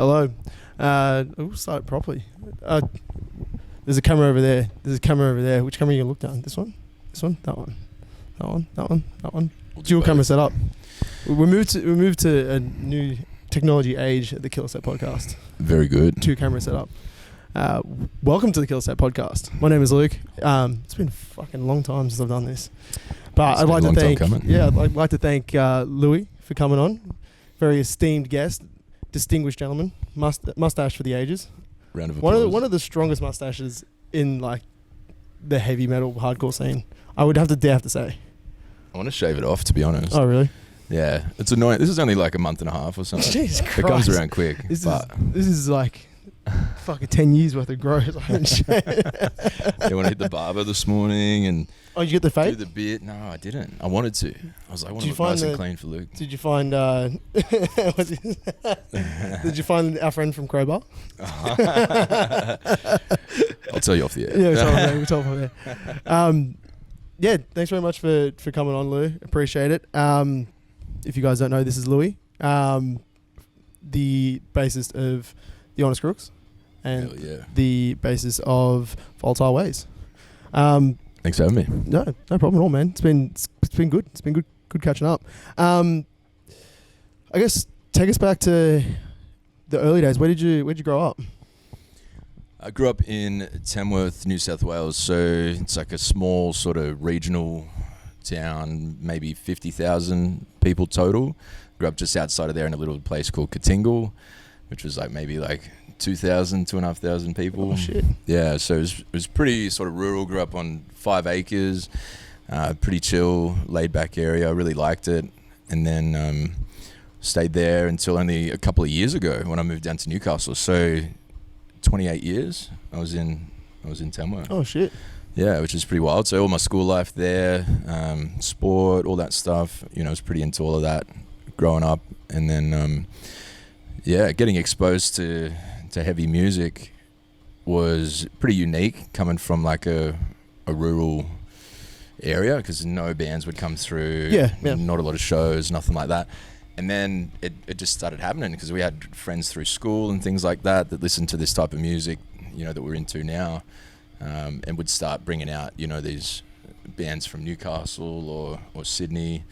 Hello. We'll start properly. There's a camera over there. Which camera are you going to look down? This one? This one? That one? That one? That one? That one? Dual camera setup. We moved to a new technology age at the Killer Set Podcast. Very good. 2 camera setup. Welcome to the Killer Set Podcast. My name is Luke. It's been a fucking long time since I've done this. But I'd like to thank Lewy for coming on. Very esteemed guest, distinguished gentleman, mustache for the ages. Round of applause. One of the strongest mustaches in like the heavy metal hardcore scene. I would have to say. I want to shave it off, to be honest. Oh really? Yeah, it's annoying. This is only like a month and a half or something. Jesus Christ. It comes around quick. This is like fucking 10 years worth of growth. I haven't shaved. Yeah, when I hit the barber this morning and oh, you get the fade? do the bit. No, I didn't. I wanted to. I was like, I want to look nice and clean for Luke. Did you find Did you find our friend from Crowbar? I'll tell you off the air. Yeah, we'll talk about that. Yeah, thanks very much for coming on, Lou. Appreciate it. If you guys don't know, this is Louis, the bassist of the Honest Crooks and the bassist of Volatile Ways. Thanks for having me. No problem at all, man. It's been good. It's been good catching up. I guess take us back to the early days. Where'd you grow up? I grew up in Tamworth, New South Wales, so it's like a small sort of regional town, maybe 50,000 people total. Grew up just outside of there in a little place called Katingal, which was like maybe like 2,500 people. Oh shit. Yeah, so it was pretty sort of rural. Grew up on 5 acres, pretty chill, laid back area. I really liked it. And then stayed there until only a couple of years ago when I moved down to Newcastle. So 28 years I was in Tamworth. Oh shit. Yeah, which is pretty wild. So all my school life there, sport, all that stuff, I was pretty into all of that growing up. And then getting exposed to heavy music was pretty unique, coming from like a rural area, because no bands would come through. Yeah. Not a lot of shows, nothing like that. And then it just started happening because we had friends through school and things like that listened to this type of music, that we're into now, and would start bringing out, these bands from Newcastle or Sydney,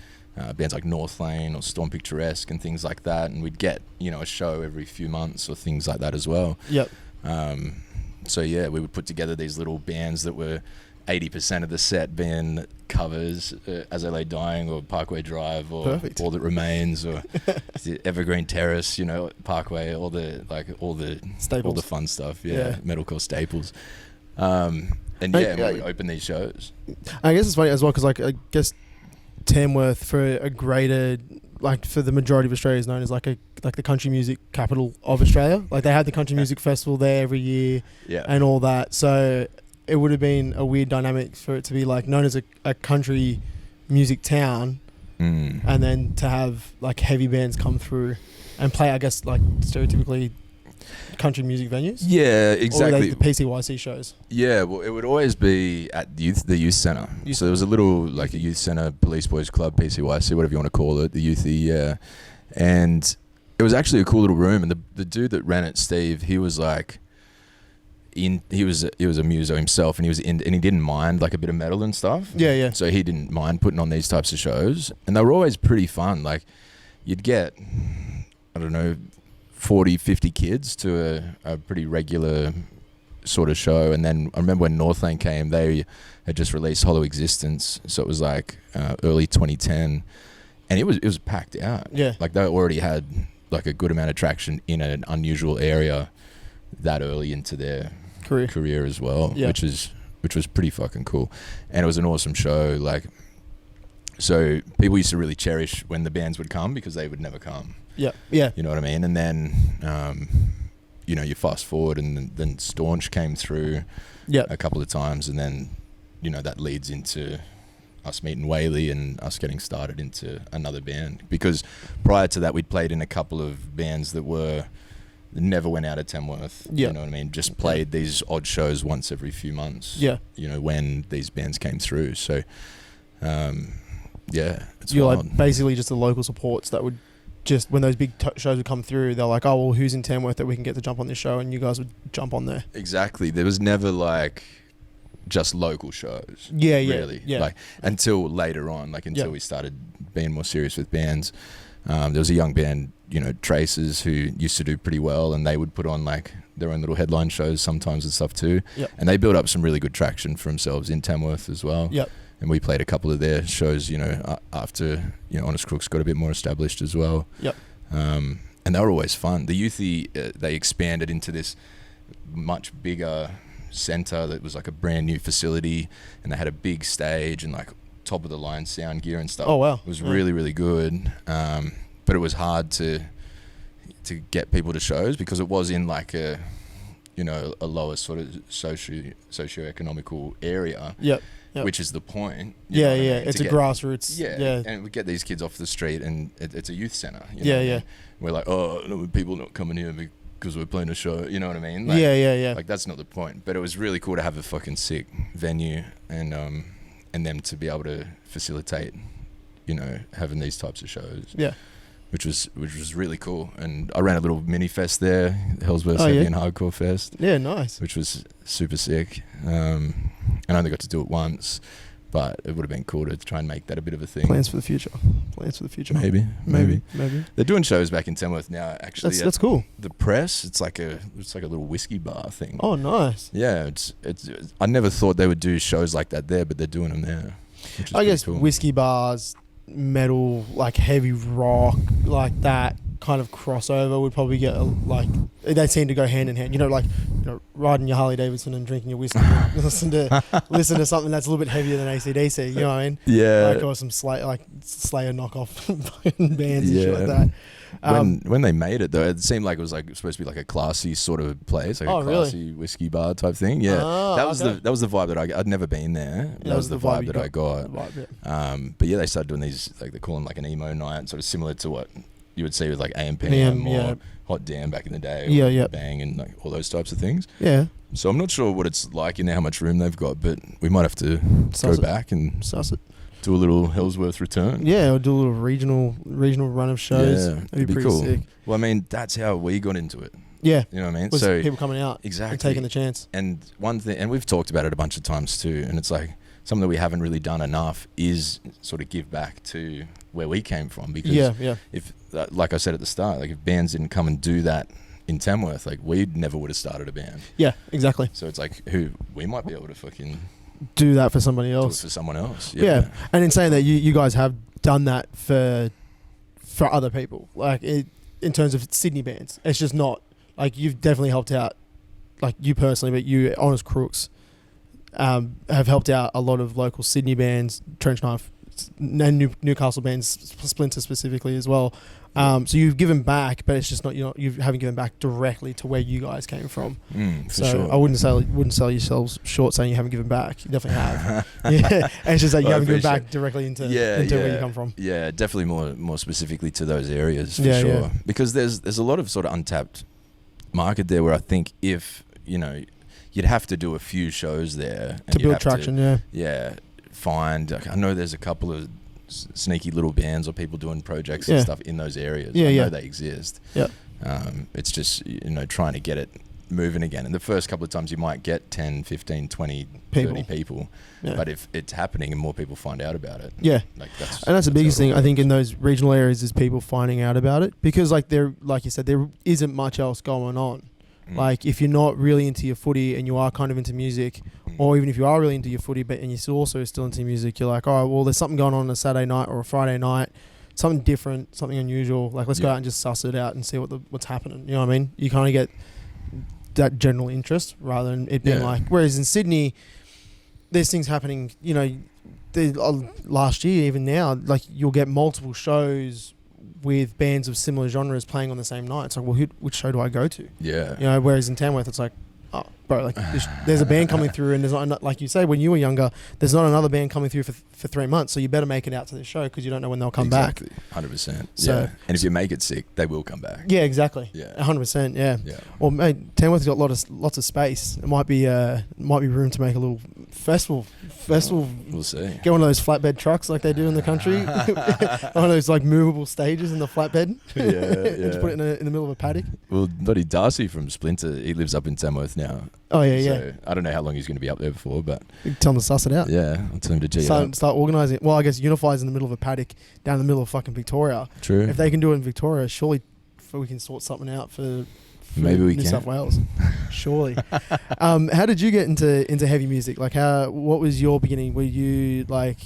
bands like North Lane or Storm Picturesque and things like that. And we'd get, a show every few months or things like that as well. Yep. So yeah, we would put together these little bands that were 80% of the set being covers, As I Lay Dying or Parkway Drive or Perfect. All That Remains or Evergreen Terrace, Parkway, all the Staples. all the fun stuff, Yeah. metalcore staples. And we would open these shows. I guess it's funny as well because I guess Tamworth for a greater, like for the majority of Australia is known as like the country music capital of Australia. Like they had the country music festival there every year, and all that. So it would have been a weird dynamic for it to be like known as a country music town, and then to have like heavy bands come through and play, I guess, like stereotypically country music venues. Yeah, exactly. Or like the PCYC shows. Yeah, well, it would always be at the youth centre. So there was a little like a youth centre, Police Boys Club, PCYC, whatever you want to call it, the youthy, yeah. And it was actually a cool little room. And the dude that ran it, Steve, he was like, he was a muso himself, and he didn't mind like a bit of metal and stuff. Yeah. So he didn't mind putting on these types of shows, and they were always pretty fun. Like you'd get, I don't know, 40, 50 kids to a pretty regular sort of show. And then I remember when North Lane came, they had just released Hollow Existence, so it was like early 2010, and it was packed out. Yeah, like they already had like a good amount of traction in an unusual area that early into their career as well, which was pretty fucking cool. And it was an awesome show. Like, so people used to really cherish when the bands would come because they would never come. Yeah. You know what I mean? And then, you fast forward, and then Staunch came through a couple of times, and then, that leads into us meeting Whaley and us getting started into another band. Because prior to that, we'd played in a couple of bands that never went out of Tamworth. You know what I mean? Just played these odd shows once every few months. Yeah. When these bands came through. So, it's you're wild. like basically just the local supports that would just when those big shows would come through, they're like, oh, well, who's in Tamworth that we can get to jump on this show? And you guys would jump on there. Exactly. There was never like just local shows. Yeah, really. Yeah. Like until later on, like until we started being more serious with bands. There was a young band, you know, Traces, who used to do pretty well, and they would put on like their own little headline shows sometimes and stuff too. Yep. And they built up some really good traction for themselves in Tamworth as well. Yep. And we played a couple of their shows, you know, after, you know, Honest Crooks got a bit more established as well. Yep. And they were always fun. The Youthy, they expanded into this much bigger centre that was like a brand new facility, and they had a big stage and like top of the line sound gear and stuff. Oh wow. It was really, really good. But it was hard to get people to shows because it was in like a, you know, a lower sort of socio-economical area. Yep. Which is the point. Yeah. It's a grassroots. Yeah. And we get these kids off the street, and it's a youth centre. Yeah. We're like, oh, no, people not coming here because we're playing a show. You know what I mean? Like, yeah. Like that's not the point. But it was really cool to have a fucking sick venue and them to be able to facilitate, you know, having these types of shows. Yeah. Which was really cool. And I ran a little mini fest there, Hellsworth Heavy and Hardcore Fest. Yeah, nice. Which was super sick. And I only got to do it once, but it would have been cool to try and make that a bit of a thing. Plans for the future. Maybe. Maybe. They're doing shows back in Tamworth now, actually. That's cool. The Press, it's like a little whiskey bar thing. Oh, nice. Yeah, it's I never thought they would do shows like that there, but they're doing them there. Which is I guess cool. whiskey bars, metal, like heavy rock, like that kind of crossover would probably get like they seem to go hand in hand. You know, like, you know, riding your Harley Davidson and drinking your whiskey. And listen to something that's a little bit heavier than AC/DC. You know what I mean? Yeah. Like, or some Slayer knockoff bands and shit like that. When they made it though, it seemed like it was like supposed to be like a classy sort of place, like a classy whiskey bar type thing. Yeah, that was the vibe that I'd never been there. That was the vibe that I got. But yeah, they started doing these, like they call them like an emo night, sort of similar to what you would see with like AM/PM or Hot Damn back in the day. Or Bang and like all those types of things. Yeah. So I'm not sure what it's like in there, how much room they've got, but we might have to go back and suss it. Do a little Hellsworth return. Yeah, or do a little regional run of shows. Yeah, that'd be pretty cool. Sick. Well, I mean, that's how we got into it. Yeah. You know what I mean? Was so people coming out and taking the chance. And one thing, and we've talked about it a bunch of times too, and it's like something that we haven't really done enough is sort of give back to where we came from. Because if, like I said at the start, like if bands didn't come and do that in Tamworth, like we never would have started a band. Yeah, exactly. So it's like we might be able to fucking do that for somebody else. Do it for someone else. Yeah. And in saying that, you guys have done that for other people, like in terms of Sydney bands. It's just not like you've definitely helped out, like you personally, but you, Honest Crooks, have helped out a lot of local Sydney bands, Trench Knife, and Newcastle bands, Splinter specifically as well. So you've given back, but it's just not, you haven't given back directly to where you guys came from. For sure. I wouldn't sell yourselves short saying you haven't given back. You definitely have. Yeah, and it's just that you haven't given back directly into where you come from. Yeah, definitely more specifically to those areas for sure. Yeah. Because there's a lot of sort of untapped market there where I think if you'd have to do a few shows there to build traction. Find. I know there's a couple of sneaky little bands or people doing projects and stuff in those areas. I know they exist. Yeah. It's just, trying to get it moving again. And the first couple of times you might get 10, 15, 20, 30 people. Yeah. But if it's happening and more people find out about it. Yeah. That's the biggest thing, I think, in those regional areas is people finding out about it. Because like you said, there isn't much else going on. Like if you're not really into your footy and you are kind of into music, or even if you are really into your footy and you're also still into music, you're like, oh, well, there's something going on a Saturday night or a Friday night, something different, something unusual. Like let's go out and just suss it out and see what's happening. You know what I mean? You kind of get that general interest rather than it being like. Whereas in Sydney, there's things happening. Last year, even now, like you'll get multiple shows with bands of similar genres playing on the same night. It's like, well, which show do I go to? Yeah. Whereas in Tamworth, it's like, oh, bro, like there's a band coming through, and there's not, like you say, when you were younger, there's not another band coming through for 3 months, so you better make it out to the show because you don't know when they'll come back. 100%. So, yeah. And if you make it sick, they will come back. Yeah, exactly. Yeah, 100%. Yeah. Yeah. Well, mate, Tamworth's got lots of space. It might be room to make a little festival. We'll see. Get one of those flatbed trucks like they do in the country. One of those like movable stages in the flatbed. Yeah. Just put it in the middle of a paddock. Well, buddy Darcy from Splinter, he lives up in Tamworth now. Oh yeah, so I don't know how long he's going to be up there for, but tell him to suss it out. Yeah, I'll tell him to start organising. Well, I guess Unify's in the middle of a paddock down the middle of fucking Victoria. True. If they can do it in Victoria, surely we can sort something out for maybe we New can. South Wales. Surely. How did you get into heavy music? Like, what was your beginning? Were you like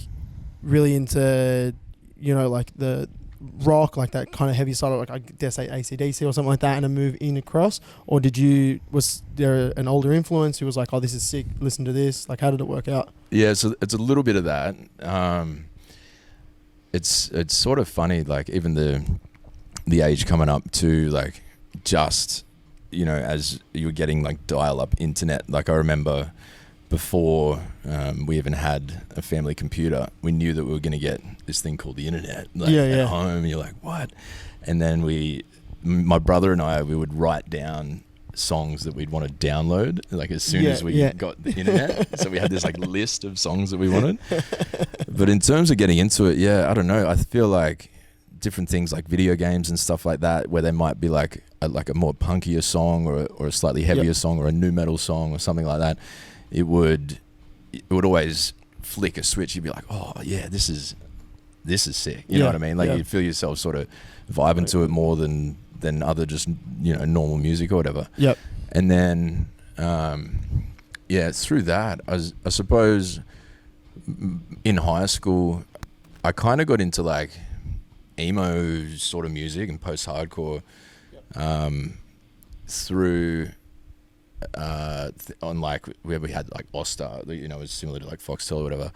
really into, like the rock, like that kind of heavy side of, like, I dare say AC/DC or something like that, and a move in across? Or was there an older influence who was like, oh, this is sick, listen to this? Like, how did it work out? Yeah, so it's a little bit of that. It's sort of funny, like even the age coming up to, like, just, as you were getting like dial-up internet. Like, I remember before we even had a family computer, we knew that we were going to get this thing called the internet, like, at home. You're like, what? And then my brother and I, we would write down songs that we'd want to download, like, as soon as we got the internet. So we had this like list of songs that we wanted. But in terms of getting into it, I don't know. I feel like different things like video games and stuff like that, where there might be like a more punkier song or a slightly heavier song or a nu metal song or something like that, it would always flick a switch. You'd be like, oh yeah, this is sick. You know what I mean? Like, you'd feel yourself sort of vibing to it more than other just, normal music or whatever. Yep. And then, through that, I suppose in high school, I kind of got into like emo sort of music and post-hardcore through on like where we had like Ostar, it was similar to like Foxtel or whatever,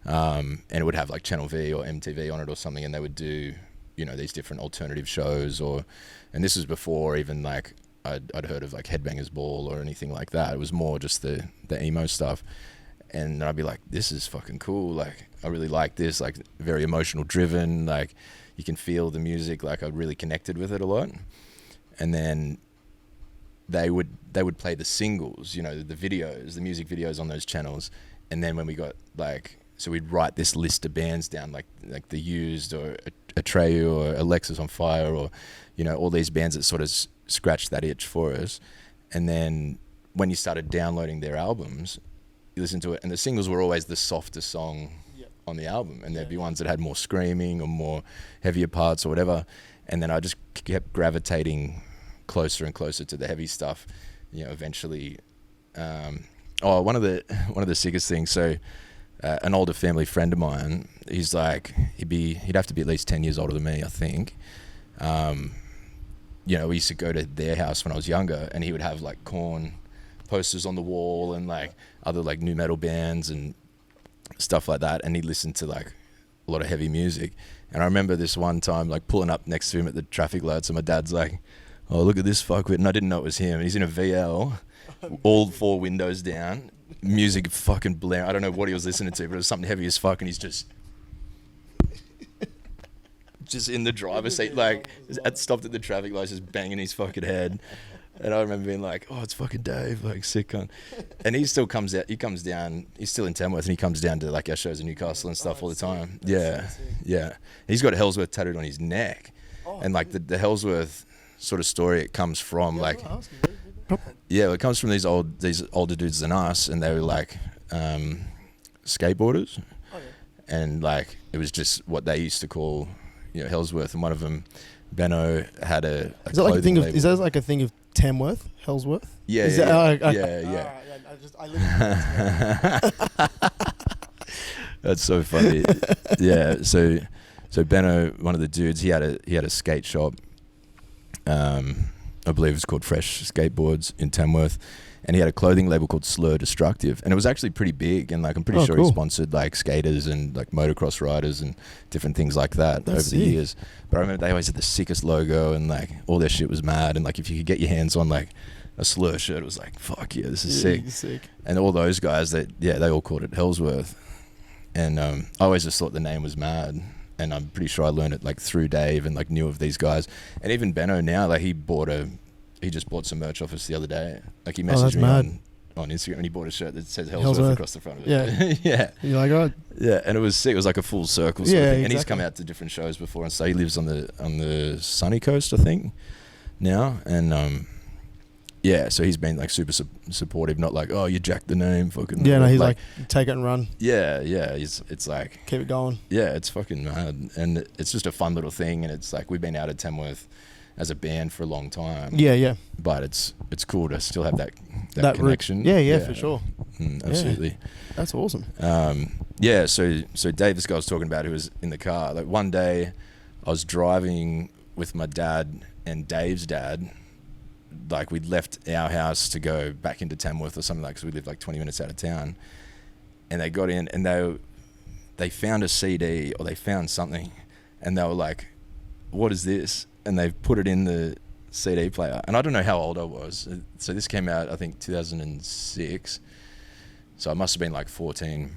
and it would have like Channel V or MTV on it or something, and they would do these different alternative shows, and this was before even like I'd heard of like Headbangers Ball or anything like that. It was more just the emo stuff, and I'd be like, this is fucking cool, like I really like this, like very emotional driven, like you can feel the music, like I really connected with it a lot. And then they would play the singles, the videos, the music videos on those channels. And then when we got so we'd write this list of bands down, like The Used or Atreyu or Alexis on Fire, or all these bands that sort of scratched that itch for us. And then when you started downloading their albums, you listen to it, and the singles were always the softer song on the album, and there'd be ones that had more screaming or more heavier parts or whatever. And then I just kept gravitating closer and closer to the heavy stuff. Eventually, one of the sickest things. So, an older family friend of mine, he's like, he'd have to be at least 10 years older than me, I think. We used to go to their house when I was younger, and he would have like Korn posters on the wall and like other like nu metal bands and stuff like that, and he listened to like a lot of heavy music. And I remember this one time like pulling up next to him at the traffic lights, and my dad's like, oh, look at this fuckwit, and I didn't know it was him, and he's in a VL, all 4 windows down, music fucking blaring. I don't know what he was listening to, but it was something heavy as fuck, and he's just in the driver's seat, like stopped at the traffic lights, just banging his fucking head. And I remember being like, oh, it's fucking Dave, like sick cunt. And he still comes out, he's still in Tamworth, and he comes down to like our shows in Newcastle and stuff all the time. Yeah. He's got Hellsworth tattooed on his neck. And like the Hellsworth sort of story, it comes from like, it comes from these older dudes than us, and they were like skateboarders. And like, it was just what they used to call, Hellsworth. And one of them, Benno, had a is that like a thing of, is that like a thing of Tamworth, Hellsworth? Yeah. That's so funny. Yeah. So Benno, one of the dudes, he had a skate shop. I believe it's called Fresh Skateboards in Tamworth, and he had a clothing label called Slur Destructive, and it was actually pretty big, and like I'm pretty sure he sponsored like skaters and like motocross riders and different things like that over the years. But I remember they always had the sickest logo, and like all their shit was mad, and like if you could get your hands on like a Slur shirt, it was like, fuck yeah, this is sick. And all those guys they all called it Hellsworth, and I always just thought the name was mad. And I'm pretty sure I learned it like through Dave and like knew of these guys. And even Benno now, like he just bought some merch off us the other day. Like he messaged me on Instagram, and he bought a shirt that says Hellsworth across the front of it. Yeah. Yeah. You're like, oh. Yeah, and it was sick. It was like a full circle sort of thing. And he's come out to different shows before, and so he lives on the sunny coast, I think, now. And yeah, so he's been like super supportive, not like, oh, you jacked the name, fucking. Yeah, no, he's like take it and run. Yeah. It's like keep it going. Yeah, it's fucking mad, and it's just a fun little thing, and it's like we've been out at Tamworth as a band for a long time. Yeah. But it's cool to still have that connection. Yeah, for sure. Absolutely. Yeah. That's awesome. Yeah, so Dave, this guy I was talking about, who was in the car. Like one day, I was driving with my dad and Dave's dad. Like we'd left our house to go back into Tamworth or something, like, because we lived like 20 minutes out of town, and they got in and they found a CD, or they found something, and they were like, what is this? And they put it in the CD player, and I don't know how old I was, so this came out I think 2006, so I must have been like 14, and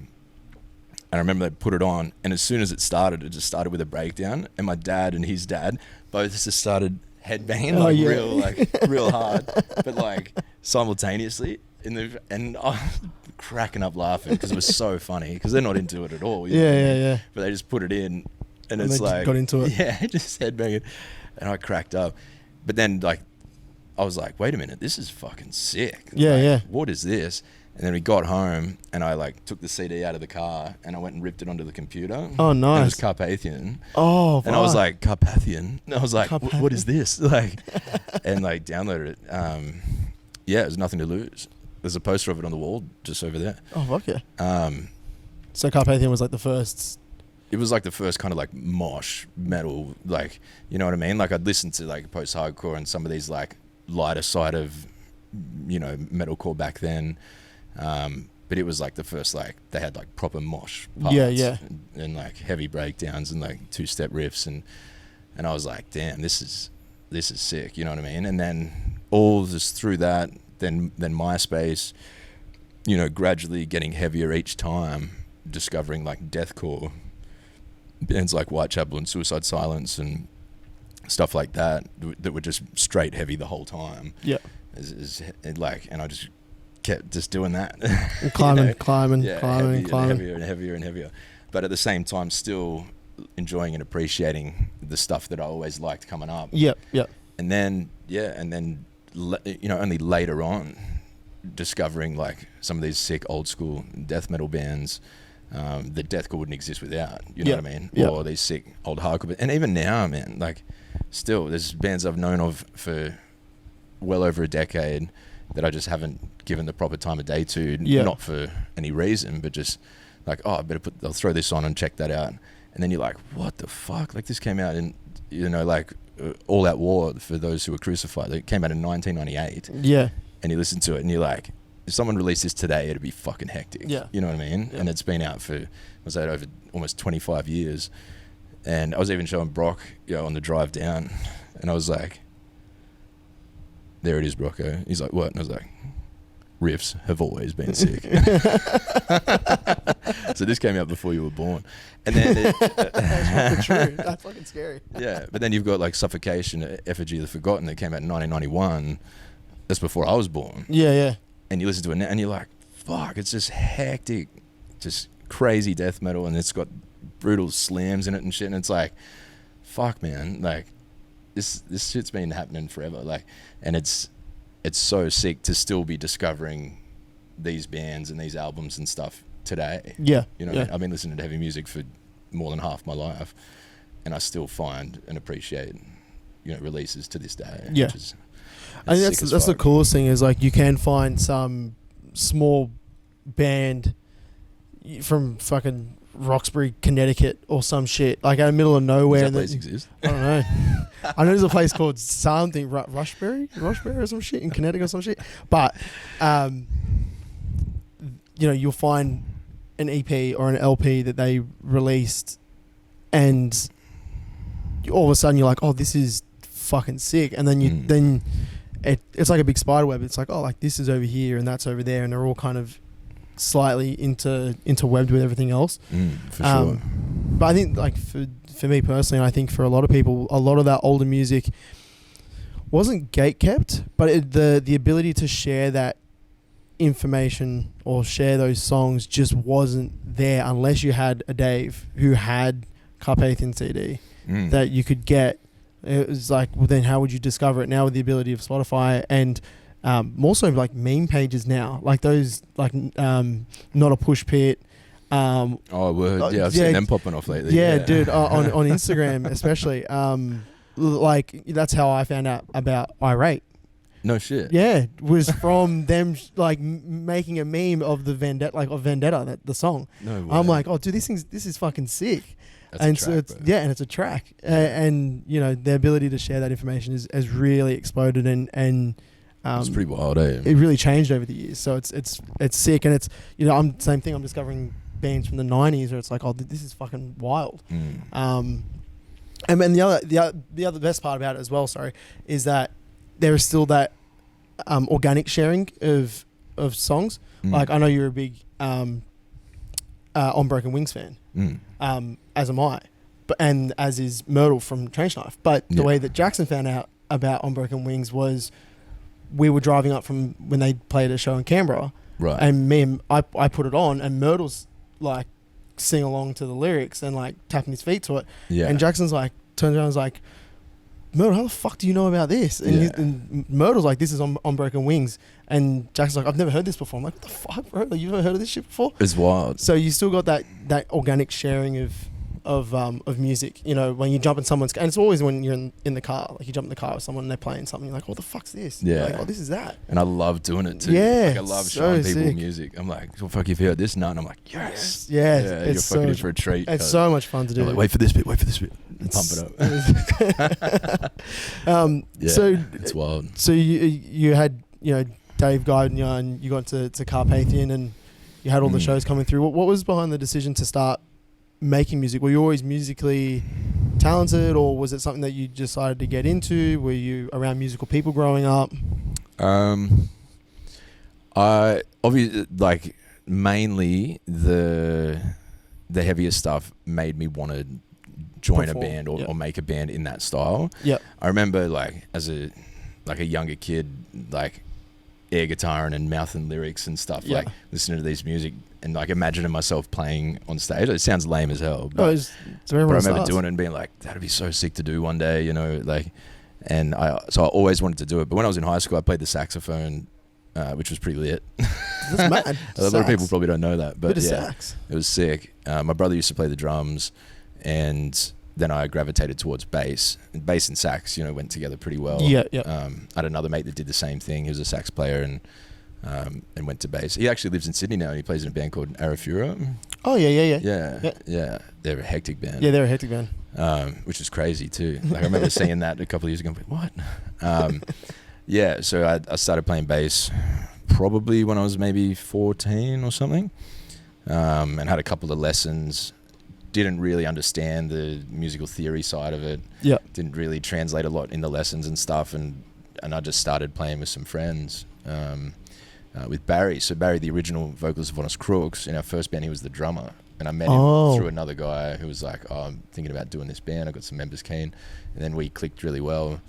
I remember they put it on, and as soon as it just started with a breakdown, and my dad and his dad both just started headbanging real hard, but like simultaneously, and I was cracking up laughing because it was so funny, because they're not into it at all. Yeah. But they just put it in, and it's like just got into it. Yeah, just headbanging, and I cracked up. But then like I was like, wait a minute, this is fucking sick. Yeah. What is this? And then we got home, and I like took the CD out of the car, and I went and ripped it onto the computer. Oh, nice. And it was Carpathian. Oh, and I was like, Carpathian? And I was like, what is this? Like, and like downloaded it. Yeah, there's nothing to lose. There's a poster of it on the wall just over there. Oh, fuck yeah. So Carpathian was like the first. It was like the first kind of like mosh metal, like, you know what I mean? Like I'd listened to like post-hardcore and some of these like lighter side of, you know, metalcore back then. But it was like the first, like they had like proper mosh parts, and like heavy breakdowns and like two-step riffs, and I was like, damn, this is sick, you know what I mean? And then all just through that, then MySpace, you know, gradually getting heavier each time, discovering like deathcore bands like Whitechapel and Suicide Silence and stuff like that were just straight heavy the whole time. Yeah, and I just kept just doing that, and climbing, heavier and heavier and heavier, but at the same time still enjoying and appreciating the stuff that I always liked coming up. Yep. And then you know, only later on discovering like some of these sick old school death metal bands that deathcore wouldn't exist without, you know what I mean? Or these sick old hardcore, and even now, man, like still there's bands I've known of for well over a decade that I just haven't given the proper time of day to, not for any reason, but just like, oh, I'll throw this on and check that out. And then you're like, what the fuck? Like this came out in, you know, like All Out War for Those Who Were Crucified. It came out in 1998. Yeah. And you listen to it and you're like, if someone released this today, it'd be fucking hectic. Yeah. You know what I mean? Yeah. And it's been out for, was that over almost 25 years? And I was even showing Brock, you know, on the drive down, and I was like, there it is, Brocco. He's like, what? And I was like, riffs have always been sick. So this came out before you were born. And then that's fucking true. That's fucking scary. Yeah, but then you've got like Suffocation, Effigy of the Forgotten, that came out in 1991. That's before I was born. Yeah. And you listen to it now and you're like, fuck, it's just hectic, just crazy death metal, and it's got brutal slams in it and shit, and it's like, fuck, man, like this shit's been happening forever, like, and it's so sick to still be discovering these bands and these albums and stuff today. Yeah. You know, I've been listening to heavy music for more than half my life, and I still find and appreciate, you know, releases to this day. Yeah. Which is, I think that's the coolest thing, is like you can find some small band from fucking Roxbury, Connecticut or some shit, like out of the middle of nowhere. Does that place exist? I don't know. I know there's a place called something Rushbury or some shit in Connecticut or some shit. But you'll find an EP or an LP that they released, and all of a sudden you're like, oh, this is fucking sick. And then it's like a big spider web. It's like, oh, like this is over here and that's over there, and they're all kind of slightly interwebbed with everything else. For sure. But I think, like, for me personally, I think for a lot of people, a lot of that older music wasn't gatekept, but the ability to share that information or share those songs just wasn't there unless you had a Dave who had Carpathian CD that you could get. It was like, well, then how would you discover it? Now with the ability of Spotify and more so like meme pages now, like those, like Not a Push Pit. Word. Yeah, I've seen them popping off lately. Yeah, dude, on Instagram especially. Like that's how I found out about Irate. No shit. Yeah, was from them like making a meme of the Vendetta, like of Vendetta, the song. No way. I'm like, oh, dude, this is fucking sick. That's and a track, so it's, bro. yeah, and it's a track, and the ability to share that information has really exploded, and it's pretty wild, eh? It really changed over the years. So it's sick, and it's I'm same thing. I'm discovering bands from the '90s where it's like, oh, this is fucking wild. And then the other best part about it as well, is that there is still that organic sharing of songs. Like I know you're a big On Broken Wings fan, as am I, and as is Myrtle from Trench Knife. But the way that Jackson found out about On Broken Wings was we were driving up from when they played a show in Canberra, right? And I put it on, and Myrtle's like sing along to the lyrics and like tapping his feet to it. Yeah. And Jackson's like turns around and is like, Myrtle, how the fuck do you know about this? And Myrtle's like, this is on Broken Wings. And Jackson's like, I've never heard this before. I'm like, what the fuck, bro? Like, you've never heard of this shit before? It's wild. So you still got that organic sharing of music, when you jump in someone's, and it's always when you're in the car, like you jump in the car with someone and they're playing something, you're like, what the fuck's this? Yeah. Like, oh, this is that. And I love doing it too. Yeah. Like I love showing people music. I'm like, well, fuck, you've heard this now. And I'm like, yes. Yeah. You're fucking in for a treat. It's so much fun to do. Like, wait for this bit. And pump it up. So it's wild. So you had, Dave guiding you, and you got to Carpathian, and you had all the shows coming through. What was behind the decision to start making music? Were you always musically talented, or was it something that you decided to get into? Were you around musical people growing up? I obviously, like, mainly the heavier stuff made me want to join a band or make a band in that style. Yeah. I remember, like, as a younger kid, like air guitaring and mouthing lyrics and stuff, like listening to these music and like imagining myself playing on stage. It sounds lame as hell, but, but I remember doing it and being like, that'd be so sick to do one day, like, and so I always wanted to do it. But when I was in high school, I played the saxophone, which was pretty lit. That's mad. A lot of people probably don't know that, but sax. It was sick. My brother used to play the drums, and then I gravitated towards bass. And bass and sax, went together pretty well. Yeah. I had another mate that did the same thing. He was a sax player and went to bass. He actually lives in Sydney now, and he plays in a band called Arafura. Oh, yeah. Yeah. They're a hectic band. Yeah, they're a hectic band. Which is crazy too. Like I remember seeing that a couple of years ago. I'm like, what? So I started playing bass probably when I was maybe 14 or something, and had a couple of lessons. Didn't really understand the musical theory side of it. Yeah. Didn't really translate a lot in the lessons and stuff, and I just started playing with some friends. With Barry. So Barry, the original vocalist of Honest Crooks, in our first band, he was the drummer. And I met him through another guy who was like, I'm thinking about doing this band. I've got some members keen. And then we clicked really well.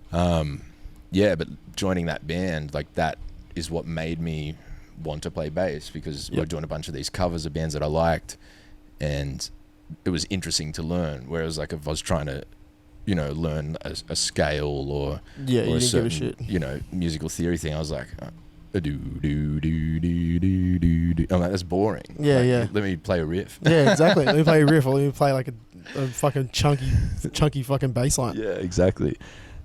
But joining that band, like, that is what made me want to play bass, because we were doing a bunch of these covers of bands that I liked, and it was interesting to learn. Whereas, like, if I was trying to, learn a scale or a certain, musical theory thing, I was like, I'm like, that's boring. Let me play a riff. Yeah, exactly. Let me play a riff, or let me play like a fucking chunky fucking bass line. Yeah, exactly.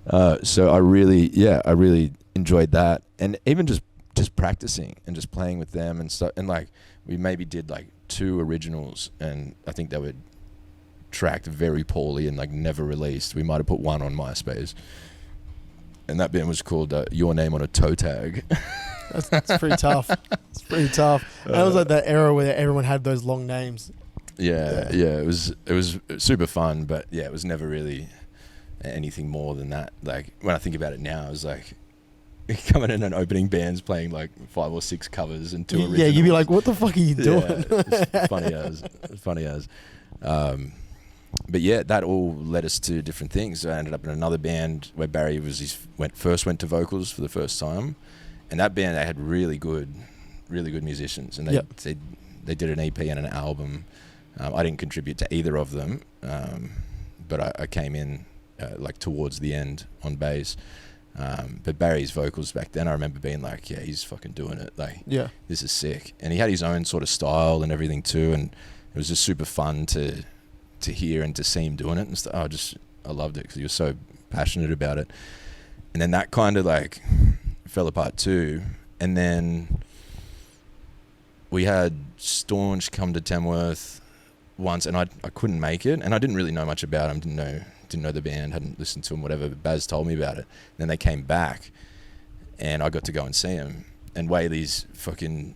So I really enjoyed that, and even just just practicing and just playing with them and stuff. And like we maybe did like 2 originals, and I think they were tracked very poorly and like never released. We might have put one on MySpace, and that band was called Your Name on a Toe Tag. That's pretty tough. It's pretty tough. And it was like that era where everyone had those long names. Yeah. It was super fun, but yeah, it was never really anything more than that. Like when I think about it now, it was like coming in and opening bands playing like 5 or 6 covers and 2 originals. Yeah, you'd be like, what the fuck are you doing? It's funny as. But yeah, that all led us to different things. I ended up in another band where Barry first went to vocals for the first time, and that band, they had really good musicians, and they did an EP and an album. I didn't contribute to either of them, but I came in like towards the end on bass. But Barry's vocals back then, I remember being like, yeah, he's fucking doing it. Like, yeah, this is sick. And he had his own sort of style and everything too, and it was just super fun to hear and to see him doing it and stuff. I loved it because he was so passionate about it. And then that kind of like fell apart too. And then we had Staunch come to Tamworth once, and I couldn't make it, and I didn't really know much about him. Didn't know the band, hadn't listened to him, whatever. But Baz told me about it. And then they came back, and I got to go and see him. And Whaley's fucking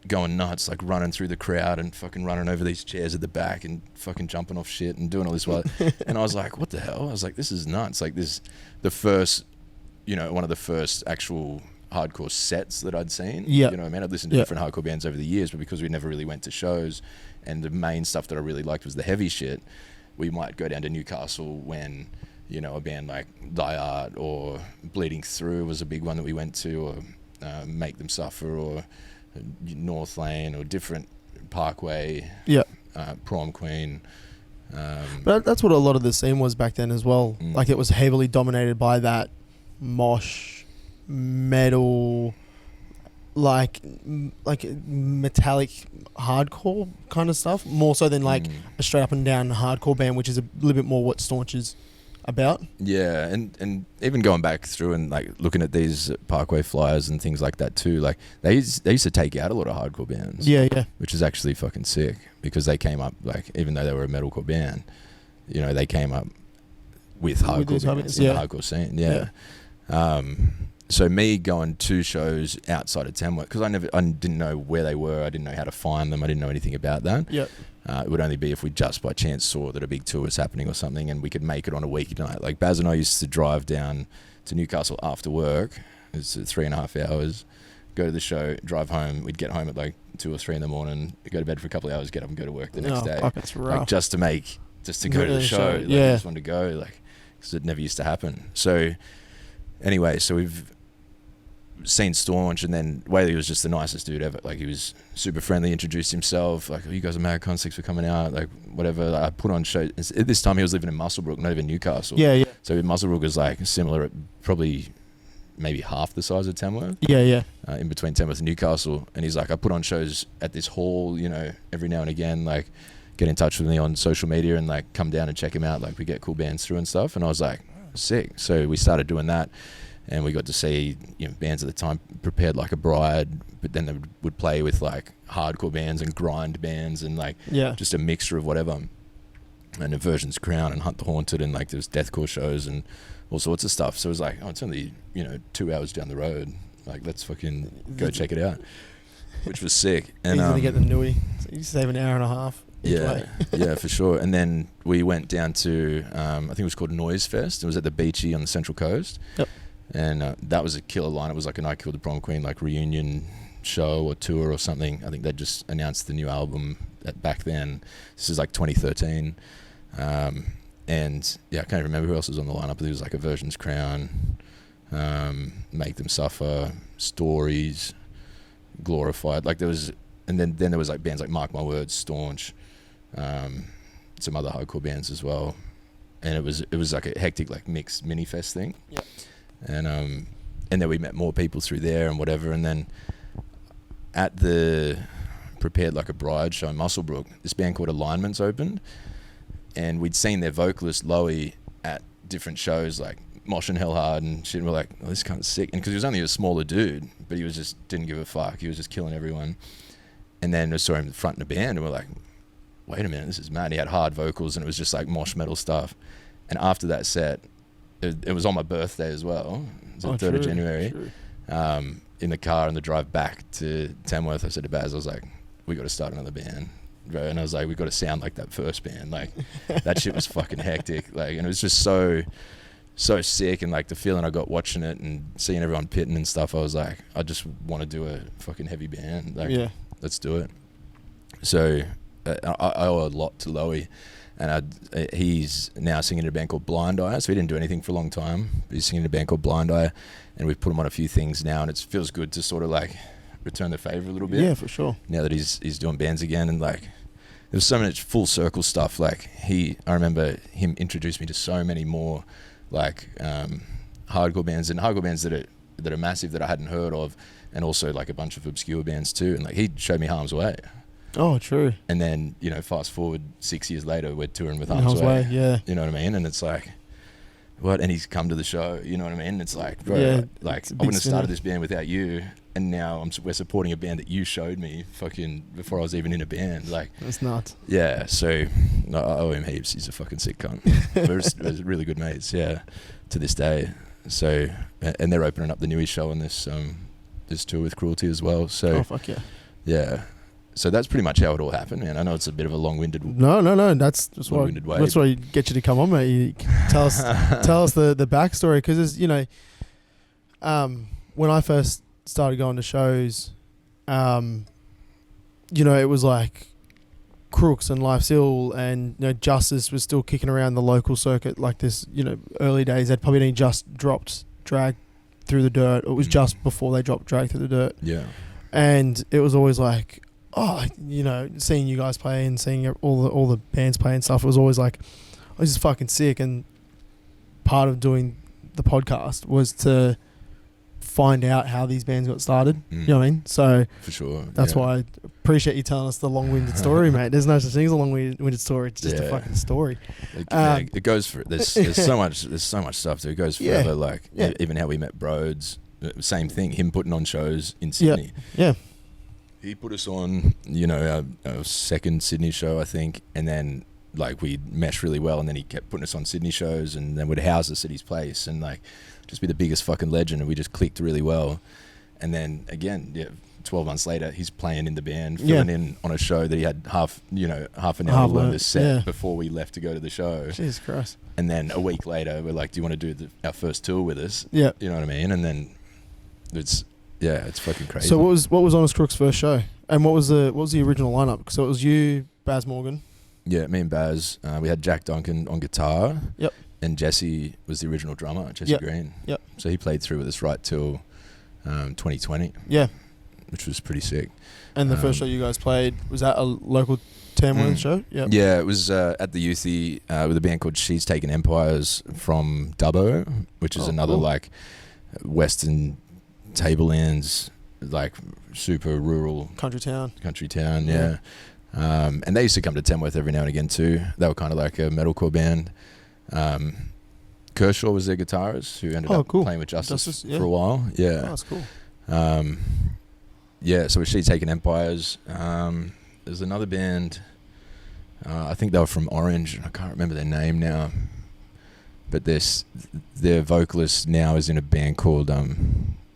going nuts, like running through the crowd and fucking running over these chairs at the back and fucking jumping off shit and doing all this while. And I was like, what the hell? I was like, this is nuts. Like this, the first, one of the first actual hardcore sets that I'd seen. Yeah. You know what I mean? I'd listened to different hardcore bands over the years, but because we never really went to shows, and the main stuff that I really liked was the heavy shit, we might go down to Newcastle when, a band like Die Art or Bleeding Through was a big one that we went to, or Make Them Suffer, or North Lane, or different Parkway, Prom Queen. But that's what a lot of the scene was back then as well. Like it was heavily dominated by that mosh, metal, like metallic hardcore kind of stuff, more so than like a straight up and down hardcore band, which is a little bit more what Staunch is about. Yeah, and even going back through and like looking at these Parkway flyers and things like that too, like they used to take out a lot of hardcore bands. Yeah. Which is actually fucking sick, because they came up, like, even though they were a metalcore band, they came up with hardcore bands in the hardcore scene. Yeah. So me going to shows outside of Tamworth, because I didn't know where they were, I didn't know how to find them, I didn't know anything about that. Yeah. It would only be if we just by chance saw that a big tour was happening or something, and we could make it on a weeknight. Like Baz and I used to drive down to Newcastle after work. It's 3.5 hours. Go to the show, drive home. We'd get home at like 2 or 3 in the morning. Go to bed for a couple of hours, get up and go to work the next day. Fuck, that's rough. Like just to go to the show. Like, I just wanted to go, like, because it never used to happen. So anyway, so we've seen Staunch, and then Whaley was just the nicest dude ever. Like, he was super friendly, introduced himself, like, oh, you guys are Mad Con, 6 for coming out, like, whatever. Like, I put on shows. At this time he was living in Muswellbrook, not even Newcastle. Yeah. So Muswellbrook was like similar, probably maybe half the size of Tamworth. Yeah. In between Tamworth and Newcastle. And he's like, I put on shows at this hall, every now and again, like, get in touch with me on social media and like come down and check him out. Like, we get cool bands through and stuff. And I was like, sick. So we started doing that. And we got to see, bands at the time, Prepared Like a Bride, but then they would play with like hardcore bands and grind bands and like just a mixture of whatever. And Aversion's Crown and Hunt the Haunted, and like there was deathcore shows and all sorts of stuff. So it was like, oh, it's only 2 hours down the road. Like, let's fucking go check it out, which was sick. And easy to get the Nui. So you save an hour and a half. Yeah, for sure. And then we went down to I think it was called Noise Fest. It was at the Beachy on the Central Coast. Yep. And that was a killer line. It was like an I Killed the Prom Queen like reunion show or tour or something. I think they just announced the new album back then. This is like 2013. And yeah, I can't remember who else was on the lineup, but there was like Aversion's Crown, Make Them Suffer, Stories, Glorified. Like there was, and then there was like bands like Mark My Words, Staunch, some other hardcore bands as well. And it was like a hectic like mixed mini fest thing. Yeah. And then we met more people through there and whatever. And then at the Prepared Like a Bride show in Muswellbrook, this band called Alignments opened, and we'd seen their vocalist Lewy at different shows like Mosh and Hell Hard and shit. And we're like, oh, this kind of sick. And because he was only a smaller dude, but he was just didn't give a fuck. He was just killing everyone. And then I saw him fronting a band, and we're like, wait a minute, this is mad. He had hard vocals, and it was just like mosh metal stuff. And after that set, it was on my birthday as well. It was the 3rd of January. In the car on the drive back to Tamworth, I said to Baz, I was like, we got to start another band, bro. And I was like, we got to sound like that first band. Like, that shit was fucking hectic. Like, and it was just so sick. And like the feeling I got watching it and seeing everyone pitting and stuff, I was like, I just want to do a fucking heavy band. Like, let's do it. So I owe a lot to Lewy. And he's now singing in a band called Blind Eye. So he didn't do anything for a long time. He's singing in a band called Blind Eye. And we've put him on a few things now. And it feels good to sort of like return the favour a little bit. Yeah, for sure. Now that he's doing bands again. And like, there's so much full circle stuff. Like I remember him introduced me to so many more like hardcore bands that are massive that I hadn't heard of. And also like a bunch of obscure bands too. And like he showed me Harm's Way. Oh, true. And then, you know, fast forward 6 years later, we're touring with Harm's Way. Yeah. You know what I mean? And it's like, what? And he's come to the show, you know what I mean? It's like, bro, like I wouldn't have started this band without you. And now we're supporting a band that you showed me fucking before I was even in a band. Like, that's nuts. Yeah. So I owe him heaps. He's a fucking sick cunt. we're really good mates. Yeah. To this day. So, and they're opening up the Newy show on this tour with Cruelty as well. So, oh, fuck yeah. Yeah. So that's pretty much how it all happened, man. I know it's a bit of a long-winded. No. That's why I get you to come on, mate. You tell us the backstory, because you know, when I first started going to shows, you know, it was like Crooks and Life's Ill, and you know, Justice was still kicking around the local circuit like this. You know, early days they'd probably only just dropped Drag Through the Dirt. It was just before they dropped Drag Through the Dirt. Yeah, and it was always like, oh, you know, seeing you guys play and seeing all the bands play and stuff, it was always like, oh, this is fucking sick. And part of doing the podcast was to find out how these bands got started. You know what I mean? So for sure, that's why I appreciate you telling us the long-winded story, mate. There's no such thing as a long-winded story. It's just a fucking story. It goes for there's so much stuff. So it goes forever. Like even how we met Broads, same thing. Him putting on shows in Sydney. Yeah. He put us on, you know, our second Sydney show, I think, and then like we meshed really well, and then he kept putting us on Sydney shows, and then would house us at his place, and like just be the biggest fucking legend, and we just clicked really well. And then again, 12 months later, he's playing in the band, filling in on a show that he had half an hour to learn the set before we left to go to the show. Jesus Christ! And then a week later, we're like, "Do you want to do our first tour with us?" Yeah, you know what I mean. And then it's fucking crazy. So what was on his Crooks' first show, and what was the original lineup? So it was you, Baz Morgan. Yeah, me and Baz. We had Jack Duncan on guitar. Yep. And Jesse was the original drummer, Jesse Green. Yep. So he played through with us right till 2020. Yeah. Which was pretty sick. And the first show you guys played, was that a local Tamworth show? Yep. Yeah, it was at the Youthy with a band called She's Taken Empires from Dubbo, which is another like Western Tablelands, like super rural country town. Yeah. And they used to come to Tamworth every now and again too. They were kind of like a metalcore band. Kershaw was their guitarist, who ended up playing with Justice for a while. Yeah. Oh, that's cool. So She's Taken Empires. There's another band, I think they were from Orange, I can't remember their name now, but their vocalist now is in a band called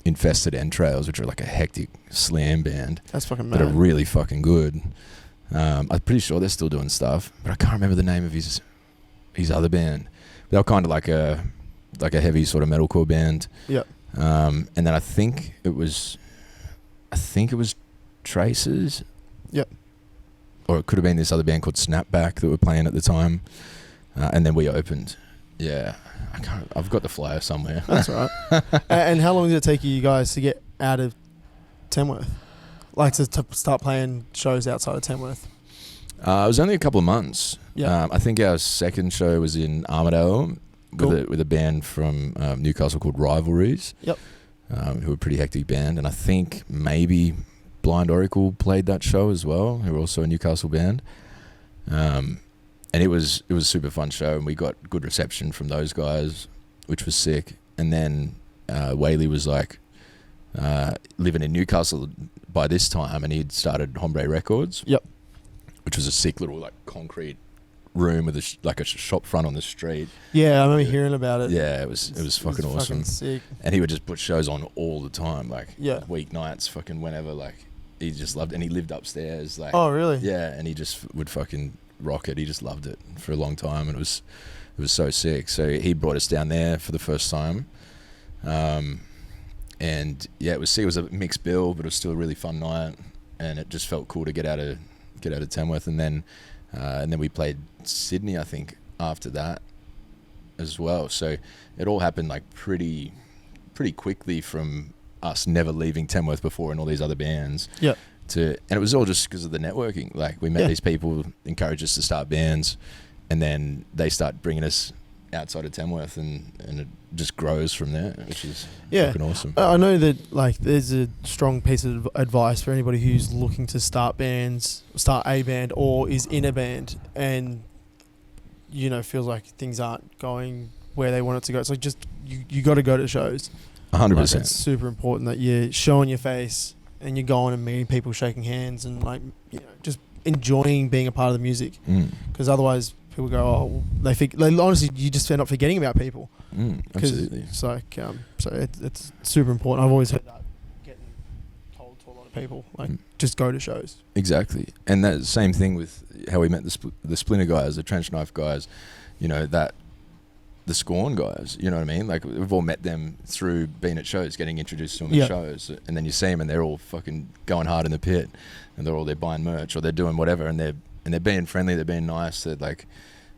Infested Entrails, which are like a hectic slam band. That's fucking mad. That are really fucking good. I'm pretty sure they're still doing stuff, but I can't remember the name of his other band. They were kind of like a heavy sort of metalcore band. Yeah. And then I think it was Traces. Yep. Or it could have been this other band called Snapback that were playing at the time. And then we opened. Yeah. I've got the flyer somewhere. That's all right. And how long did it take you guys to get out of Tamworth? Like to start playing shows outside of Tamworth? It was only a couple of months. Yeah. I think our second show was in Armidale with a band from Newcastle called Rivalries. Yep. Who were a pretty hectic band, and I think maybe Blind Oracle played that show as well, who were also a Newcastle band. And it was a super fun show, and we got good reception from those guys, which was sick. And then Whaley was like living in Newcastle by this time, and he'd started Hombre Records. Yep. Which was a sick little like concrete room with a shop front on the street. Yeah, I remember hearing about it. Yeah, it was fucking awesome. Fucking sick. And he would just put shows on all the time, like weeknights, fucking whenever. Like he just loved it. And he lived upstairs. Like, oh really? Yeah, and he just would fucking rock it. He just loved it for a long time, and it was so sick. So he brought us down there for the first time. And yeah, it was a mixed bill, but it was still a really fun night, and it just felt cool to get out of Tamworth. And then we played Sydney, I think, after that as well. So it all happened like pretty quickly from us never leaving Tamworth before and all these other bands. Yeah. And it was all just because of the networking. Like we met these people, encouraged us to start bands, and then they start bringing us outside of Tamworth, and it just grows from there, which is fucking awesome. I know that like there's a strong piece of advice for anybody who's looking to start a band, or is in a band and feels like things aren't going where they want it to go. It's like just you got to go to shows. 100%. It's super important that you're showing your face and you're going and meeting people, shaking hands, and like just enjoying being a part of the music. Because otherwise people go, oh, honestly, you just end up forgetting about people. Absolutely. It's like, it's super important. I've always heard that getting told to a lot of people, like, just go to shows. Exactly. And that same thing with how we met the Splinter guys, the Trench Knife guys, the Scorn guys, you know what I mean? Like, we've all met them through being at shows, getting introduced to them at shows, and then you see them and they're all fucking going hard in the pit, and they're buying merch, or they're doing whatever, and they're being friendly, they're being nice, they're like,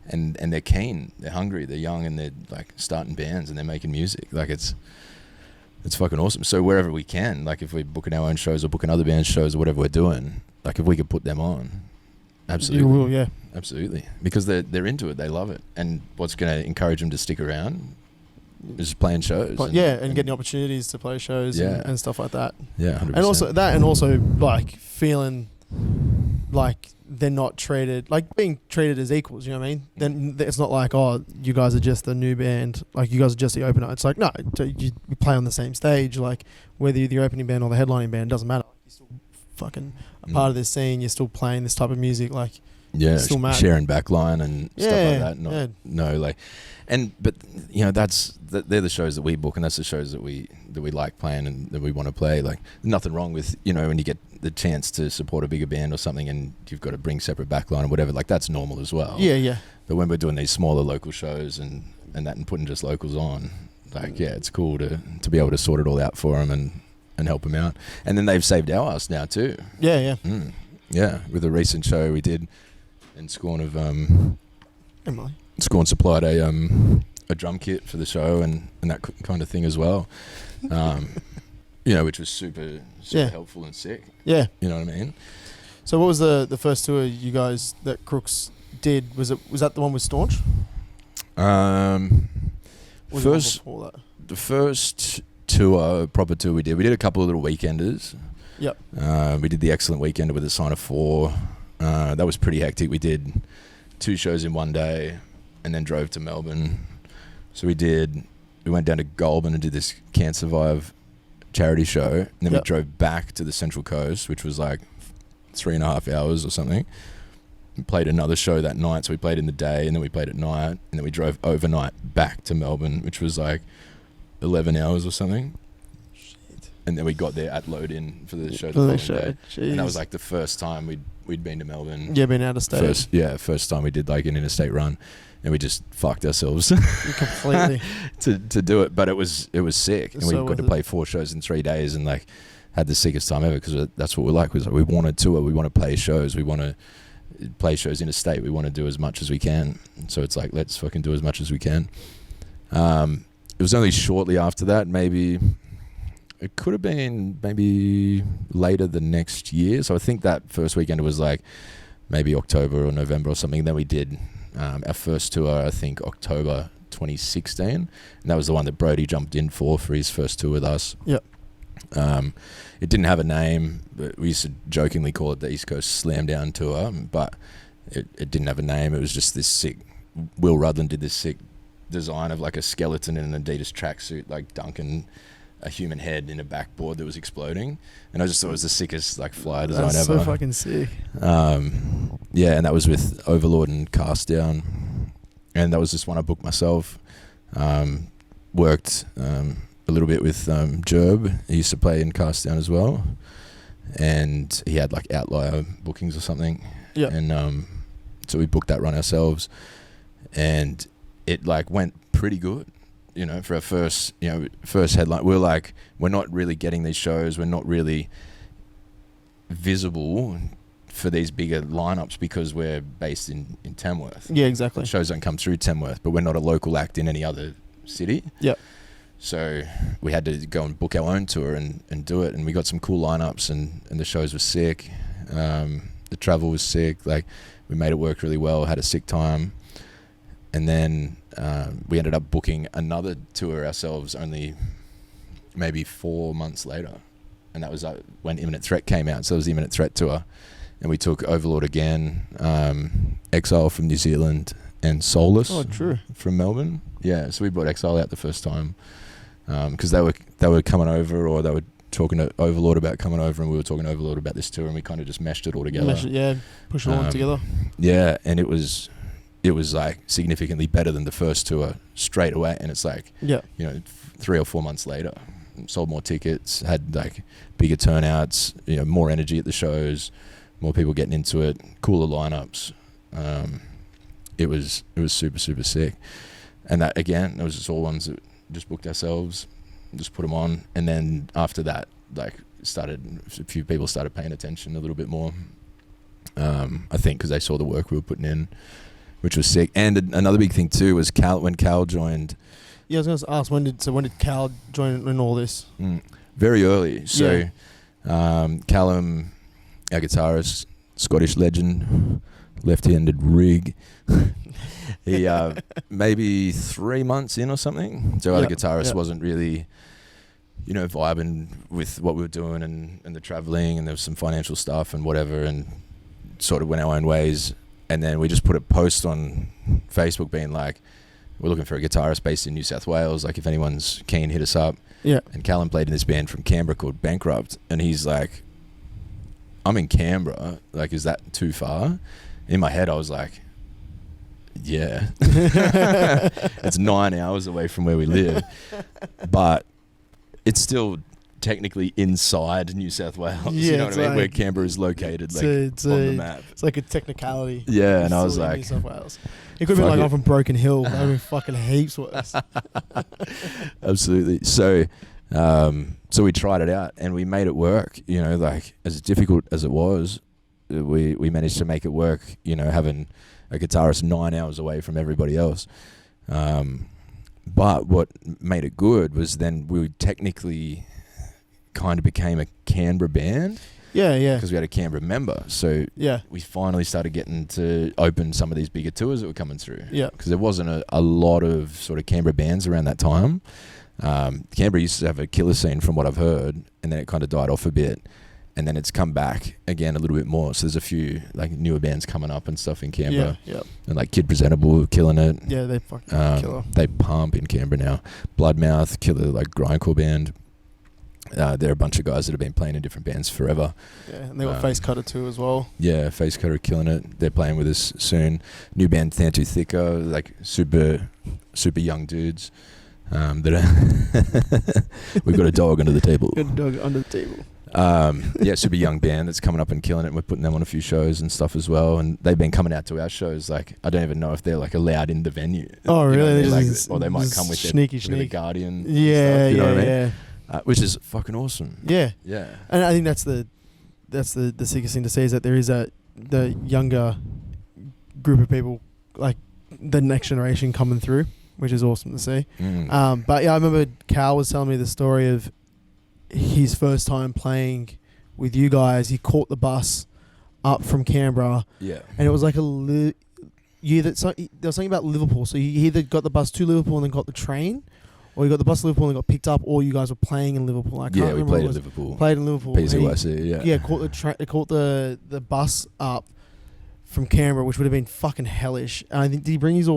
and they're keen, they're hungry, they're young, and they're like starting bands and they're making music. Like it's fucking awesome. So wherever we can, like if we're booking our own shows or booking other bands' shows or whatever we're doing, like if we could put them on, absolutely. You will, yeah. Absolutely. Because they're into it, they love it. And what's going to encourage them to stick around is playing shows. And getting opportunities to play shows and stuff like that. Yeah, 100%. And also like feeling like they're not treated, like being treated as equals, you know what I mean? Then it's not like, oh, you guys are just the new band, like you guys are just the opener. It's like, no, you play on the same stage, like whether you're the opening band or the headlining band, doesn't matter. You're still fucking a part of this scene, you're still playing this type of music, like still sharing backline and stuff like that. But they're the shows that we book, and that's the shows that we like playing and that we want to play. Like nothing wrong with when you get the chance to support a bigger band or something and you've got to bring separate backline or whatever, like that's normal as well. But when we're doing these smaller local shows and putting just locals on, like it's cool to be able to sort it all out for them and help them out. And then they've saved our ass now too. With a recent show we did in Scorn of Emilly. Scorn supplied a drum kit for the show and that kind of thing as well, which was super helpful and sick. You know what I mean? So what was the first tour you guys that Crooks did? Was that the one with Staunch? The first proper tour we did a couple of little weekenders. We did the Excellent Weekender with a sign of 4. That was pretty hectic. We did 2 shows in one day and then drove to Melbourne. So we went down to Goulburn and did this Can't Survive charity show, and then we drove back to the Central Coast, which was like 3.5 hours or something. We played another show that night, so we played in the day and then we played at night, and then we drove overnight back to Melbourne, which was like 11 hours or something. Shit. And then we got there at load-in for the show the following day. And that was like the first time we'd been to Melbourne. Been out of state. First time we did like an interstate run, and we just fucked ourselves completely to do it. But it was sick, and we got to play 4 shows in 3 days, and like had the sickest time ever, because that's what we like. We want to tour, we want to play shows, we want to play shows interstate, we want to do as much as we can. So it's like, let's fucking do as much as we can. It was only shortly after that, maybe it could have been maybe later the next year. So I think that first weekend it was like maybe October or November or something. Then we did our first tour, I think October 2016, and that was the one that Brody jumped in for his first tour with us. It didn't have a name, but we used to jokingly call it the East Coast Slam Down Tour, but it didn't have a name. It was just this sick, Will Rudland did this sick design of like a skeleton in an Adidas tracksuit, like Duncan a human head in a backboard that was exploding, and I just thought it was the sickest like flyer design That's ever. so fucking sick. Yeah, and that was with Overlord and Cast Down, and that was just one I booked myself. Worked a little bit with Gerb. He used to play in Cast Down as well, and he had like Outlier bookings or something. Yeah, and so we booked that run ourselves, and it like went pretty good. You know, for our first headline, we were like, we're not really getting these shows. We're not really visible for these bigger lineups because we're based in Tamworth. Yeah, exactly. The shows don't come through Tamworth, but we're not a local act in any other city. Yeah. So we had to go and book our own tour and do it, and we got some cool lineups, and the shows were sick. The travel was sick. Like, we made it work really well. Had a sick time, and then we ended up booking another tour ourselves only maybe 4 months later, and that was when Imminent Threat came out. So it was the Imminent Threat tour, and we took Overlord again, Exile from New Zealand, and Soulless from Melbourne. Yeah, so we brought Exile out the first time because they were coming over, or they were talking to Overlord about coming over, and we were talking to Overlord about this tour, and we kind of just meshed it all together. Push it all together. Yeah, and it was like significantly better than the first tour straight away, and it's like, 3 or 4 months later, sold more tickets, had like bigger turnouts, more energy at the shows, more people getting into it, cooler lineups. It was super, super sick. And that, again, it was just all ones that just booked ourselves, just put them on, and then after that, like, a few people started paying attention a little bit more. I think because they saw the work we were putting in, which was sick. And another big thing too was when Cal joined. Yeah, I was going to ask, when did Cal join in all this? Very early. So Callum, our guitarist, Scottish legend, left-handed rig. He maybe 3 months in or something. So our guitarist wasn't really, vibing with what we were doing and the traveling, and there was some financial stuff and whatever, and sort of went our own ways. And then we just put a post on Facebook being like, we're looking for a guitarist based in New South Wales. Like, if anyone's keen, hit us up. Yeah. And Callum played in this band from Canberra called Bankrupt. And he's like, I'm in Canberra. Like, is that too far? In my head, I was like, yeah. It's 9 hours away from where we live. But it's still technically inside New South Wales, you know what I mean? Like, where Canberra is located, like, on the map. It's like a technicality. Yeah, and I was like, New South Wales. It could be like I'm from Broken Hill. That would be fucking heaps worse. Absolutely. So we tried it out and we made it work. Like, as difficult as it was, we managed to make it work. Having a guitarist 9 hours away from everybody else. But what made it good was then we technically kind of became a Canberra band. Yeah. Because we had a Canberra member. So we finally started getting to open some of these bigger tours that were coming through. Yeah. Because there wasn't a lot of sort of Canberra bands around that time. Canberra used to have a killer scene from what I've heard, and then it kind of died off a bit. And then it's come back again a little bit more. So there's a few like newer bands coming up and stuff in Canberra. Yeah. And like Kid Presentable, killing it. Yeah, they fucking killer. They pump in Canberra now. Bloodmouth, killer like grindcore band. They're a bunch of guys that have been playing in different bands forever. Yeah, and they got Face Cutter too as well. Yeah, Face Cutter killing it. They're playing with us soon. New band Thantu Thicka, like super, super young dudes. That are we've got a dog under the table. Got a dog under the table. Super young band that's coming up and killing it, and we're putting them on a few shows and stuff as well, and they've been coming out to our shows. Like, I don't even know if they're like allowed in the venue. Oh really? Or they might come with their Guardian. Yeah, you know what I mean? Yeah. Which is fucking awesome. Yeah. And I think that's the sickest thing to see, is that there is the younger group of people, like the next generation coming through, which is awesome to see. But yeah, I remember Cal was telling me the story of his first time playing with you guys. He caught the bus up from Canberra. Yeah. And it was like there was something about Liverpool. So he either got the bus to Liverpool and then got the train, or you got the bus to Liverpool and got picked up, or you guys were playing in Liverpool. I can't remember. We played in Liverpool. Played in Liverpool. PCYC, Yeah, caught the bus up from Canberra, which would have been fucking hellish. And I think, did he bring his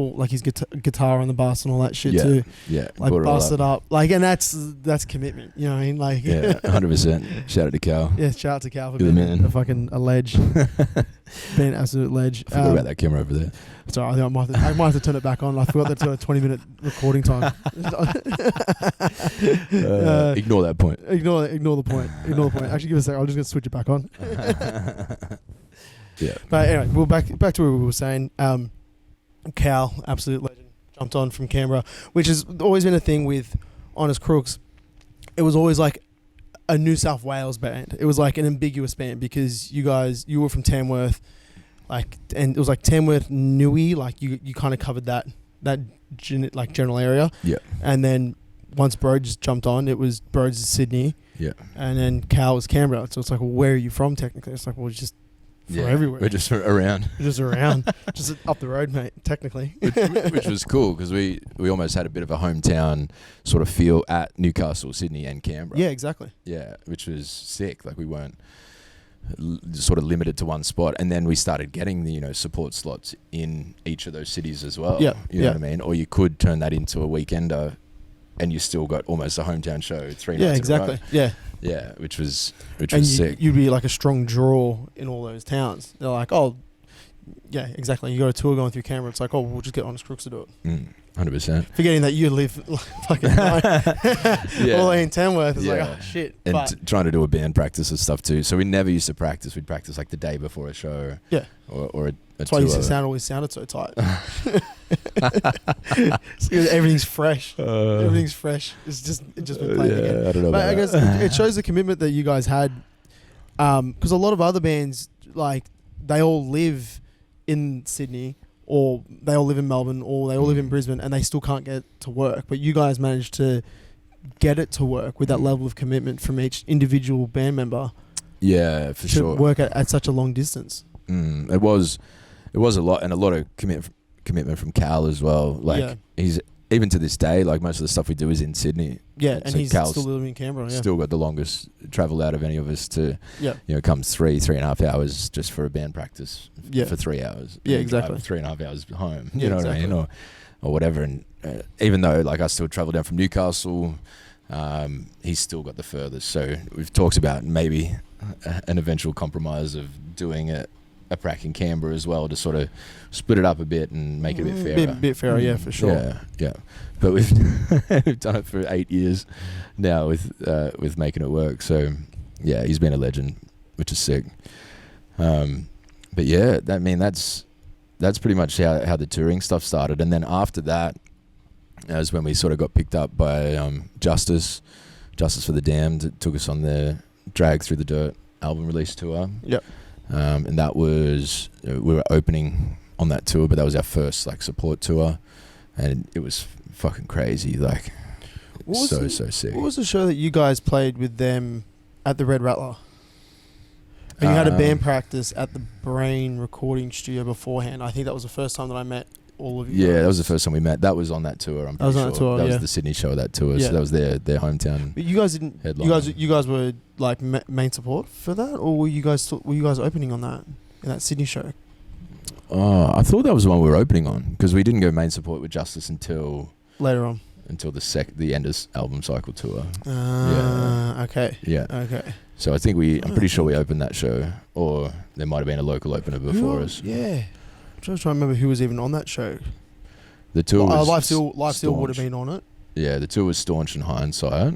guitar on the bus and all that shit too? Yeah, like bust it up. Like, and that's commitment. You know what I mean? Like, 100%. Shout out to Cal. Yeah, shout out to Cal for You're being a ledge, being an absolute ledge. I forgot about that camera over there. Sorry, I think I might have to turn it back on. I forgot that's a 20-minute recording time. Ignore that point. Ignore the point. Actually, give us a second. I'm just gonna switch it back on. Yeah. But anyway, we're back to what we were saying. Cal, absolute legend, jumped on from Canberra, which has always been a thing with Honest Crooks. It was always like a New South Wales band. It was like an ambiguous band because you were from Tamworth, like, and it was like Tamworth, Newey, like you kind of covered that general area. Yeah. And then once Broads jumped on, it was Broads Sydney. Yeah. And then Cal was Canberra. So it's like, well, where are you from technically? It's like, well, it's just everywhere. We're just around. Just up the road, mate, technically. which was cool because we almost had a bit of a hometown sort of feel at Newcastle, Sydney and Canberra. Yeah, exactly. Yeah, which was sick. Like we weren't sort of limited to one spot. And then we started getting the, support slots in each of those cities as well. Yeah. You know what I mean? Or you could turn that into a weekender and you still got almost a hometown show 3 nights Yeah, exactly. in a row. Yeah. Yeah, which was sick. You'd be like a strong draw in all those towns. They're like, oh, yeah, exactly. You got a tour going through Canberra. It's like, oh, we'll just get Honest Crooks to do it. 100%. Forgetting that you live fucking all the way in Tamworth. It's like, oh, shit. And trying to do a band practice and stuff too. So we never used to practice. We'd practice like the day before a show. Yeah. Or a That's why always sounded so tight. Everything's fresh. Everything's fresh. It's just been played again. I don't know. But I guess it shows the commitment that you guys had. Because a lot of other bands, like, they all live in Sydney, or they all live in Melbourne, or they all live in Brisbane, and they still can't get to work. But you guys managed to get it to work with that level of commitment from each individual band member. Yeah, for sure. To work at such a long distance. It was a lot, and a lot of commitment from Cal as well. Like he's even to this day, like most of the stuff we do is in Sydney. Yeah, and so he's Cal's still living in Canberra. Yeah. Still got the longest travel out of any of us to. Comes 3.5 hours just for a band practice. For 3 hours. Yeah, exactly. 3.5 hours home. You know what I mean, or whatever. And even though like I still travel down from Newcastle, he's still got the furthest. So we've talked about maybe an eventual compromise of doing a prac in Canberra as well to sort of split it up a bit and make it a bit fairer. Bit fairer, yeah, for sure. Yeah. But we've done it for 8 years now with making it work. So yeah, he's been a legend, which is sick. But yeah, that's pretty much how the touring stuff started. And then after that, as when we sort of got picked up by Justice for the Damned. It took us on their Drag Through the Dirt album release tour. Yep. And that was, we were opening on that tour, but that was our first like support tour, and it was fucking crazy. Like, so sick. What was the show that you guys played with them at the Red Rattler? You had a band practice at the Brain recording studio beforehand. I think that was the first time that I met all of you. Yeah, guys. that was the first time we met. That was on that tour. I'm pretty sure. On that tour. That was the Sydney show of that tour. So that was their hometown. But you guys didn't. Headliner. You guys were like main support for that, or were you guys opening on that in that Sydney show? I thought that was the one we were opening on, because we didn't go main support with Justice until later on. Until the end of album cycle tour. Okay. Yeah. Okay. So I think I'm pretty sure we opened that show, or there might have been a local opener before us. Yeah. I'm trying to remember who was even on that show. The tour was Life Still would have been on it. Yeah, the tour was Staunch and Hindsight.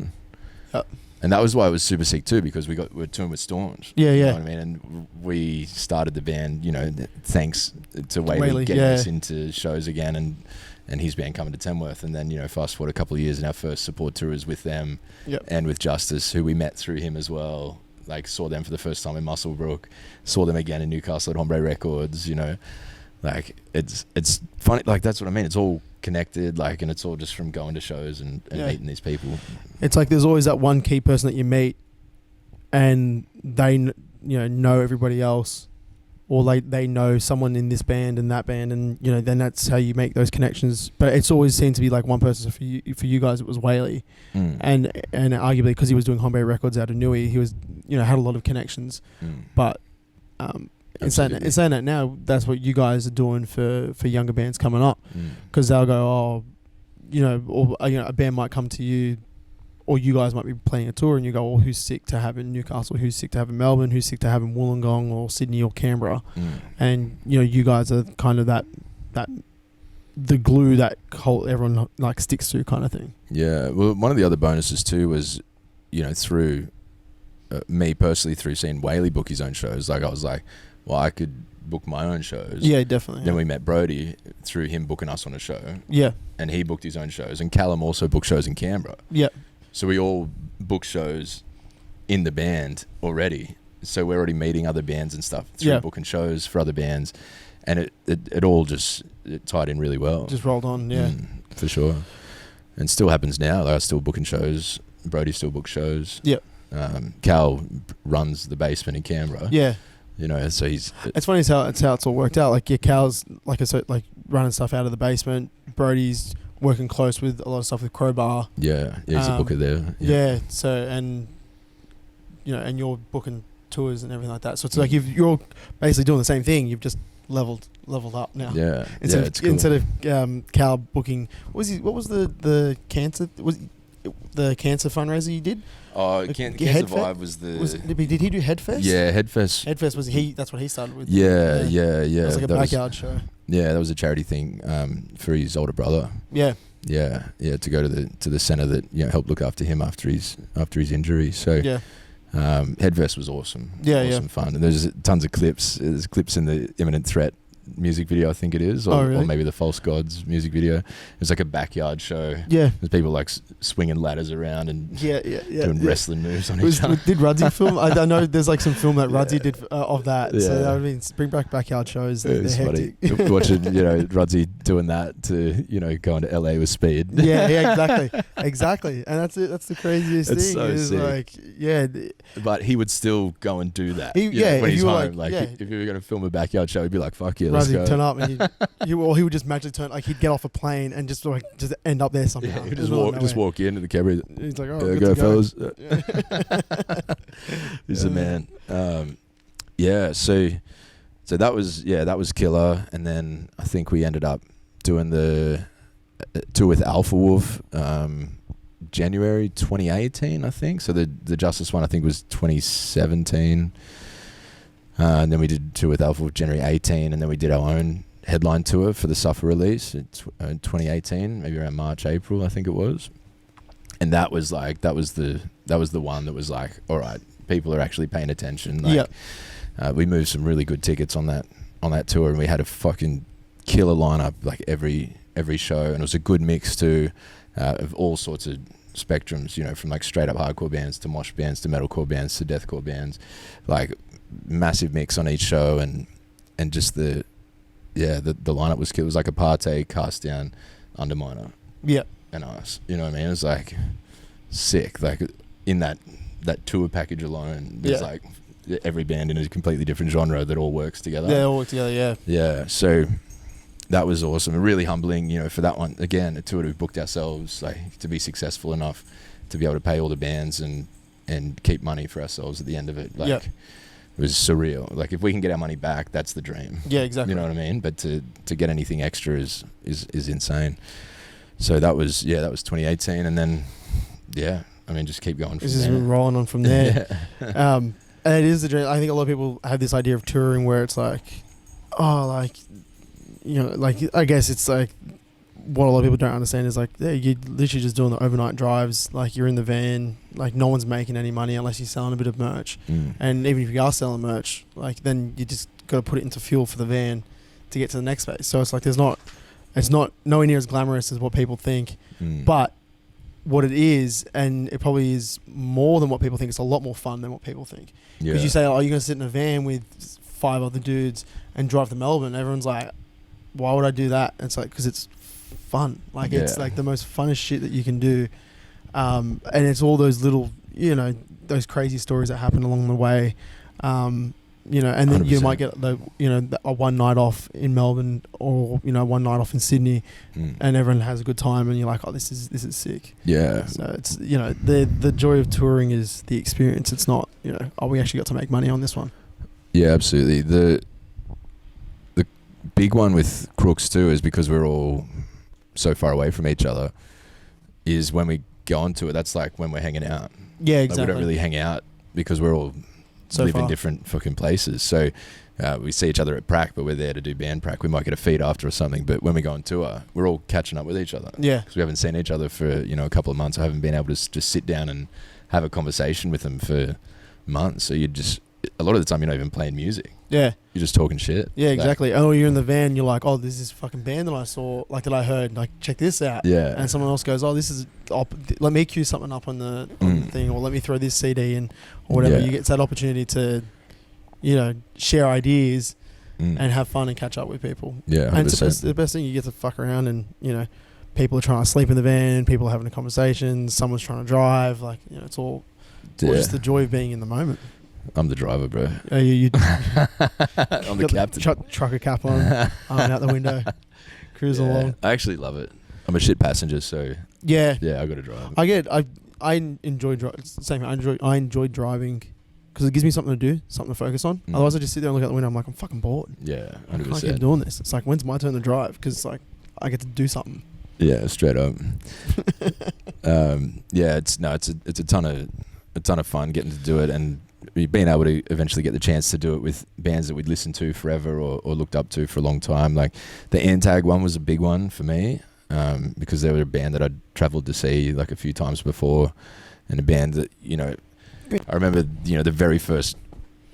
Yep. And that was why it was super sick too, because we're touring with Staunch. Yeah, You know what I mean? And we started the band, thanks to Whaley getting us into shows again, and his band coming to Tamworth. And then, fast forward a couple of years, and our first support tour is with them and with Justice, who we met through him as well. Like, saw them for the first time in Muswellbrook, saw them again in Newcastle at Hombre Records, Like, it's funny, like, that's what I mean. It's all connected, like, and it's all just from going to shows and meeting these people. It's like there's always that one key person that you meet, and they know everybody else, or they know someone in this band and that band, and then that's how you make those connections. But it's always seemed to be like one person. For you guys, it was Whaley, and arguably because he was doing Hombre Records out of Newey, he was had a lot of connections, but in saying that now, that's what you guys are doing for younger bands coming up, because they'll go, oh, or a band might come to you, or you guys might be playing a tour, and you go, well, who's sick to have in Newcastle? Who's sick to have in Melbourne? Who's sick to have in Wollongong or Sydney or Canberra? And you guys are kind of that the glue that everyone like sticks to, kind of thing. Yeah. Well, one of the other bonuses too was, through me personally, through seeing Whaley book his own shows. Like I was like, well, I could book my own shows. Yeah, definitely. Then we met Brody through him booking us on a show. Yeah. And he booked his own shows, and Callum also booked shows in Canberra. Yeah. So we all book shows in the band already. So we're already meeting other bands and stuff through booking shows for other bands. And it all just tied in really well. Just rolled on, yeah. For sure. And still happens now. Like, I'm still booking shows. Brody still books shows. Yep. Cal runs the basement in Canberra. Yeah. So he's... It's funny how it's all worked out. Like, Cal's, like I said, like running stuff out of the basement. Brody's working close with a lot of stuff with Crowbar. Yeah, he's a booker there. Yeah. So, and you're booking tours and everything like that. So it's like you're basically doing the same thing. You've just leveled up now. Yeah. It's cool. Instead of Cal booking, what was the cancer? Was the cancer fundraiser you did? Oh, Cancer Vibe was the... did he do Headfest? Yeah, Headfest. Headfest was he? That's what he started with. Yeah. It was like a backyard show. Yeah, that was a charity thing for his older brother. Yeah. Yeah, to go to the centre that helped look after him after his injury. So yeah. Headfest was awesome. Awesome fun. And there's tons of clips. There's clips in the Imminent Threat music video, I think it is, or maybe the False Gods music video. It's like a backyard show. Yeah, there's people like swinging ladders around and doing wrestling moves on each other. Did Rudsy film? I know there's like some film that Rudsy did of that. So that would mean bring back backyard shows. They're funny. Watching Rudsy doing that to going to LA with speed. Yeah, exactly. And that's it. That's the craziest thing. So is sick. Like, but he would still go and do that. When he's home, if you were going to film a backyard show, he'd be like, "Fuck yeah, let's go." Turn up, and he would just magically turn. Like he'd get off a plane and just end up there somehow. Yeah, he'd just walk in to the camera. He's like, "Oh, good go, fellas." He's a man. So that was killer. And then I think we ended up doing the tour with Alpha Wolf, January 2018, I think. So the Justice one I think was 2017. And then we did a tour with Alpha Wolf January 18, and then we did our own headline tour for the Suffer release in 2018, maybe around March, April, I think it was. And that was the one that was like, all right, people are actually paying attention. Like, we moved some really good tickets on that tour, and we had a fucking killer lineup like every show, and it was a good mix too, of all sorts of spectrums, from like straight up hardcore bands to mosh bands to metalcore bands to deathcore bands, like massive mix on each show, and just the lineup was killer. It was like a Partey, Cast Down, Underminer, and us. You know what I mean? It was like sick. Like in that tour package alone, there's like every band in a completely different genre that all works together. They all work together. Yeah. Yeah. So that was awesome and really humbling. For that one again, a tour we booked ourselves, like to be successful enough to be able to pay all the bands and keep money for ourselves at the end of it. Like. It was surreal. Like if we can get our money back, that's the dream. Yeah, exactly. You know what I mean? But to get anything extra is insane. So that was 2018, and then just keep going from this there. Is rolling on from there. And it is the dream. I think a lot of people have this idea of touring where it's like, I guess it's like what a lot of people don't understand is like, you're literally just doing the overnight drives. Like you're in the van, like no one's making any money unless you're selling a bit of merch. And even if you are selling merch, like then you just got to put it into fuel for the van to get to the next phase. So it's like it's not nowhere near as glamorous as what people think, but what it is, and it probably is more than what people think. It's a lot more fun than what people think. Because you say, you're going to sit in a van with 5 other dudes and drive to Melbourne. Everyone's like, why would I do that? And it's like, because it's fun. Like it's like the most funnest shit that you can do. And it's all those little, those crazy stories that happen along the way. And then 100%. You might get a one night off in Melbourne or, one night off in Sydney and everyone has a good time and you're like, oh, this is sick. Yeah. So it's, the joy of touring is the experience. It's not, we actually got to make money on this one. Yeah, absolutely. big one with Crooks too is because we're all so far away from each other, is when we go onto it, that's like when we're hanging out. Yeah, exactly. Like we don't really hang out because we're all so live far in different fucking places. So we see each other at prac, but we're there to do band prac. We might get a feed after or something, but when we go on tour, we're all catching up with each other. Yeah. Because we haven't seen each other for, a couple of months. I haven't been able to just sit down and have a conversation with them for months. So a lot of the time you're not even playing music. Yeah. You're just talking shit. Yeah, exactly. You're in the van, you're like, oh, there's this fucking band that I saw, like that I heard, like check this out. Yeah. And someone else goes, oh, this is, let me cue something up on the thing, or let me throw this CD in, or whatever. Yeah. You get that opportunity to, share ideas and have fun and catch up with people. Yeah, 100%. And it's the best thing. You get to fuck around and, people are trying to sleep in the van, people are having a conversation, someone's trying to drive, like, it's all just the joy of being in the moment. I'm the driver, bro. You I'm the captain. Trucker cap on, arm out the window, cruise along. I actually love it. I'm a shit passenger, so yeah, I got to drive. I enjoy same. I enjoy driving because it gives me something to do, something to focus on. Otherwise, I just sit there and look out the window. I'm like, I'm fucking bored. Yeah, 100%. I can't keep doing this. It's like, when's my turn to drive? Because like I get to do something. Yeah, straight up. It's a ton of fun getting to do it, and being able to eventually get the chance to do it with bands that we'd listened to forever or looked up to for a long time. Like the Antag one was a big one for me, because they were a band that I'd travelled to see like a few times before, and a band that, I remember, the very first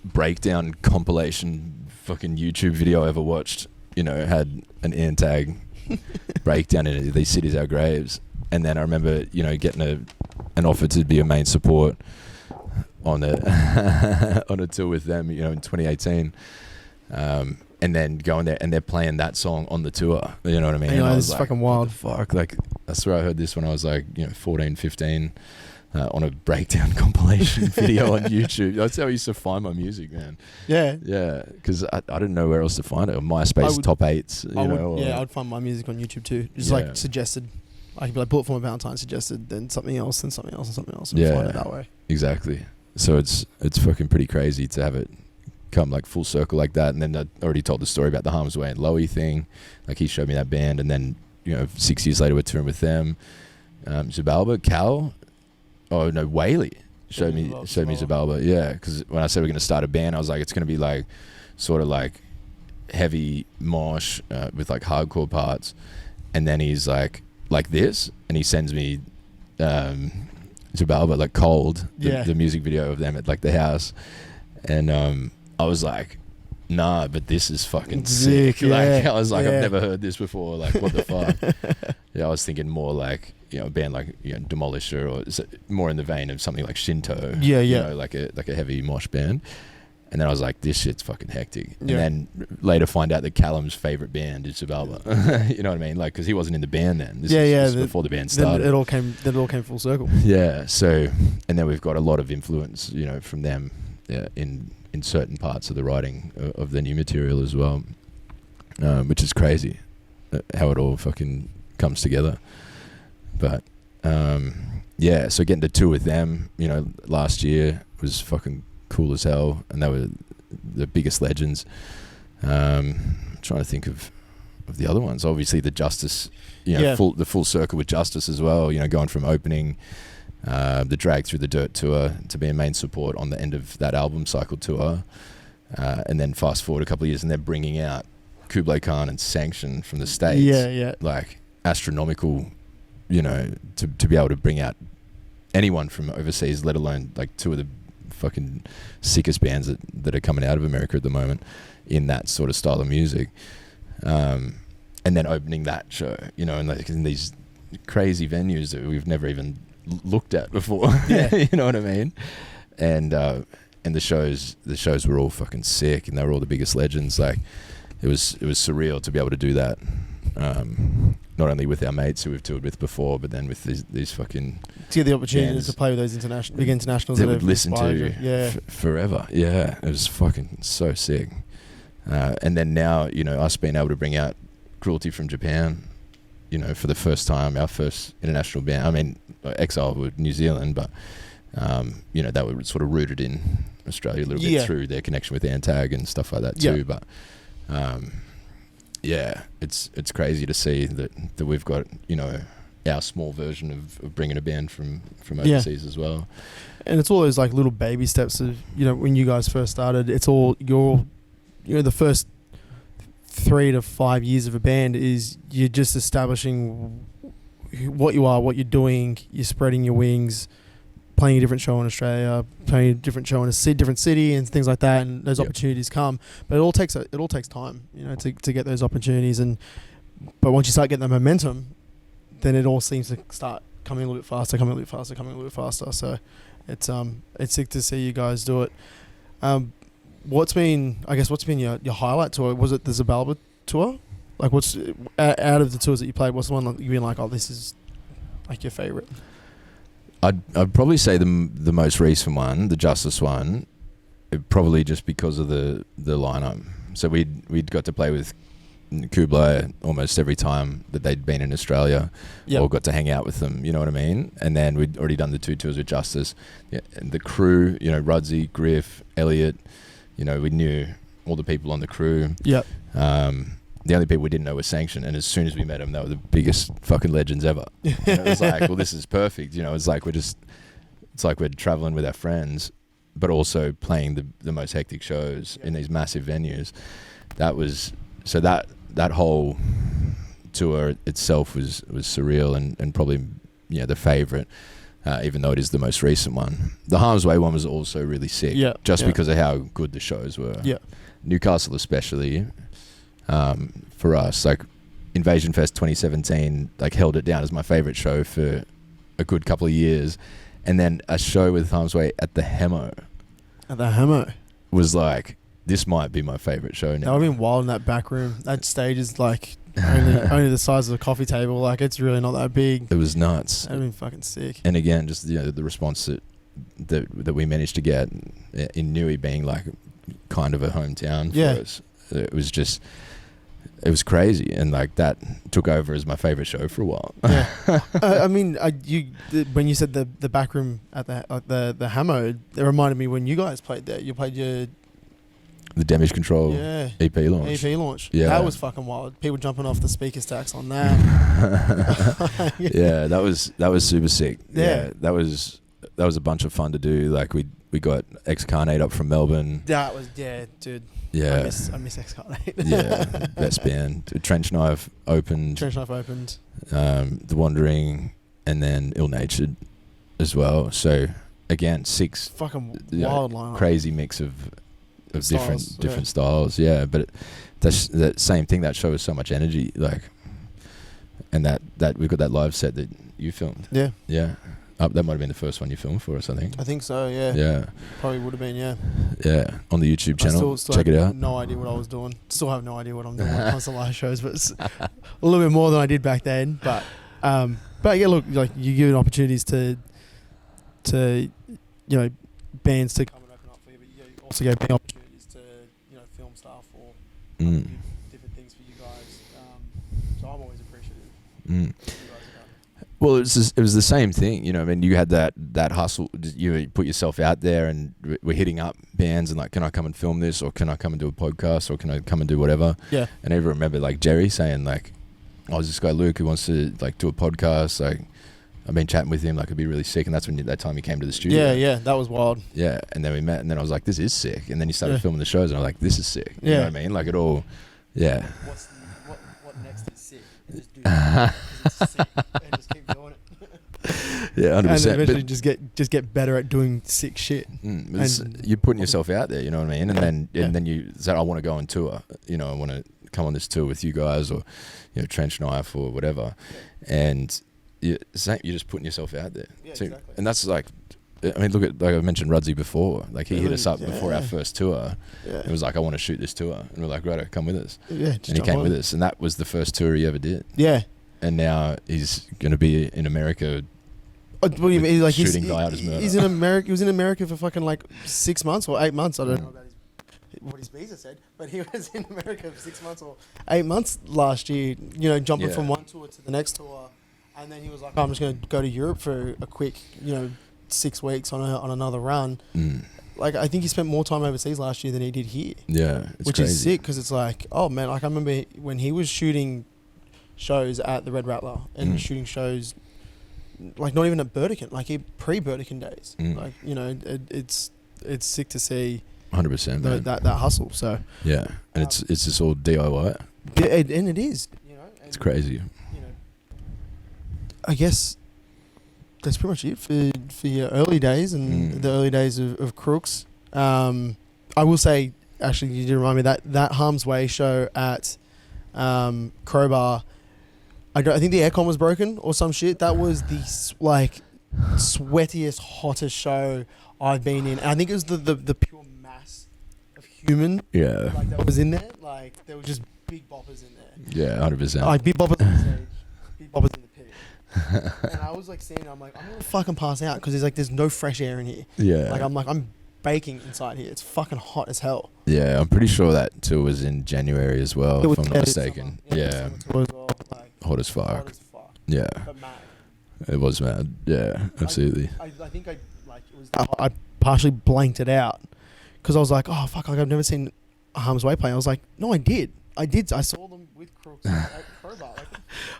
breakdown compilation fucking YouTube video I ever watched, had an Antag breakdown in it, These Cities Our Graves. And then I remember, getting an offer to be a main support on a tour with them, in 2018, and then going there and they're playing that song on the tour. You know what I mean? This is fucking wild. Fuck, like I swear I heard this when I was like 14, 15, on a breakdown compilation video on YouTube. That's how I used to find my music, man. Yeah, because I didn't know where else to find it. Or MySpace top 8s, I'd find my music on YouTube too. Just like suggested. I could be like, Bullet for My Valentine suggested, then something else, and something else, and something else, and find it that way. Exactly. So it's fucking pretty crazy to have it come like full circle like that. And then I already told the story about the Harm's Way and Lowy thing. Like he showed me that band, and then 6 years later we're touring with them. Zubalba, Cal, Whaley showed me Zubalba. Yeah, because when I said we're going to start a band, I was like, it's going to be like sort of like heavy mosh with like hardcore parts. And then he's like this, and he sends me Zubalba, like Cold, the music video of them at like the house, and I was like, nah, but this is fucking sick. Like I was like, I've never heard this before. Like what the fuck? I was thinking more like a band like Demolisher, or is it more in the vein of something like Shinto. Like a heavy mosh band. And then I was like, this shit's fucking hectic. And then later find out that Callum's favourite band is Zubalba. You know what I mean? Like, because he wasn't in the band then. This is before the band started. Then it all came full circle. Yeah. So, and then we've got a lot of influence, from them in certain parts of the writing of the new material as well, which is crazy how it all fucking comes together. But, so getting to tour with them, last year was fucking cool as hell, and they were the biggest legends. Trying to think of the other ones. Obviously the Justice, the full circle with Justice as well, going from opening the Drag Through the Dirt tour to being main support on the end of that album cycle tour, and then fast forward a couple of years and they're bringing out Kublai Khan and Sanction from the States. Like astronomical, to be able to bring out anyone from overseas, let alone like two of the fucking sickest bands that are coming out of America at the moment in that sort of style of music, and then opening that show, and in these crazy venues that we've never even looked at before. You know what I mean? And the shows were all fucking sick, and they were all the biggest legends. Like it was surreal to be able to do that, not only with our mates who we've toured with before, but then with these fucking to get the opportunity to play with those big internationals that we've listened to forever. It was fucking so sick. And then now, us being able to bring out Cruelty from Japan, for the first time, our first international band. I mean, Exile were New Zealand, but that were sort of rooted in Australia a little bit through their connection with Antag and stuff like that too. But yeah, it's crazy to see that we've got, you know, our small version of bringing a band from overseas as well. And it's all those like little baby steps of, you know, when you guys first started, it's all you know, the first 3 to 5 years of a band is you're just establishing what you are, what you're doing, you're spreading your wings, playing a different show in Australia, playing a different show in a different city and things like that, and those opportunities come. But it all takes time, you know, to get those opportunities. But once you start getting the momentum, then it all seems to start coming a little bit faster. So it's sick to see you guys do it. What's been your highlight tour? Was it the Suppoert tour? Like, what's out of the tours that you played, what's the one that you've been like, oh, this is like your favorite? I'd probably say the most recent one, the Justice one, probably just because of the lineup. So we'd got to play with Kublai almost every time that they'd been in Australia, or got to hang out with them, you know what I mean? And then we'd already done the 2 tours with Justice. Yeah, and the crew, you know, Rudsy, Griff, Elliot, you know, we knew all the people on the crew. Yep. The only people we didn't know were Sanction, and as soon as we met them, they were the biggest fucking legends ever. And it was like, well, this is perfect. You know, it's like we're traveling with our friends, but also playing the most hectic shows in these massive venues. That whole tour itself was surreal and probably, you know, the favourite, even though it is the most recent one. The Harm's Way one was also really sick, because of how good the shows were. Yeah. Newcastle especially, for us, like Invasion Fest 2017, like held it down as my favourite show for a good couple of years. And then a show with Harm's Way at the Hemo. Was like, this might be my favourite show now. That would have been wild in that back room. That stage is like only the size of a coffee table. Like, it's really not that big. It was nuts. That would have been fucking sick. And again, just, you know, the response that we managed to get in Newey being like kind of a hometown for us. It was crazy, and like that took over as my favourite show for a while. Yeah. I mean, when you said the back room at the Hammer, it reminded me when you guys played there. You played the Damage Control EP launch. Yeah, that was fucking wild. People jumping off the speaker stacks on that. Yeah, that was super sick. Yeah, that was a bunch of fun to do. Like we got Excarnate up from Melbourne. That was dude. Yeah, I miss Excarnate. Yeah, best band. Trench Knife opened. The Wandering, and then Ill Natured as well. So again, 6 fucking wild lineup. Crazy mix of different styles. Yeah, but that's that same thing. That show is so much energy. Like, and that we've got that live set that you filmed. Yeah. Yeah. That might have been the first one you filmed for us, I think. I think so, yeah. Yeah. Probably would have been, yeah. Yeah, on the YouTube channel. Still check it out. No idea what I was doing. Still have no idea what I'm doing when it comes to live shows, but it's a little bit more than I did back then. But yeah, look, like, you give opportunities to you know, bands to come and open up for you, but you also give opportunities to, you know, film stuff or different things for you guys. So I'm always appreciative. Well, it was the same thing, you know. I mean, you had that hustle. You put yourself out there, and we're hitting up bands and like, can I come and film this, or can I come and do a podcast, or can I come and do whatever? Yeah. And I even remember like Jerry saying like, "Oh, there's this guy Luke who wants to like do a podcast." Like, I've been chatting with him, like it'd be really sick. And that's when that time he came to the studio. Yeah, that was wild. Yeah, and then we met, and then I was like, "This is sick." And then he started filming the shows, and I was like, "This is sick." You know what I mean? Like it all. Yeah. What next is sick? And just do it. It's sick. And just keep doing it. Yeah, 100%. And eventually just get better at doing sick shit. You're putting yourself out there, you know what I mean? And then you say, I want to go on tour. You know, I want to come on this tour with you guys, or, you know, Trench Knife or whatever. And you're just putting yourself out there. Yeah, exactly. And that's like, I mean, look at, like I mentioned Rudsy before. Like he hit us up before our first tour. Yeah. It was like, I want to shoot this tour. And we're like, right, come with us. Yeah, and he came with us. And that was the first tour he ever did. Yeah. And now he's going to be in America. What do you mean? Like shooting guy out his murder. He's in America. He was in America for fucking like 6 months or 8 months. I don't know about what his visa said, but he was in America for 6 months or 8 months last year. You know, jumping from one tour to the next tour, and then he was like, "I'm just going to go to Europe for a quick, you know, 6 weeks on another run." like I think he spent more time overseas last year than he did here. Yeah, it's which crazy. is sick because it's like, oh man, like I remember when he was shooting shows at the Red Rattler and shooting shows like not even at Burdekin, like pre-Burdekin days. Like, you know, it's sick to see 100% that hustle. So yeah, and it's just all DIY. And it is, you know, and, it's crazy. You know, I guess that's pretty much it for your early days and the early days of Crooks. I will say, actually, you did remind me that Harm's Way show at Crowbar. I think the aircon was broken or some shit. That was the sweatiest, hottest show I've been in. And I think it was the pure mass of human. Yeah. Like that was in there. Like there were just big boppers in there. Yeah, 100%. Like big boppers on the stage, big boppers in the pit. And I was like seeing, I'm like, I'm gonna fucking pass out because there's no fresh air in here. Yeah. I'm baking inside here. It's fucking hot as hell. Yeah, I'm pretty sure that tour was in January as well, if I'm not mistaken. Yeah. Hot as fuck. Hot as fuck. Yeah. But mad. It was mad. Yeah, absolutely. I think it was that hot. I partially blanked it out because I was like, oh fuck, like I've never seen Harm's Way play. I was like, no, I did. I saw them with Crooks at Crowbar. Like,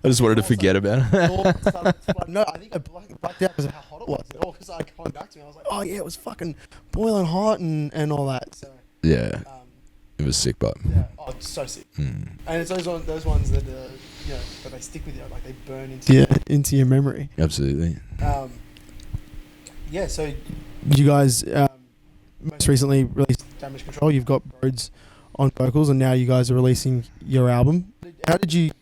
I just wanted to forget about it. No, I think I blacked out because of how hot it was. It all started coming back to me. I was like, oh yeah, it was fucking boiling hot and all that. So yeah, it was sick, but yeah, oh, it's so sick. And it's those ones that you know, that they stick with you, like they burn into your memory. Absolutely. Yeah. So you guys most recently released Damage Control. You've got Broads on vocals, and now you guys are releasing your album. How did you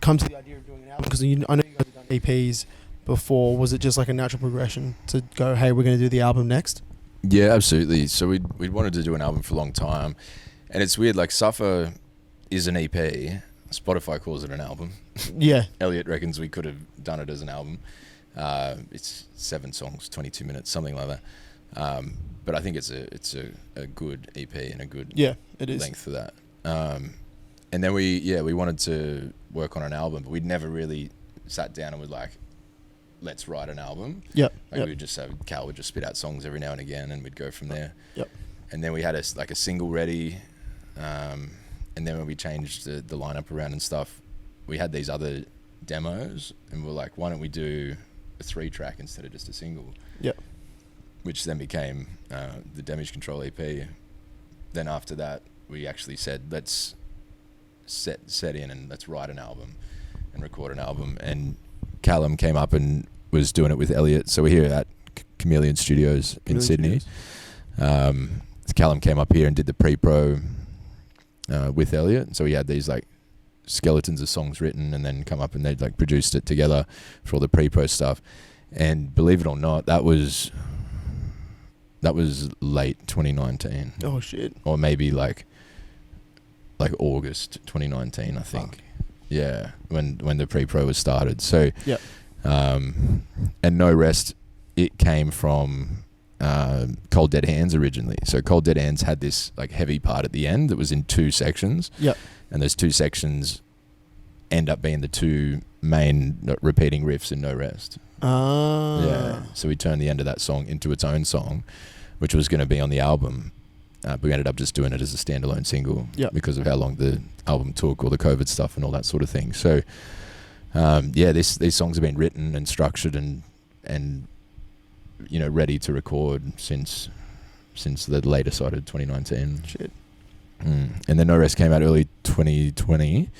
come to the idea of doing an album? Because I know you guys have done EPs before. Was it just like a natural progression to go, hey, we're going to do the album next? Yeah, absolutely. So we'd wanted to do an album for a long time, and it's weird. Like Suffer is an EP. Spotify calls it an album. Yeah. Elliot reckons we could have done it as an album. It's 7 songs, 22 minutes, something like that. But I think it's a good EP and a good it is. length for that. And then we wanted to work on an album, but we'd never really sat down and was like, let's write an album. Yep. We would just have Cal would just spit out songs every now and again, and we'd go from there. Yep. And then we had a single ready, and then when we changed the lineup around and stuff, we had these other demos, and we're like, why don't we do a 3-track instead of just a single? Yep. Which then became the Damage Control EP. Then after that, we actually said, let's set in and let's write an album and record an album. And Callum came up and was doing it with Elliot. So we're here at Chameleon Studios in Sydney. Callum came up here and did the pre-pro with Elliot. So we had these like skeletons of songs written, and then come up and they'd like produced it together for all the pre-pro stuff. And believe it or not, that was late 2019. Oh shit. Or maybe like August 2019, I think. Fuck. Yeah, when the pre-pro was started. So yep. And No Rest, it came from Cold Dead Hands originally. So Cold Dead Hands had this like heavy part at the end that was in 2 sections. Yep. And those 2 sections end up being the 2 main repeating riffs in No Rest. Yeah. So we turned the end of that song into its own song, which was going to be on the album. But we ended up just doing it as a standalone single because of how long the album took, all the COVID stuff and all that sort of thing. So, these songs have been written and structured and you know, ready to record since the later side of 2019. Shit. And then No Rest came out early 2020.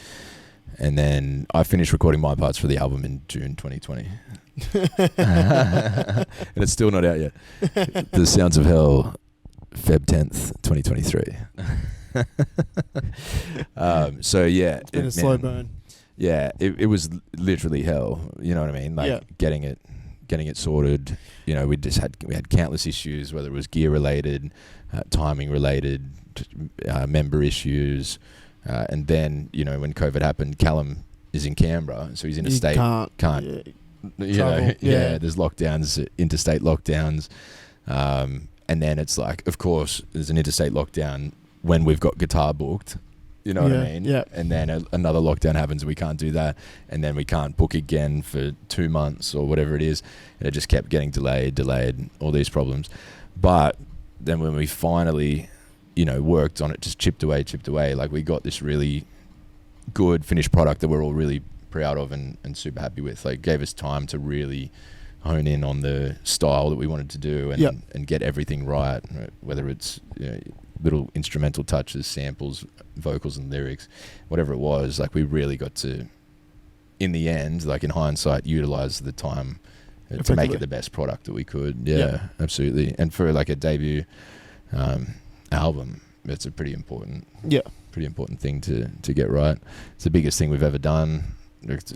And then I finished recording my parts for the album in June 2020. And it's still not out yet. The Sounds of Hell, Feb 10th, 2023. So yeah. It's been a slow burn. Yeah, it was literally hell. You know what I mean? Like getting it sorted. You know, we had countless issues, whether it was gear related, timing related, member issues. And then, you know, when COVID happened, Callum is in Canberra, so he's in a state. Can't you know, there's lockdowns, interstate lockdowns. And then it's like, of course, there's an interstate lockdown when we've got guitar booked. You know what I mean? Yeah. And then another lockdown happens and we can't do that. And then we can't book again for 2 months or whatever it is. And it just kept getting delayed, all these problems. But then when we finally, you know, worked on it, just chipped away, like we got this really good finished product that we're all really proud of and super happy with. Like, gave us time to really hone in on the style that we wanted to do and get everything right, whether it's, you know, little instrumental touches, samples, vocals and lyrics, whatever it was. Like, we really got to, in the end, like in hindsight, utilize the time to make it the best product that we could. Yeah, absolutely. And for like a debut album, it's a pretty important thing to get right. It's the biggest thing we've ever done.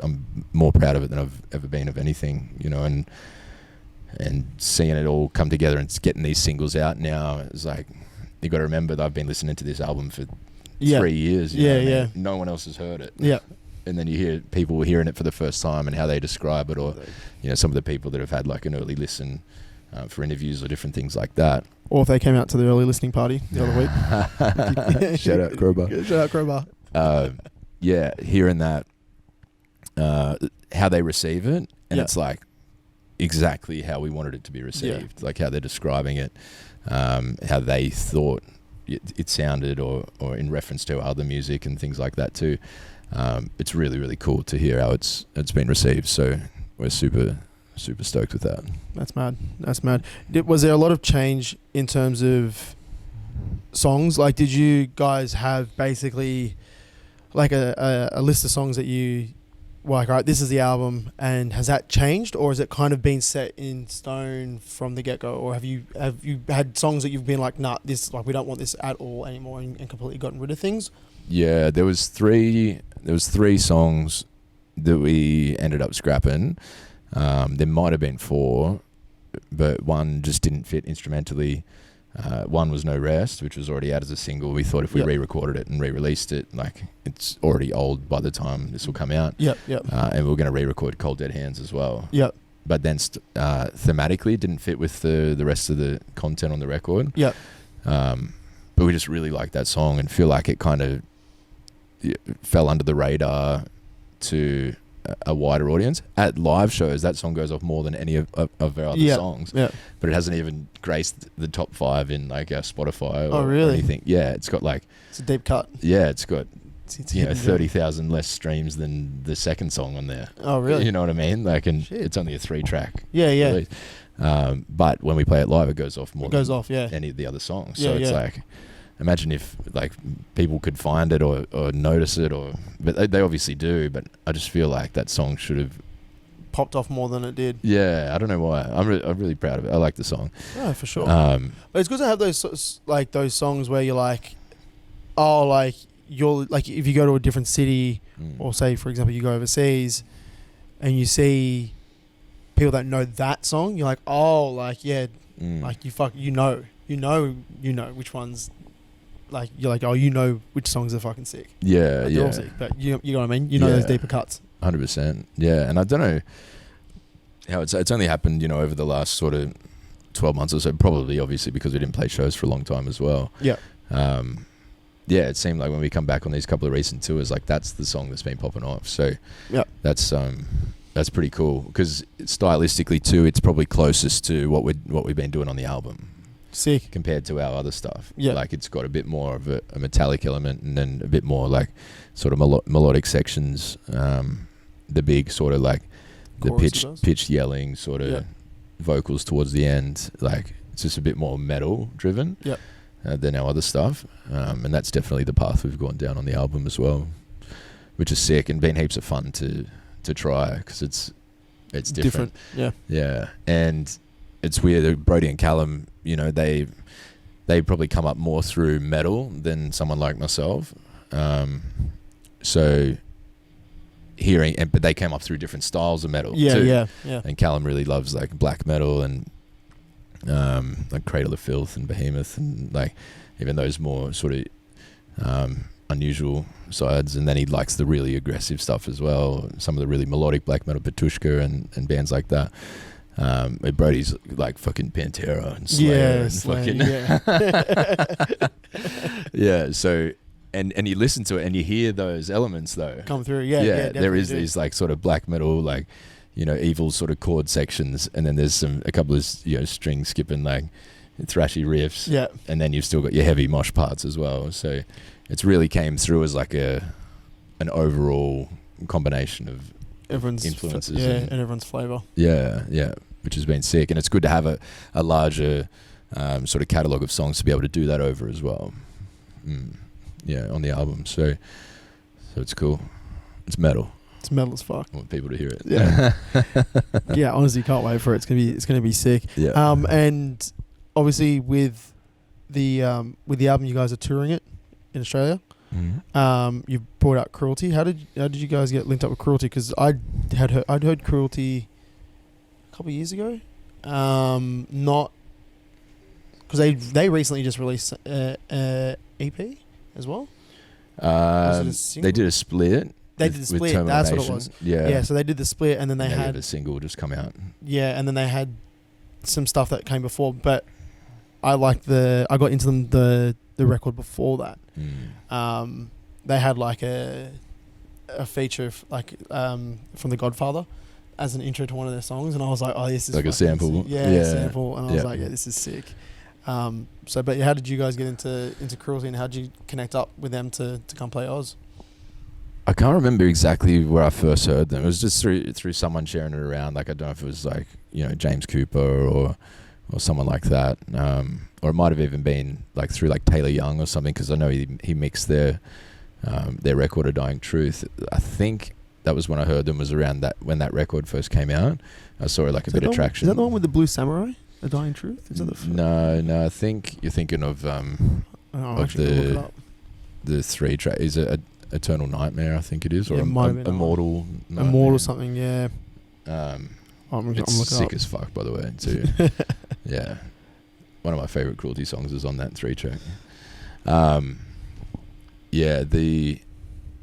I'm more proud of it than I've ever been of anything, you know, and seeing it all come together and getting these singles out now, it's like, you got to remember that I've been listening to this album for 3 years. You know what I mean? No one else has heard it. Yeah. And then you hear people hearing it for the first time and how they describe it, or, you know, some of the people that have had like an early listen for interviews or different things like that. Or if they came out to the early listening party the other week. Shout out Crowbar. Shout out Crowbar. Yeah, hearing that, how they receive it, and it's like exactly how we wanted it to be received, like how they're describing it, how they thought it sounded, or in reference to other music and things like that too. It's really, really cool to hear how it's been received. So we're super stoked with that. That's mad. Was there a lot of change in terms of songs? Like, did you guys have basically like a list of songs that you were like, all right, this is the album, and has that changed, or has it kind of been set in stone from the get-go, or have you had songs that you've been like, nah, this, like, we don't want this at all anymore, and completely gotten rid of things? Yeah, there was three songs that we ended up scrapping. There might have been 4, but one just didn't fit instrumentally. One was No Rest, which was already out as a single. We thought if we re-recorded it and re-released it, like, it's already old by the time this will come out. And we were going to re-record Cold Dead Hands as well. But then thematically it didn't fit with the rest of the content on the record. But we just really liked that song and feel like it kind of fell under the radar to a wider audience. At live shows, that song goes off more than any of our other songs. But it hasn't even graced the top 5 in like our Spotify or anything. Yeah, it's got like... It's a deep cut. Yeah, it's got 30,000 less streams than the second song on there. Oh, really? You know what I mean? Like, and it's only a 3-track. Yeah. But when we play it live, it goes off more than any of the other songs. So it's like... Imagine if like people could find it or notice it, but they obviously do. But I just feel like that song should have popped off more than it did. Yeah, I don't know why. I'm really proud of it. I like the song. Yeah, for sure. But it's good to have those songs where you're like, oh, like you're like, if you go to a different city, or say for example you go overseas, and you see people that know that song, you're like, oh, like like you know which ones. Like, you're like, oh, you know which songs are fucking sick. Yeah, like, they're all sick, but you know what I mean? You know those deeper cuts. 100%. Yeah, and I don't know how it's only happened, you know, over the last sort of 12 months or so, probably obviously because we didn't play shows for a long time as well. Yeah, it seemed like when we come back on these couple of recent tours, like that's the song that's been popping off. So that's pretty cool because stylistically too, it's probably closest to what we've been doing on the album. Sick. Compared to our other stuff. Like, it's got a bit more of a metallic element, and then a bit more like sort of melodic sections. The big sort of like the pitched yelling sort of vocals towards the end. Like, it's just a bit more metal driven than our other stuff. And that's definitely the path we've gone down on the album as well, which is sick and been heaps of fun to try because it's different. Yeah. And it's weird. Brody and Callum, you know, they probably come up more through metal than someone like myself. So hearing, but they came up through different styles of metal too. Yeah. And Callum really loves like black metal and like Cradle of Filth and Behemoth and like even those more sort of unusual sides. And then he likes the really aggressive stuff as well. Some of the really melodic black metal, Patushka and bands like that. Brody's like fucking Pantera and Slayer and fucking so and you listen to it and you hear those elements though come through. There is these like sort of black metal, like, you know, evil sort of chord sections, and then there's a couple of, you know, string skipping, like, thrashy riffs. Yeah. And then you've still got your heavy mosh parts as well. So it's really came through as like an overall combination of everyone's influences. And everyone's flavour. Yeah, yeah, which has been sick. And it's good to have a larger sort of catalogue of songs to be able to do that over as well. Yeah, on the album. So it's cool. It's metal. It's metal as fuck. I want people to hear it. Yeah. Yeah, honestly, can't wait for it. It's gonna be sick. Yeah. And obviously with the album, you guys are touring it in Australia. Mm-hmm. You brought out Cruelty. How did you guys get linked up with Cruelty? Because I'd heard Cruelty a couple of years ago. Not because they recently just released EP as well. They did a split. They did the split. That's what it was. Yeah. Yeah. So they did the split, and then they had a single just come out. Yeah, and then they had some stuff that came before, but I got into the record before that. They had like a feature from The Godfather as an intro to one of their songs, and I was like, oh, this is like a sample. Yeah, sample, and I was like, yeah, this is sick. But how did you guys get into Cruelty, and how did you connect up with them to come play Oz? I can't remember exactly where I first heard them. It was just through someone sharing it around. Like, I don't know if it was like, James Cooper or someone like that. Or it might have even been like through like Taylor Young or something, because I know he mixed their record A Dying Truth. I think that was when I heard them, was around that when that record first came out. I saw like a bit of traction. Is that the one with the Blue Samurai? A Dying Truth? Is that No, I think you're thinking of the 3 track. Is it Eternal Nightmare, I think it is, or Immortal Nightmare. Immortal something, yeah. It's sick as fuck, by the way, too. Yeah. One of my favourite Cruelty songs is on that 3 track. Yeah,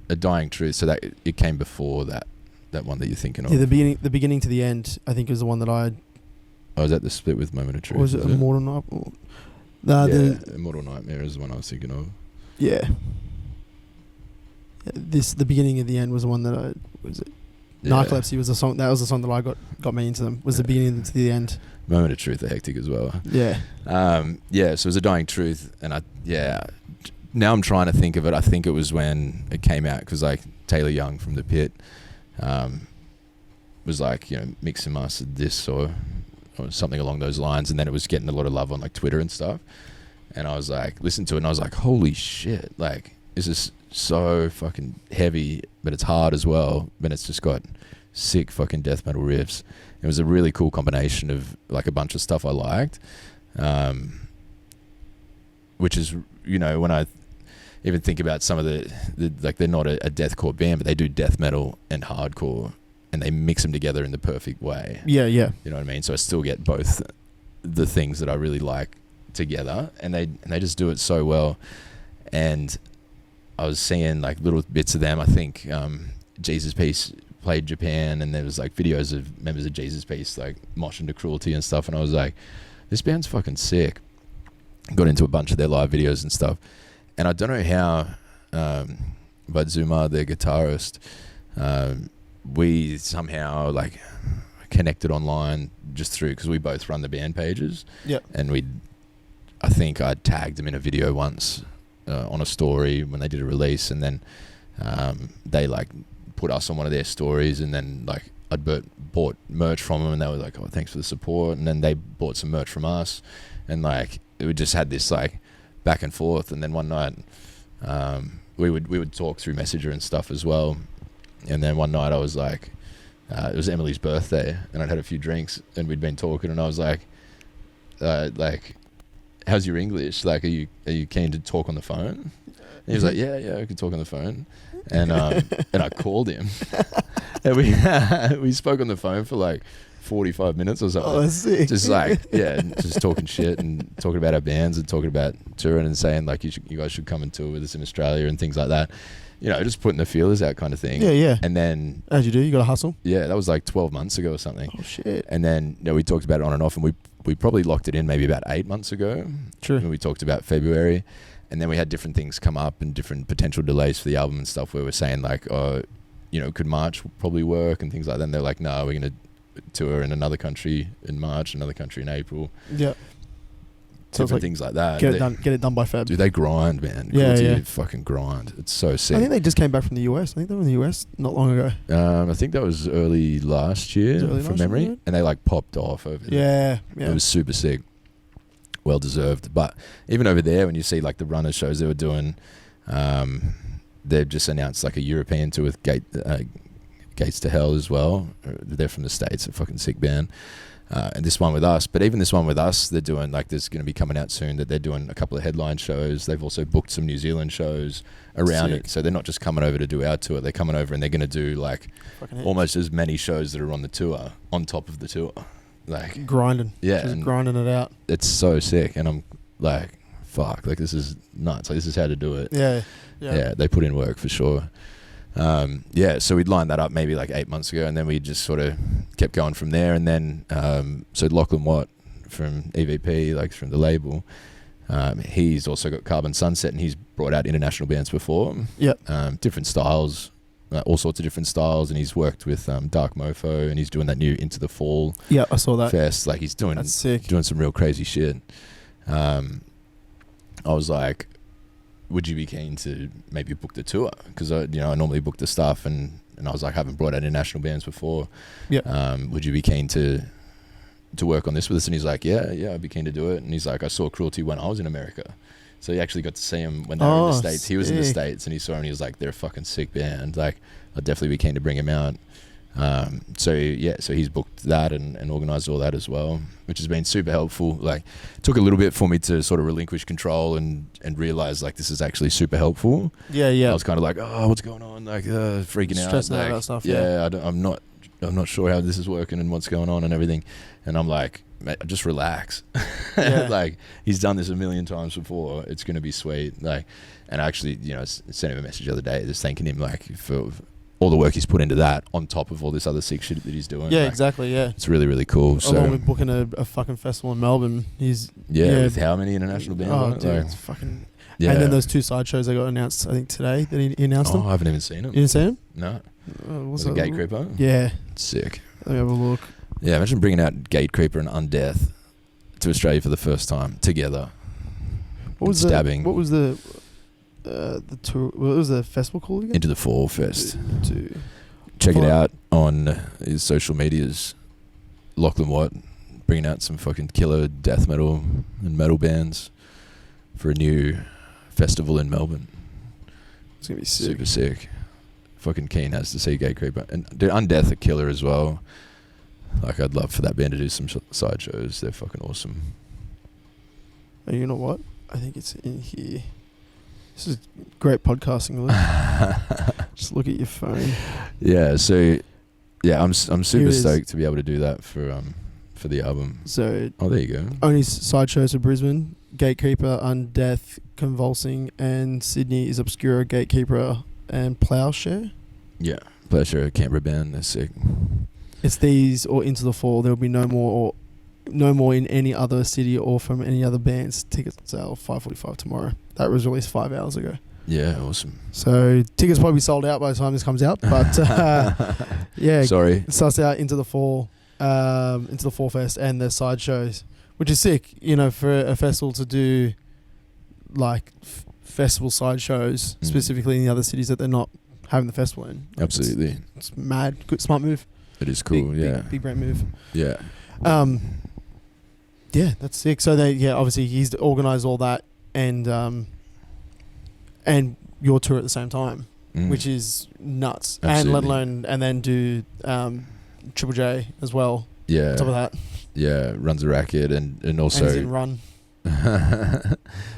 A Dying Truth, so that it came before that one that you're thinking of. Yeah, the beginning to the end, I think, is the one that I... Oh, is that the split with Moment of Truth? Or was it Immortal Nightmare? Immortal Nightmare is the one I was thinking of. Yeah. The beginning of the end was the one that Narcolepsy was the song. That was the song that I got me into them. Was the beginning to the end. Moment of Truth are hectic as well. Yeah. Yeah. So it was A Dying Truth, and now I'm trying to think of it. I think it was when it came out, because like Taylor Young from The Pit was like, mix and mastered this or something along those lines, and then it was getting a lot of love on like Twitter and stuff. And I was like, listened to it, and I was like, holy shit! Like, this is so fucking heavy, but it's hard as well. But it's just got sick fucking death metal riffs. It was a really cool combination of like a bunch of stuff I liked, which is, when I even think about some of the like, they're not a deathcore band, but they do death metal and hardcore, and they mix them together in the perfect way. Yeah. You know what I mean? So I still get both the things that I really like together, and they just do it so well. And I was seeing like little bits of them. I think Jesus Piece played Japan, and there was like videos of members of Jesus Piece like moshing to Cruelty and stuff, and I was like, this band's fucking sick. Got into a bunch of their live videos and stuff, and I don't know how, but Zuma, their guitarist, we somehow like connected online just through, because we both run the band pages. Yep. And I think I tagged them in a video once on a story when they did a release, and then they like put us on one of their stories, and then like I'd bought merch from them, and they were like, oh, thanks for the support, and then they bought some merch from us, and like we just had this like back and forth. And then one night we would talk through Messenger and stuff as well, and then one night I was like, it was Emily's birthday, and I'd had a few drinks, and we'd been talking, and I was like, how's your English? Like, are you keen to talk on the phone? And he was like, yeah, I can talk on the phone. And and I called him, and we spoke on the phone for like 45 minutes or something. Oh, that's sick. Just like, just talking shit and talking about our bands and talking about touring and saying like, you guys should come and tour with us in Australia and things like that. Just putting the feelers out kind of thing. Yeah. And then, as you do, you got to hustle. Yeah, that was like 12 months ago or something. Oh shit. And then we talked about it on and off, and we probably locked it in maybe about 8 months ago. True. And we talked about February, and then we had different things come up and different potential delays for the album and stuff, where we're saying like, could March probably work and things like that. And they're like, no, we're going to tour in another country in March, another country in April. Yeah. different things like that. Get it done by Feb. Dude, they grind, man. Yeah. Fucking grind. It's so sick. I think they just came back from the US. I think they were in the US not long ago. I think that was early last year from memory, and they like popped off over there. Yeah. It was super sick. Well deserved. But even over there, when you see like the runner shows they were doing, they've just announced like a European tour with Gates to Hell as well. They're from the States, a fucking sick band. And this one with us, but even this one with us, they're doing like, there's going to be coming out soon that they're doing a couple of headline shows. They've also booked some New Zealand shows around it. So they're not just coming over to do our tour. They're coming over and they're going to do like almost as many shows that are on the tour on top of the tour. Like grinding. Yeah. Just grinding it out. It's so sick. And I'm like, fuck, like this is nuts. Like this is how to do it. Yeah. They put in work for sure. So we'd lined that up maybe like 8 months ago, and then we just sort of kept going from there. And then so Lachlan Watt from EVP, like from the label, he's also got Carbon Sunset, and he's brought out international bands before. Different styles, all sorts of different styles, and he's worked with Dark Mofo, and he's doing that new Into the Fall. Yeah, I saw that fest. Like he's doing some real crazy shit. I was like, would you be keen to maybe book the tour? Because I normally book the stuff, and I was like, I haven't brought out international bands before. Would you be keen to work on this with us? And he's like, yeah, I'd be keen to do it. And he's like, I saw Cruelty when I was in America, so he actually got to see him when they were in the States. He was in the States, and he saw him, and he was like, they're a fucking sick band. Like, I'd definitely be keen to bring him out. So he's booked that and organised all that as well, which has been super helpful. Like, it took a little bit for me to sort of relinquish control and realise like this is actually super helpful. I was kind of like, oh, what's going on? Like, freaking out, stressing out about stuff. I'm not sure how this is working and what's going on and everything. And I'm like, mate, just relax. Like, he's done this a million times before. It's gonna be sweet. Like, and I actually, sent him a message the other day, just thanking him like for all the work he's put into that on top of all this other sick shit that he's doing. Exactly. It's really, really cool. So along with booking a fucking festival in Melbourne, he's with how many international bands? Oh, dude, it's fucking. And then those 2 side shows that got announced, I think today that he announced them. I haven't even seen them. You didn't see them? No. Was it Gate Creeper? Yeah. Sick. Let me have a look. Yeah, imagine bringing out Gate Creeper and Undeath to Australia for the first time together. What was stabbing? What was the tour? What was the festival called again? Into the Fall Fest. Check it out on his social medias. Lachlan Watt bringing out some fucking killer death metal and metal bands for a new festival in Melbourne. It's gonna be sick. Super sick. Fucking keen as to see Gate Creeper. And dude, Undeath are killer as well. Like, I'd love for that band to do some side shows. They're fucking awesome. Oh, you know what? I think it's in here. This is great podcasting. Just look at your phone. Yeah, so I'm super stoked to be able to do that for the album. So there you go. Only side shows for Brisbane: Gatekeeper, Undeath, Convulsing, and Sydney is Obscura, Gatekeeper, and Plowshare. Yeah, Plowshare, Canberra band. They're sick. It's these or Into the Fall. There will be no more in any other city or from any other bands. Tickets sale 5:45 tomorrow. That was released 5 hours ago. Yeah, awesome. So tickets probably sold out by the time this comes out, but sorry, it starts out Into the Fall Fest and the side shows, which is sick. For a festival to do like festival side shows specifically in the other cities that they're not having the festival in. Absolutely, it's mad. Good, smart move. It is cool. Big brand move. Yeah. That's sick. So obviously he's organised all that and your tour at the same time, which is nuts. Absolutely. And let alone and then do Triple J as well. Yeah. On top of that. Yeah, runs a racket and also and Run.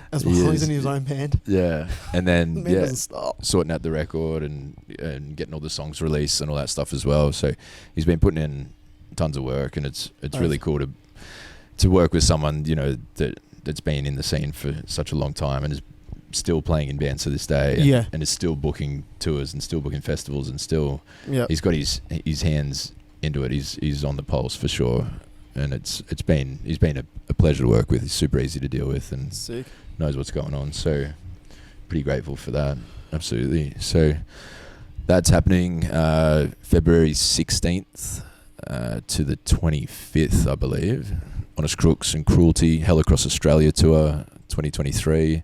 As well, he's in his own band. Yeah. And then doesn't stop. Sorting out the record and getting all the songs released and all that stuff as well. So he's been putting in tons of work, and it's really cool to work with someone that's been in the scene for such a long time and is still playing in bands to this day and is still booking tours and still booking festivals and still he's got his hands into it. He's on the pulse for sure, and he's been a pleasure to work with. He's super easy to deal with and sick. Knows what's going on, so pretty grateful for that. Absolutely. So that's happening February 16th to the 25th, I believe. Honest Crooks and Cruelty Hell Across Australia tour 2023,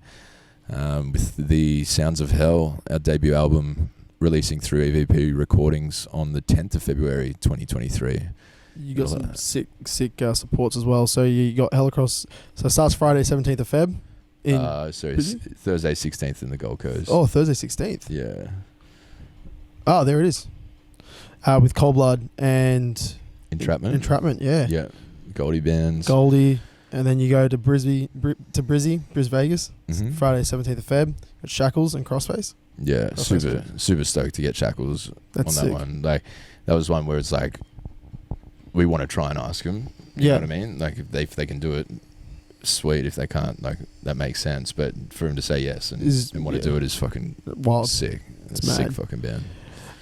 with the Sounds of Hell, our debut album, releasing through EVP Recordings on the 10th of February 2023. You got some sick supports as well. So you got Hell Across. So it starts Friday 17th of Feb. So it's Thursday 16th in the Gold Coast. Oh, Thursday 16th. Yeah. Oh, there it is. With Cold Blood and Entrapment. Yeah. Yeah. Goldie bands. Goldie, and then you go to Bris Vegas. Friday 17th of Feb. At Shackles and Crossface. Yeah, super stoked to get Shackles on that sick. One. Like that was one where it's like we want to try and ask them. You know what I mean? Like if they can do it, sweet. If they can't, like that makes sense. But for him to say yes and want to do it is fucking wild. Sick. It's a sick fucking band.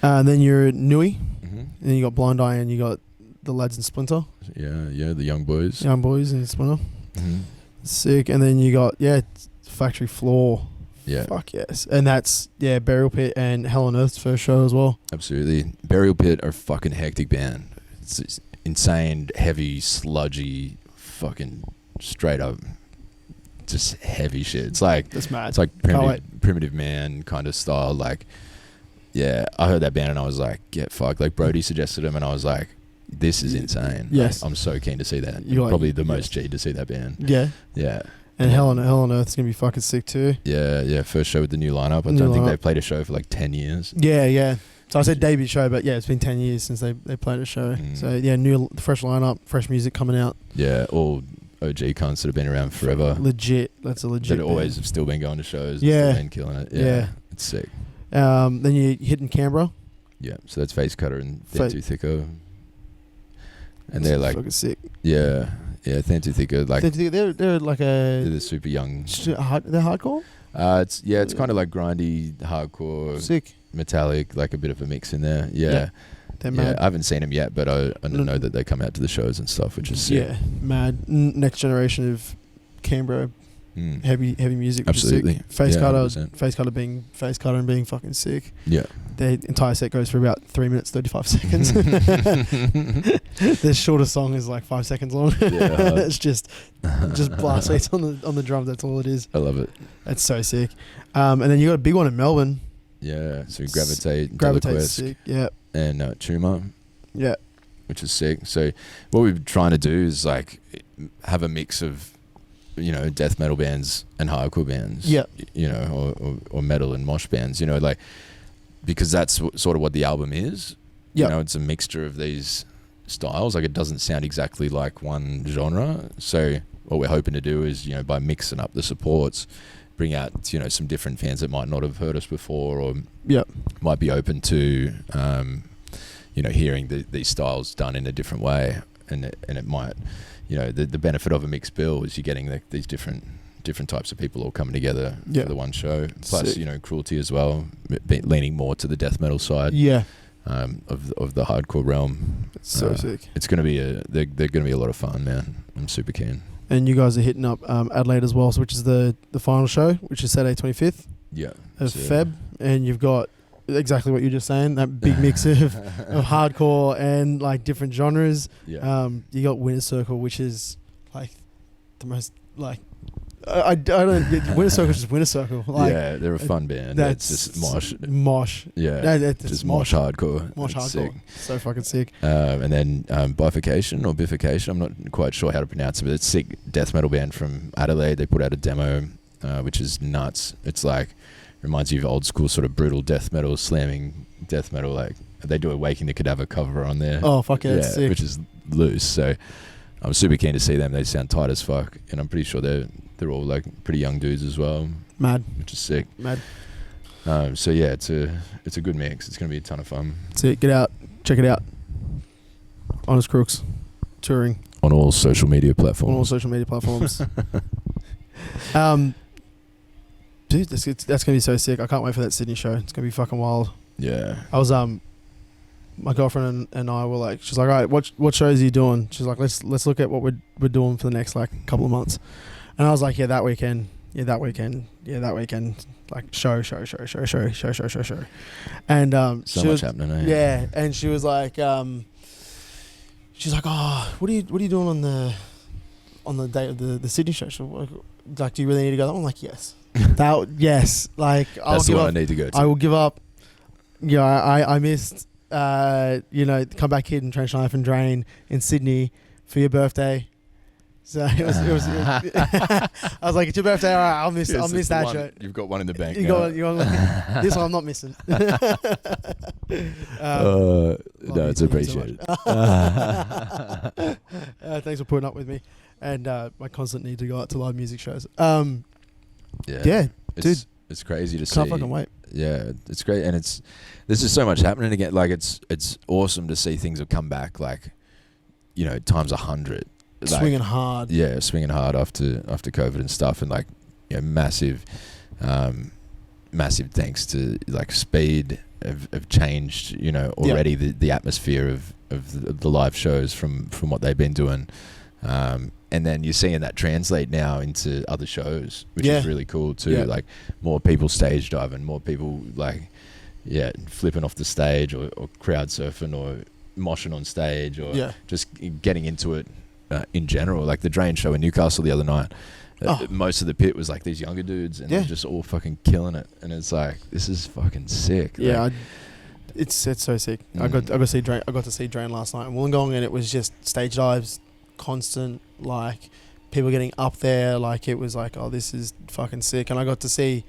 And then you're at Nui, and then you got Blind Eye, and you got the lads in Splinter. Yeah, the Young Boys. Young Boys in Splinter. Sick. And then you got Factory Floor. Yeah. Fuck yes. And that's Burial Pit and Hell on Earth's first show as well. Absolutely. Burial Pit are a fucking hectic band. It's insane, heavy, sludgy, fucking straight up just heavy shit. It's like that's mad. It's like primitive man kind of style. Like I heard that band and I was like, get fucked. Like Brody suggested them and I was like, this is insane. Yes. Like, I'm so keen to see that. You're probably the most G to see that band. Yeah. Yeah. And Hell on Earth's gonna be fucking sick too. Yeah. First show with the new lineup. I don't think they've played a show for like 10 years. Yeah. So I said debut show, but it's been 10 years since they played a show. So new fresh lineup, fresh music coming out. Yeah, all OG cunts that have been around forever. Legit. That's a legit. That always have still been going to shows. Yeah. And still been killing it. Yeah. It's sick. Then you hit in Canberra. Yeah. So that's Face Cutter and Thin Too Thicker. And they're like fucking sick. Yeah, Thin Too Thicker. Like they're like they're the super young. They're hardcore. It's kind of like grindy, hardcore, sick, metallic, like a bit of a mix in there. Yeah. They're mad. I haven't seen them yet, but I know that they come out to the shows and stuff, which is sick. Yeah, mad. Next generation of Canberra heavy music. Absolutely. Face Cutter being Face Cutter and being fucking sick. Yeah. Their entire set goes for about 3 minutes 35 seconds. Their shortest song is like 5 seconds long. Yeah, it's just blast beats on the drums. That's all it is. I love it. That's so sick. And then you got a big one in Melbourne. Yeah, so Gravitate, sick. Yeah, and Tumor. Yeah, which is sick. So what we're trying to do is like have a mix of death metal bands and hardcore bands. Yeah, or metal and mosh bands. Like. Because that's sort of what the album is. Yeah. It's a mixture of these styles. Like it doesn't sound exactly like one genre. So what we're hoping to do is, by mixing up the supports, bring out, some different fans that might not have heard us before or might be open to, hearing these styles done in a different way. And it might, the benefit of a mixed bill is you're getting these different types of people all coming together for the one show. Plus, sick. Cruelty as well, leaning more to the death metal side. Yeah. Of the hardcore realm. It's so sick. It's gonna be they're gonna be a lot of fun, man. I'm super keen. And you guys are hitting up Adelaide as well, which is the final show, which is Saturday 25th. Yeah. Of Feb, and you've got exactly what you're just saying, that big mix of hardcore and like different genres. Yeah. You got Winter Circle, which is like the most like. I don't. Winter Circle is just Winter Circle. Like, yeah, they're a fun band. That's just mosh. Mosh. Yeah, that's just mosh hardcore. Mosh hardcore. Sick. So fucking sick. And then Bifurcation or Bifurcation. I'm not quite sure how to pronounce it, but it's a sick death metal band from Adelaide. They put out a demo, which is nuts. It's like reminds you of old school sort of brutal death metal, slamming death metal. Like they do a Waking the Cadaver cover on there. Oh fuck yeah, that's sick. Which is loose. So I'm super keen to see them. They sound tight as fuck, and I'm pretty sure they're all like pretty young dudes as well. Mad. Which is sick. Mad. So yeah, it's a good mix. It's gonna be a ton of fun. That's it. Get out, check it out. Honest Crooks, touring on all social media platforms. Dude, that's gonna be so sick. I can't wait for that Sydney show. It's gonna be fucking wild. Yeah. I was my girlfriend and I were like, she's like, all right, what shows are you doing? She's like, let's look at what we're doing for the next like couple of months. And I was like, that weekend, like show. And so much happening, eh? Yeah, and she was like, oh, what are you doing on the on the day of the Sydney show. So, like, do you really need to go? I'm like, yes. Yes. Like, that's the one I need to go to. I will give up. Yeah, I missed, come back here and Trench Knife and Drain in Sydney for your birthday. So it was I was like, it's your birthday, all right, I'll miss that show. You've got one in the bank. This one I'm not missing. No, it's appreciated. Thanks for putting up with me and my constant need to go out to live music shows. Yeah, dude, it's crazy to see. Can't fucking wait. Yeah, it's great, and there's just so much happening again. Like it's awesome to see things have come back. Like, times 100. Like, swinging hard. Yeah, swinging hard after COVID and stuff, and like, massive thanks to like Speed have changed. Already the atmosphere of the live shows from what they've been doing. And then you're seeing that translate now into other shows, which is really cool too. Yeah. Like more people stage diving, more people flipping off the stage or crowd surfing or moshing on stage or just getting into it in general. Like the Drain show in Newcastle the other night, most of the pit was like these younger dudes and they're just all fucking killing it. And it's like, this is fucking sick. Yeah, like, it's so sick. I got to see Drain last night in Wollongong, and it was just stage dives, constant, like people getting up there, like it was like, oh, this is fucking sick. And I got to see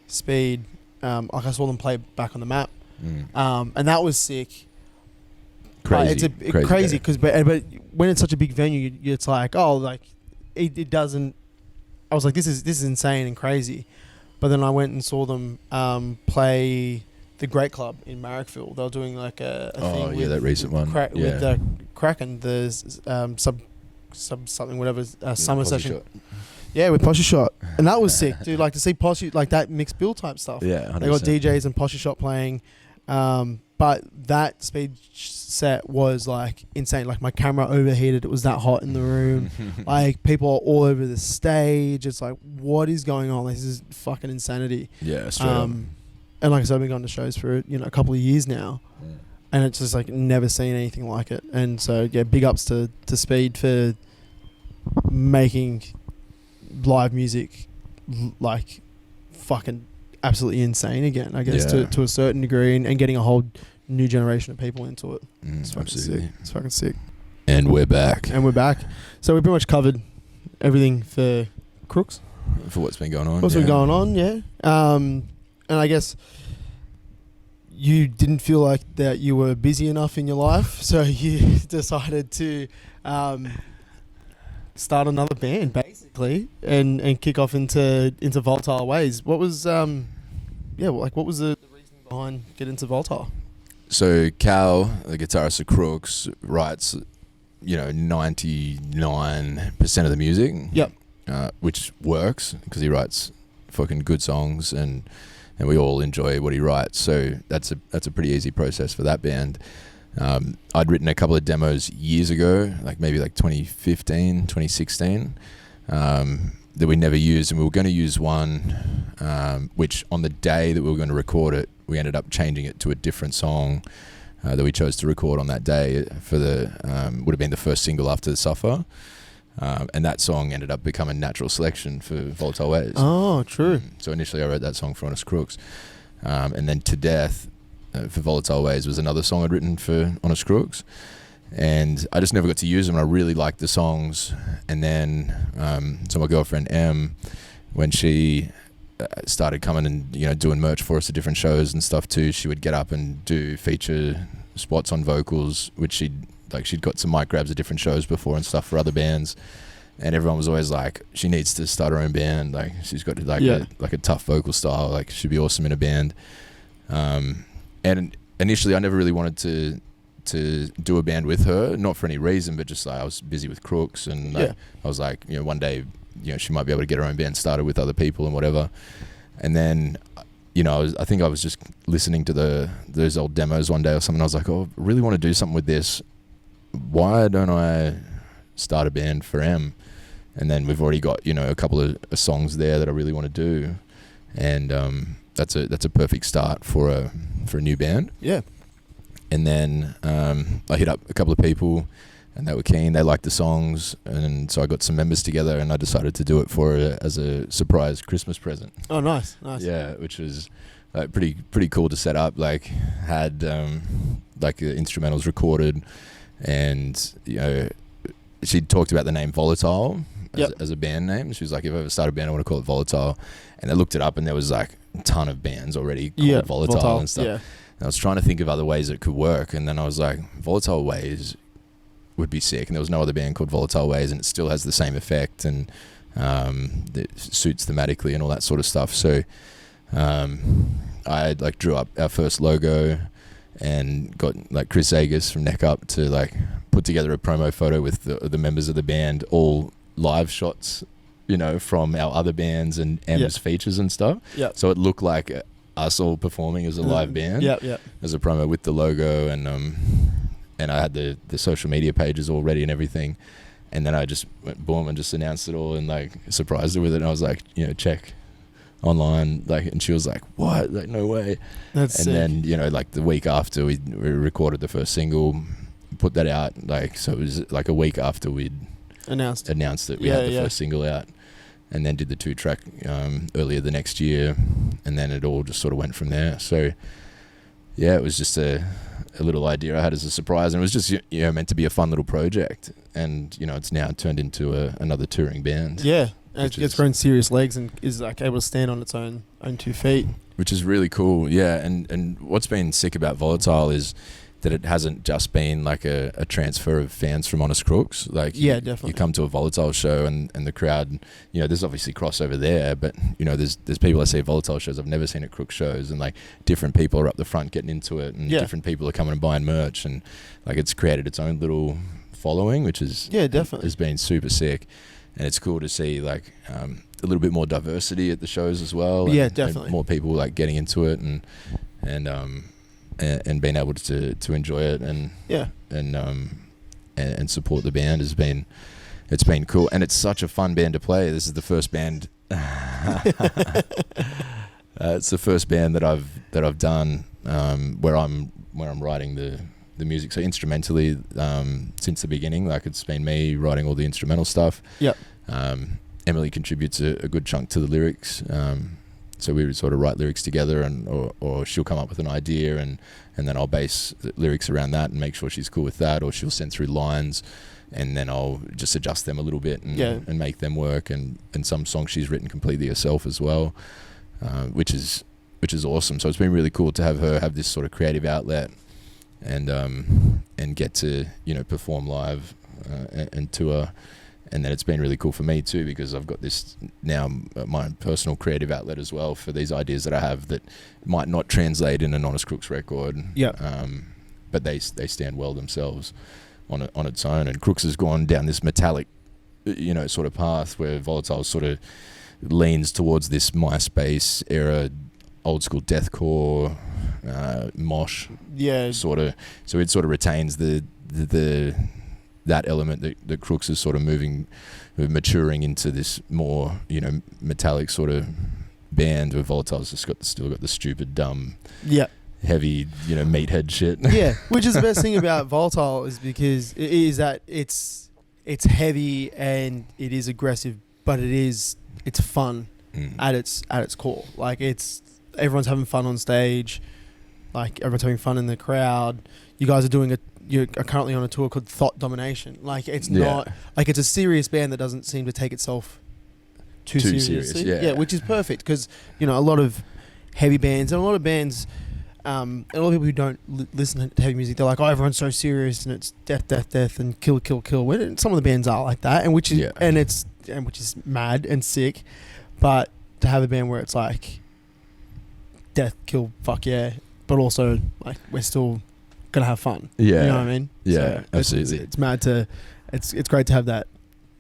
Speed, like I saw them play back on the map, and that was sick. Crazy, it's crazy because but when it's such a big venue, it's like, oh, like it doesn't. I was like, this is insane and crazy, but then I went and saw them play the Great Club in Marrickville. They were doing like a thing with that recent one with the Kraken, the sub something whatever summer session. Shot. Yeah, with Posher Shot, and that was sick, dude. Like to see Posher, like that mixed bill type stuff. Yeah, 100%. They got DJs and Posher Shot playing, but that Speed set was like insane. Like my camera overheated; it was that hot in the room. Like people are all over the stage. It's like, what is going on? Like, this is fucking insanity. Yeah, straight up. And like I said, I've been going to shows for a couple of years now, and it's just like never seen anything like it. And so big ups to Speed for making live music like fucking absolutely insane again, I guess, to a certain degree, and getting a whole new generation of people into it. It's fucking absolutely sick. It's fucking sick. And we're back. So we pretty much covered everything for Crooks. For what's been going on. What's been going on, yeah. And I guess you didn't feel like that you were busy enough in your life, so you decided to start another band, basically, and kick off into Volatile Ways. What was what was the reason behind getting into Volatile? So Cal, the guitarist of Crooks, writes 99% of the music. Yep. Which works because he writes fucking good songs and we all enjoy what he writes. So that's a pretty easy process for that band. I'd written a couple of demos years ago, maybe 2015, 2016, that we never used, and we were going to use one, which on the day that we were going to record it, we ended up changing it to a different song that we chose to record on that day for would have been the first single after the Suffer. And that song ended up becoming natural selection for Volatile Ways. Oh, true. So initially I wrote that song for Honest Crooks. And then To Death for Volatile Ways was another song I'd written for Honest Crooks. And I just never got to use them. I really liked the songs. And then, so my girlfriend Em, when she started coming and doing merch for us at different shows and stuff too, she would get up and do feature spots on vocals, which she'd got some mic grabs at different shows before and stuff for other bands, and everyone was always like, she needs to start her own band. Like she's got a tough vocal style. Like she'd be awesome in a band. And initially, I never really wanted to do a band with her, not for any reason, but just I was busy with Crooks, and I was like, one day, she might be able to get her own band started with other people and whatever. And then, I think I was just listening to those old demos one day or something. I was like, oh, I really want to do something with this. Why don't I start a band for Em? And then we've already got a couple of songs there that I really want to do, and that's a perfect start for a new band. Yeah. And then I hit up a couple of people and they were keen. They liked the songs, and so I got some members together, and I decided to do it as a surprise Christmas present. Oh, nice. Yeah, which was pretty cool to set up. Like, had like the instrumentals recorded, and she talked about the name Volatile as a band name. She was like, if I ever start a band, I want to call it Volatile. And I looked it up, and there was like a ton of bands already called Volatile and stuff. Yeah. And I was trying to think of other ways it could work, and then I was like, Volatile Ways would be sick. And there was no other band called Volatile Ways, and it still has the same effect, and it suits thematically and all that sort of stuff. So I like drew up our first logo, and got like Chris Agus from Neck Up to like put together a promo photo with the members of the band, all live shots, from our other bands and M's features and stuff. Yeah. So it looked like us all performing as a live band. As a promo with the logo, and I had the social media pages all ready and everything. And then I just went boom and just announced it all and like surprised her with it. And I was like, check online, like, and she was like, what? Like, no way. That's sick. And then, like the week after we recorded the first single, put that out, like, so it was like a week after we'd announced that we had the first single out, and then did the 2-track earlier the next year, and then it all just sort of went from there. So yeah, it was just a little idea I had as a surprise, and it was just meant to be a fun little project, and it's now turned into another touring band. Yeah. It's grown serious legs and is like able to stand on its own 2 feet, which is really cool. Yeah, and what's been sick about Volatile is that it hasn't just been like a transfer of fans from Honest Crooks. Like, definitely. You come to a Volatile show and the crowd, there's obviously crossover there, but there's people I see at Volatile shows I've never seen at Crooks shows, and like different people are up the front getting into it, and different people are coming and buying merch, and like it's created its own little following, which is definitely has been super sick. And it's cool to see like a little bit more diversity at the shows as well. Yeah, definitely. And more people like getting into it and being able to enjoy it and support the band it's been cool. And it's such a fun band to play. This is the first band. It's the first band that I've done where I'm writing the music, so instrumentally since the beginning. Like, it's been me writing all the instrumental stuff. Emilly contributes a good chunk to the lyrics, so we would sort of write lyrics together, and or she'll come up with an idea, and then I'll base the lyrics around that and make sure she's cool with that, or she'll send through lines, and then I'll just adjust them a little bit and make them work. And some songs she's written completely herself as well, which is awesome. So it's been really cool to have her have this sort of creative outlet, and get to perform live and tour. And then it's been really cool for me too, because I've got this now, my personal creative outlet as well, for these ideas that I have that might not translate in an Honest Crooks record. But they stand well themselves on its own. And Crooks has gone down this metallic sort of path, where Volatile sort of leans towards this MySpace era old school deathcore mosh sort of. So it sort of retains the that element that Crooks is sort of maturing into this more metallic sort of band, where Volatile's just still got the stupid dumb heavy meathead shit. Which is the best thing about Volatile, is because it is that it's heavy and it is aggressive, but it's fun at its core. Like, everyone's having fun on stage, like everyone's having fun in the crowd. You guys you're currently on a tour called Thought Domination. Like, it's not like, it's a serious band that doesn't seem to take itself too seriously. Which is perfect, because a lot of heavy bands and a lot of bands, and a lot of people who don't listen to heavy music, they're like, oh, everyone's so serious and it's death and kill. And some of the bands are like that, and which is mad and sick. But to have a band where it's like death, kill, fuck yeah, but also like we're still gonna have fun. You know what I mean? Yeah, so absolutely. It's mad to. It's great to have that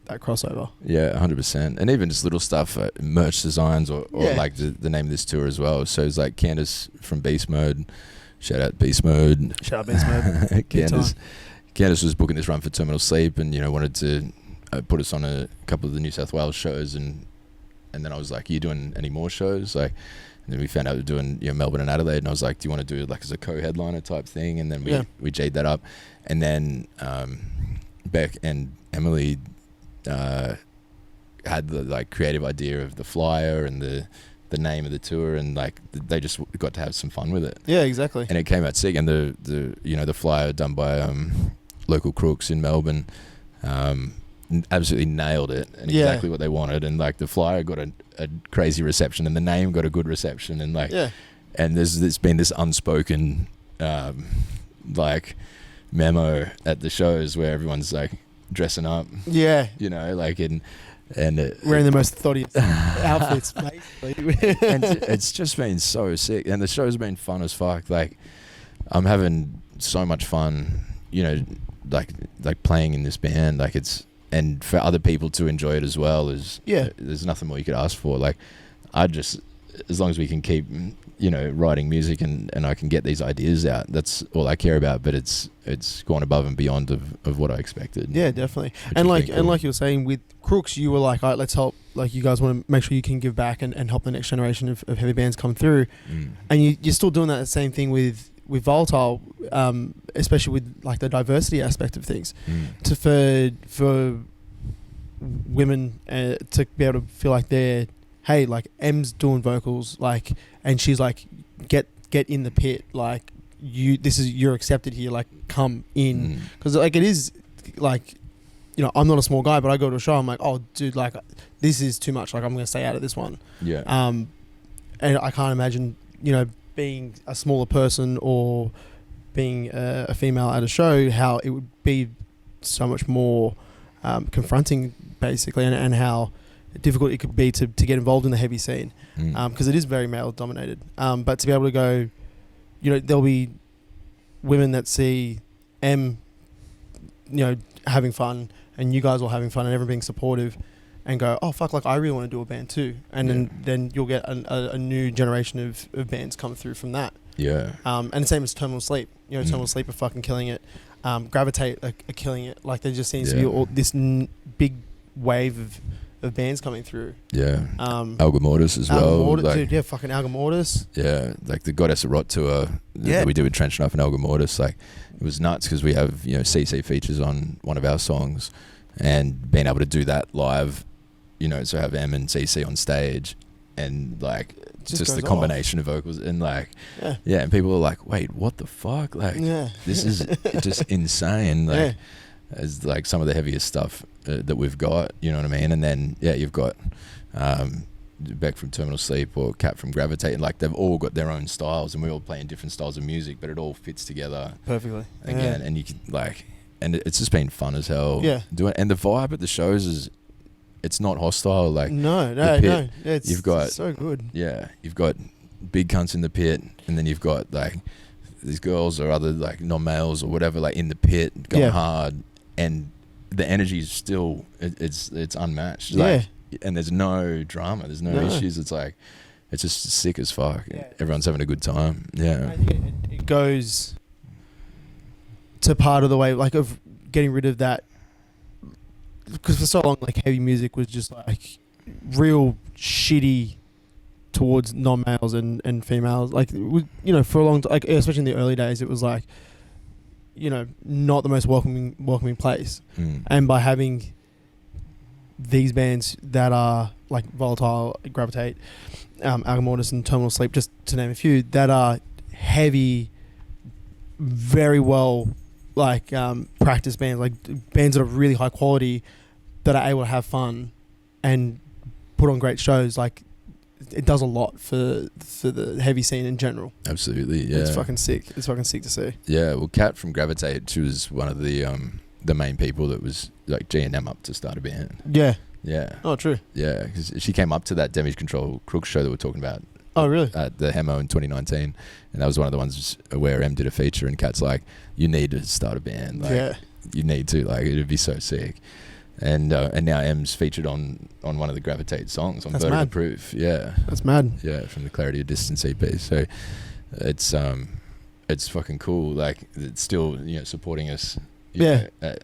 crossover. Yeah, 100%. And even just little stuff, merch designs, or like the name of this tour as well. So it's like Candace from Beast Mode. Shout out Beast Mode. Candace was booking this run for Terminal Sleep, and wanted to put us on a couple of the New South Wales shows, and then I was like, are you doing any more shows? Like, and then we found out we were doing Melbourne and Adelaide, and I was like, do you want to do it like as a co-headliner type thing? And then we J'd that up, and then Beck and Emilly had the like creative idea of the flyer and the name of the tour, and like they just got to have some fun with it. Yeah, exactly. And it came out sick. And the flyer done by local Crooks in Melbourne absolutely nailed it, and exactly what they wanted. And like the flyer got a crazy reception, and the name got a good reception, and like and there's been this unspoken like memo at the shows where everyone's like dressing up, like in wearing the most thoughtiest outfits, mate. And it's just been so sick, and the show's been fun as fuck. Like I'm having so much fun, like playing in this band. Like and for other people to enjoy it as well is there's nothing more you could ask for. Like as long as we can keep writing music and I can get these ideas out, that's all I care about. But it's gone above and beyond of what I expected. Yeah, definitely. And like you were saying with Crooks, you were like, all right, let's help. Like you guys want to make sure you can give back and help the next generation of heavy bands come through. And you're still doing that same thing with Volatile, especially with like the diversity aspect of things. For women to be able to feel like they're, hey, like Em's doing vocals, like, and she's like, get in the pit, like you're accepted here, like come in, because like it is like, I'm not a small guy, but I go to a show, I'm like, oh dude, like this is too much, like I'm gonna stay out of this one. And I can't imagine being a smaller person or being a female at a show, how it would be so much more confronting basically, and how difficult it could be to get involved in the heavy scene, because it is very male dominated, but to be able to go, there'll be women that see M having fun and you guys all having fun and everyone being supportive, and go, oh fuck, like I really want to do a band too, and then you'll get a new generation of bands come through from that. And the same as Terminal Sleep. Terminal Sleep are fucking killing it. Gravitate are killing it. Like there just seems to be all this big wave of bands coming through. Alga Mortis as well. Dude, fucking Alga Mortis. Like the Goddess of Rot tour that we did with Trench Knife and Alga Mortis. Like it was nuts because we have CC features on one of our songs, and being able to do that live, so have M and CC on stage, and like just the combination of vocals, and like and people are like, wait, what the fuck, like this is just insane, like as like some of the heaviest stuff that we've got, you know what I mean? And then you've got Beck from Terminal Sleep or Cat from Gravitate, and like they've all got their own styles, and we all play in different styles of music, but it all fits together perfectly again. And you can like, and it's just been fun as hell doing, and the vibe at the shows it's not hostile, like no, it's you've got so good. You've got big cunts in the pit, and then you've got like these girls or other like non-males or whatever, like in the pit going hard, and the energy is still it's unmatched. Like, and there's no drama, there's no issues. It's like it's just sick as fuck. Everyone's having a good time. I think it goes to part of the way, like, of getting rid of that, because for so long, like, heavy music was just like real shitty towards non-males and females. Like, it was, for a long time, like, especially in the early days, it was like, not the most welcoming place. And by having these bands that are like Volatile, Gravitate, Alga Mortis and Terminal Sleep, just to name a few, that are heavy, very well like practiced bands, like bands that are really high quality, that are able to have fun and put on great shows, like it does a lot for the heavy scene in general. Absolutely, it's fucking sick. It's fucking sick to see. Well, Kat from Gravitate, she was one of the main people that was like G&M up to start a band. Oh, true. Because she came up to that Damage Control Crooks show that we're talking about. Oh, really? At the Hemo in 2019, and that was one of the ones where M did a feature, and Kat's like, you need to start a band, like you need to, like it'd be so sick. And now M's featured on one of the Gravitate songs on Vertical Proof. That's mad. From the Clarity of Distance EP. So it's fucking cool. Like it's still supporting us.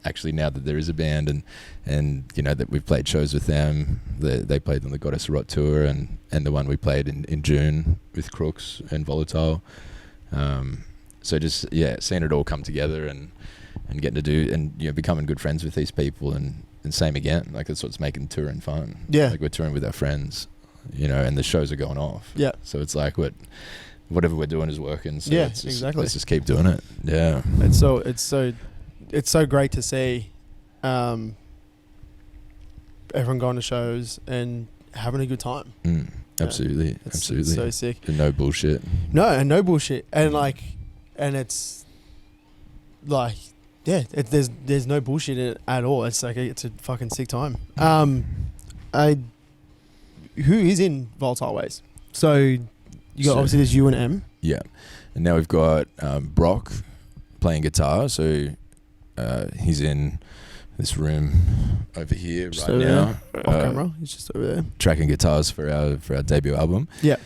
Actually, now that there is a band, and that we've played shows with them, they played on the Goddess of Rot tour, and the one we played in June with Crooks and Volatile. So just seeing it all come together, and and getting to do, and becoming good friends with these people, and same again, like that's what's making touring fun. Yeah, like we're touring with our friends, and the shows are going off. Yeah, so it's like whatever we're doing is working. So yeah, just, exactly. Let's just keep doing it. Yeah, it's so great to see everyone going to shows and having a good time. Absolutely. It's so sick. And no bullshit. No bullshit. And it's like, yeah, there's no bullshit in it at all. It's like it's a fucking sick time. Who is in Volatile Ways? So you got obviously there's you and M. Yeah, and now we've got Brock playing guitar. So he's in this room over here just right now. Off camera, he's just over there tracking guitars for our debut album. Yeah.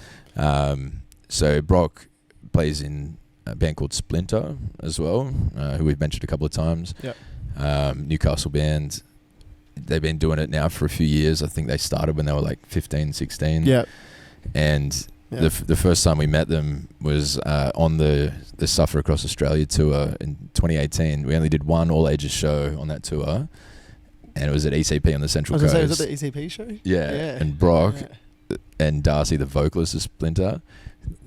So Brock plays in a band called Splinter as well, who we've mentioned a couple of times. Yeah. Newcastle band. They've been doing it now for a few years. I think they started when they were like 15, 16. Yeah. And the first time we met them was on the Suffer Across Australia tour in 2018. We only did one all ages show on that tour, and it was at ECP on the Central Coast. Was it the ECP show? Yeah. And Brock and Darcy, the vocalist of Splinter,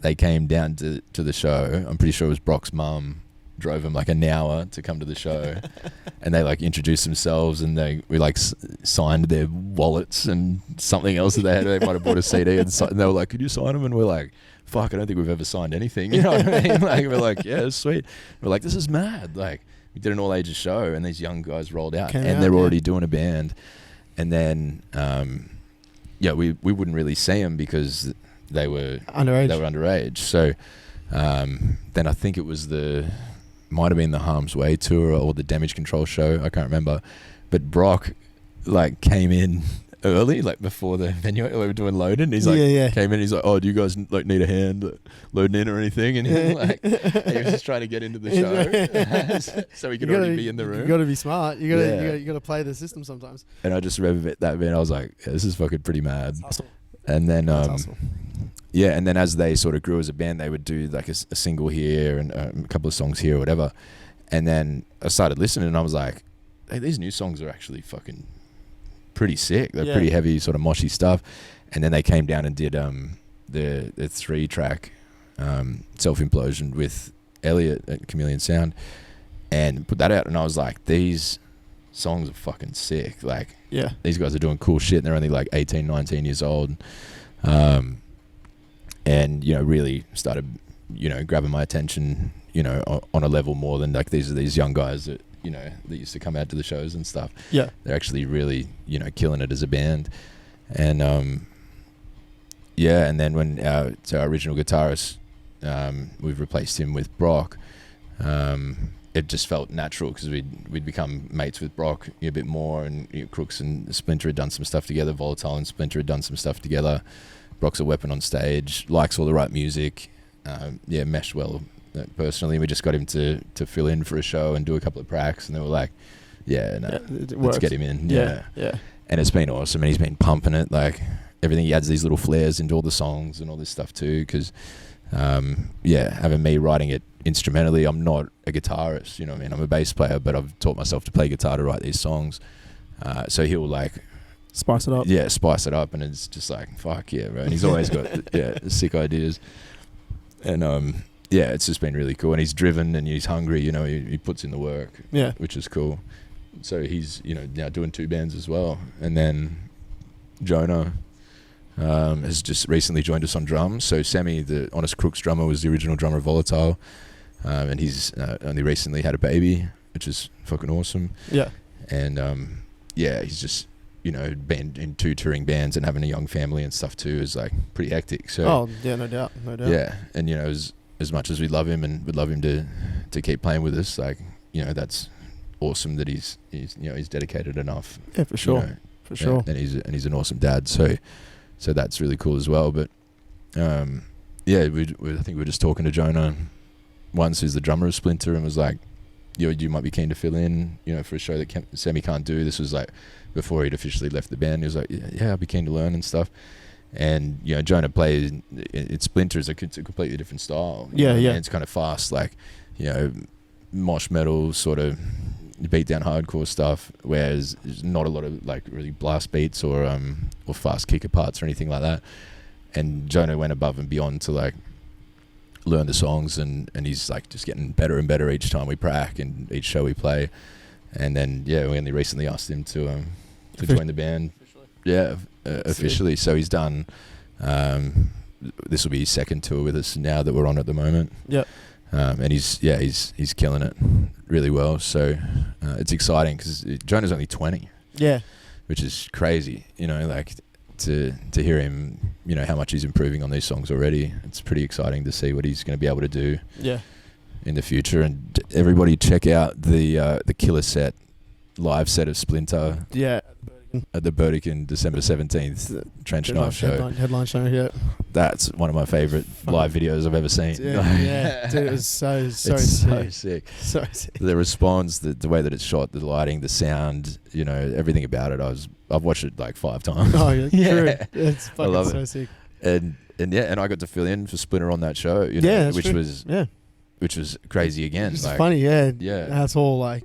they came down to the show. I'm pretty sure it was Brock's mum drove him like an hour to come to the show, and they like introduced themselves, and we like signed their wallets and something else that they had. They might have bought a CD, and they were like, "Could you sign them?" And we're like, "Fuck, I don't think we've ever signed anything." You know what I mean? Like we're like, "Yeah, it's sweet." We're like, "This is mad!" Like we did an all ages show, and these young guys rolled out, they're already doing a band, and then we wouldn't really see them because they were underage. So then I think it was might have been the Harm's Way tour or the Damage Control show, I can't remember, but Brock like came in early, like before the venue, we were doing loading. He's like, came in, he's like, "Oh, do you guys like need a hand loading in or anything?" And he was just trying to get into the show, so he could already be in the room. You got to be smart. You got to play the system sometimes. And I just remember that bit. I was like, "This is fucking pretty mad." And then and then as they sort of grew as a band, they would do like a single here and a couple of songs here or whatever. And then I started listening, and I was like, "Hey, these new songs are actually fucking pretty sick. They're pretty heavy, sort of moshy stuff." And then they came down and did the 3-track Self-Implosion with Elliot at Chameleon Sound, and put that out. And I was like, these songs are fucking sick. Like, these guys are doing cool shit, and they're only like 18, 19 years old. And really started grabbing my attention on a level more than like these are these young guys that that used to come out to the shows and stuff. They're actually really killing it as a band. And and then when our original guitarist, we've replaced him with Brock, it just felt natural because we'd become mates with Brock a bit more, and Crooks and Splinter had done some stuff together. Volatile and Splinter had done some stuff together. Brock's a weapon on stage, likes all the right music, meshed well personally. We just got him to fill in for a show and do a couple of pracks, and they were like, let's get him in. Yeah. And it's been awesome, and he's been pumping it, like everything. He adds these little flares into all the songs and all this stuff too, because having me writing it instrumentally, I'm not a guitarist, you know what I mean? I'm a bass player, but I've taught myself to play guitar to write these songs. So he'll like spice it up. Yeah, spice it up, and it's just like, fuck yeah, bro. And he's always got sick ideas. And it's just been really cool. And he's driven and he's hungry, he puts in the work. Yeah. Which is cool. So he's, now doing 2 bands as well. And then Jonah has just recently joined us on drums. So Sammy, the Honest Crooks drummer, was the original drummer of Volatile. And he's only recently had a baby, which is fucking awesome. Yeah. And he's just been in 2 touring bands and having a young family and stuff too is like pretty hectic. So no doubt. Yeah, and as much as we love him and would love him to keep playing with us, like that's awesome that he's dedicated enough. Yeah, for sure. For sure. And he's an awesome dad. So that's really cool as well. But I think we were just talking to Jonah once, who's the drummer of Splinter, and was like, you might be keen to fill in, for a show that Sammy can't do. This was like before he'd officially left the band. He was like, I'd be keen to learn and stuff. And Jonah plays it. Splinter is it's a completely different style. Yeah. It's kind of fast, like mosh metal sort of beat down hardcore stuff, whereas there's not a lot of like really blast beats or fast kicker parts or anything like that. And Jonah went above and beyond to like learn the songs, and he's like just getting better and better each time we prac and each show we play. And then we only recently asked him to join the band. Officially. So he's done. This will be his second tour with us now that we're on at the moment. Yep. And he's killing it really well. So it's exciting because Jonah's only 20. Yeah. Which is crazy, like to hear him, how much he's improving on these songs already. It's pretty exciting to see what he's going to be able to do. Yeah. In the future. And everybody check out the killer set, live set of Splinter. Yeah. At the Burdekin, December 17th, Trench Knife show. Headline show, yeah. That's one of my favourite live videos I've ever seen. Dude, it was so sick. So sick. The response, the way that it's shot, the lighting, the sound, everything about it. I've watched it like 5 times. Oh yeah, true. It's fucking so sick. And I got to fill in for Splinter on that show. Which was crazy again. It's like, funny, yeah. That's all like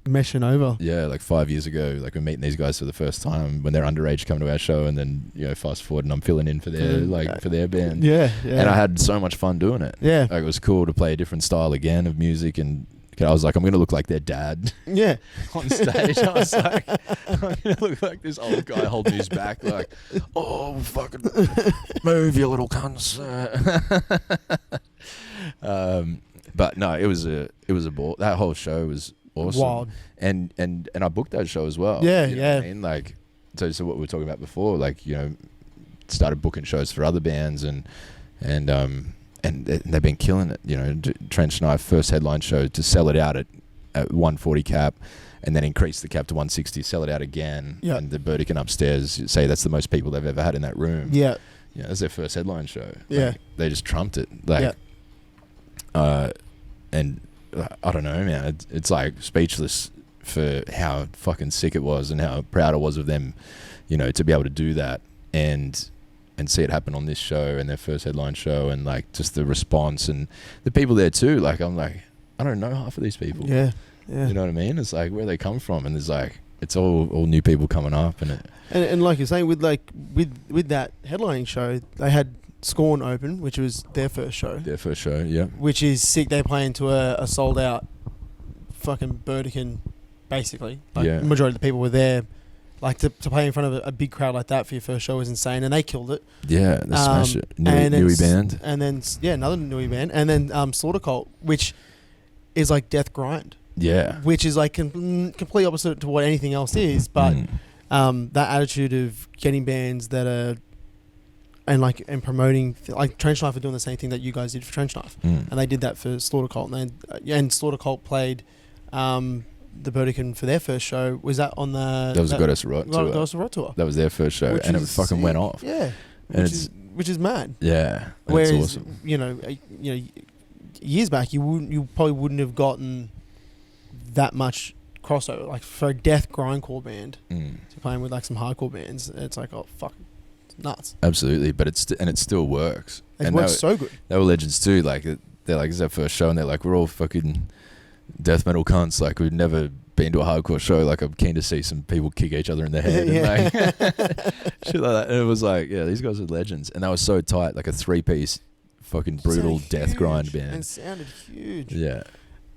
meshing over. Yeah, like 5 years ago, like we're meeting these guys for the first time when they're underage, come to our show, and then fast forward and I'm filling in for their band. Yeah. And I had so much fun doing it. Yeah, like it was cool to play a different style again of music, and I was like, I'm gonna look like their dad. Yeah, on stage. I was like, I'm gonna look like this old guy holding his back, like, oh fucking move, you little cunts. But no, it was a ball. That whole show was awesome. Wild. And I booked that show as well. Yeah, you know what I mean? Like, so what we were talking about before, like, started booking shows for other bands and they've been killing it. Trench Knife first headline show to sell it out at 140 cap, and then increase the cap to 160, sell it out again. Yep. And the Burdekin upstairs say that's the most people they've ever had in that room. Yeah. That's their first headline show. Yeah. Like, they just trumped it. Like, and I don't know, man. It's like speechless for how fucking sick it was and how proud I was of them, to be able to do that and see it happen on this show and their first headline show, and like just the response and the people there too. Like, I'm like, I don't know half of these people. Yeah. You know what I mean? It's like where they come from, and there's like, it's all new people coming up, and like you're saying with that headlining show, they had Scorn open, which was their first show. Yeah. Which is sick. They play into a sold out fucking Burdekin, basically. Like, the majority of the people were there. Like, to play in front of a big crowd like that for your first show was insane, and they killed it. Yeah, they smashed it. Newy band. And then, another Newy band. And then Slaughter Cult, which is like death grind. Yeah. Which is like complete opposite to what anything else is, but that attitude of getting bands that are and promoting, like Trench Knife are doing the same thing that you guys did for Trench Knife, and they did that for Slaughter Cult, and Slaughter Cult played the Burdekin for their first show. Was that on the? That was the Goddess Rot tour. Goddess Rot tour. That was their first show, and it fucking went off. Yeah, which is mad. Yeah, whereas awesome. Years back, you probably wouldn't have gotten that much crossover. Like for a death grindcore band to playing with like some hardcore bands, it's like, oh fuck. Nuts. Absolutely, but it still works. It works so good. They were legends too. Like they're like, it's our first show, and they're like, we're all fucking death metal cunts. Like, we've never been to a hardcore show. Like, I'm keen to see some people kick each other in the head and like shit like that. And it was like, these guys are legends, and they were so tight, like a 3-piece fucking brutal death grind band. And sounded huge. Yeah,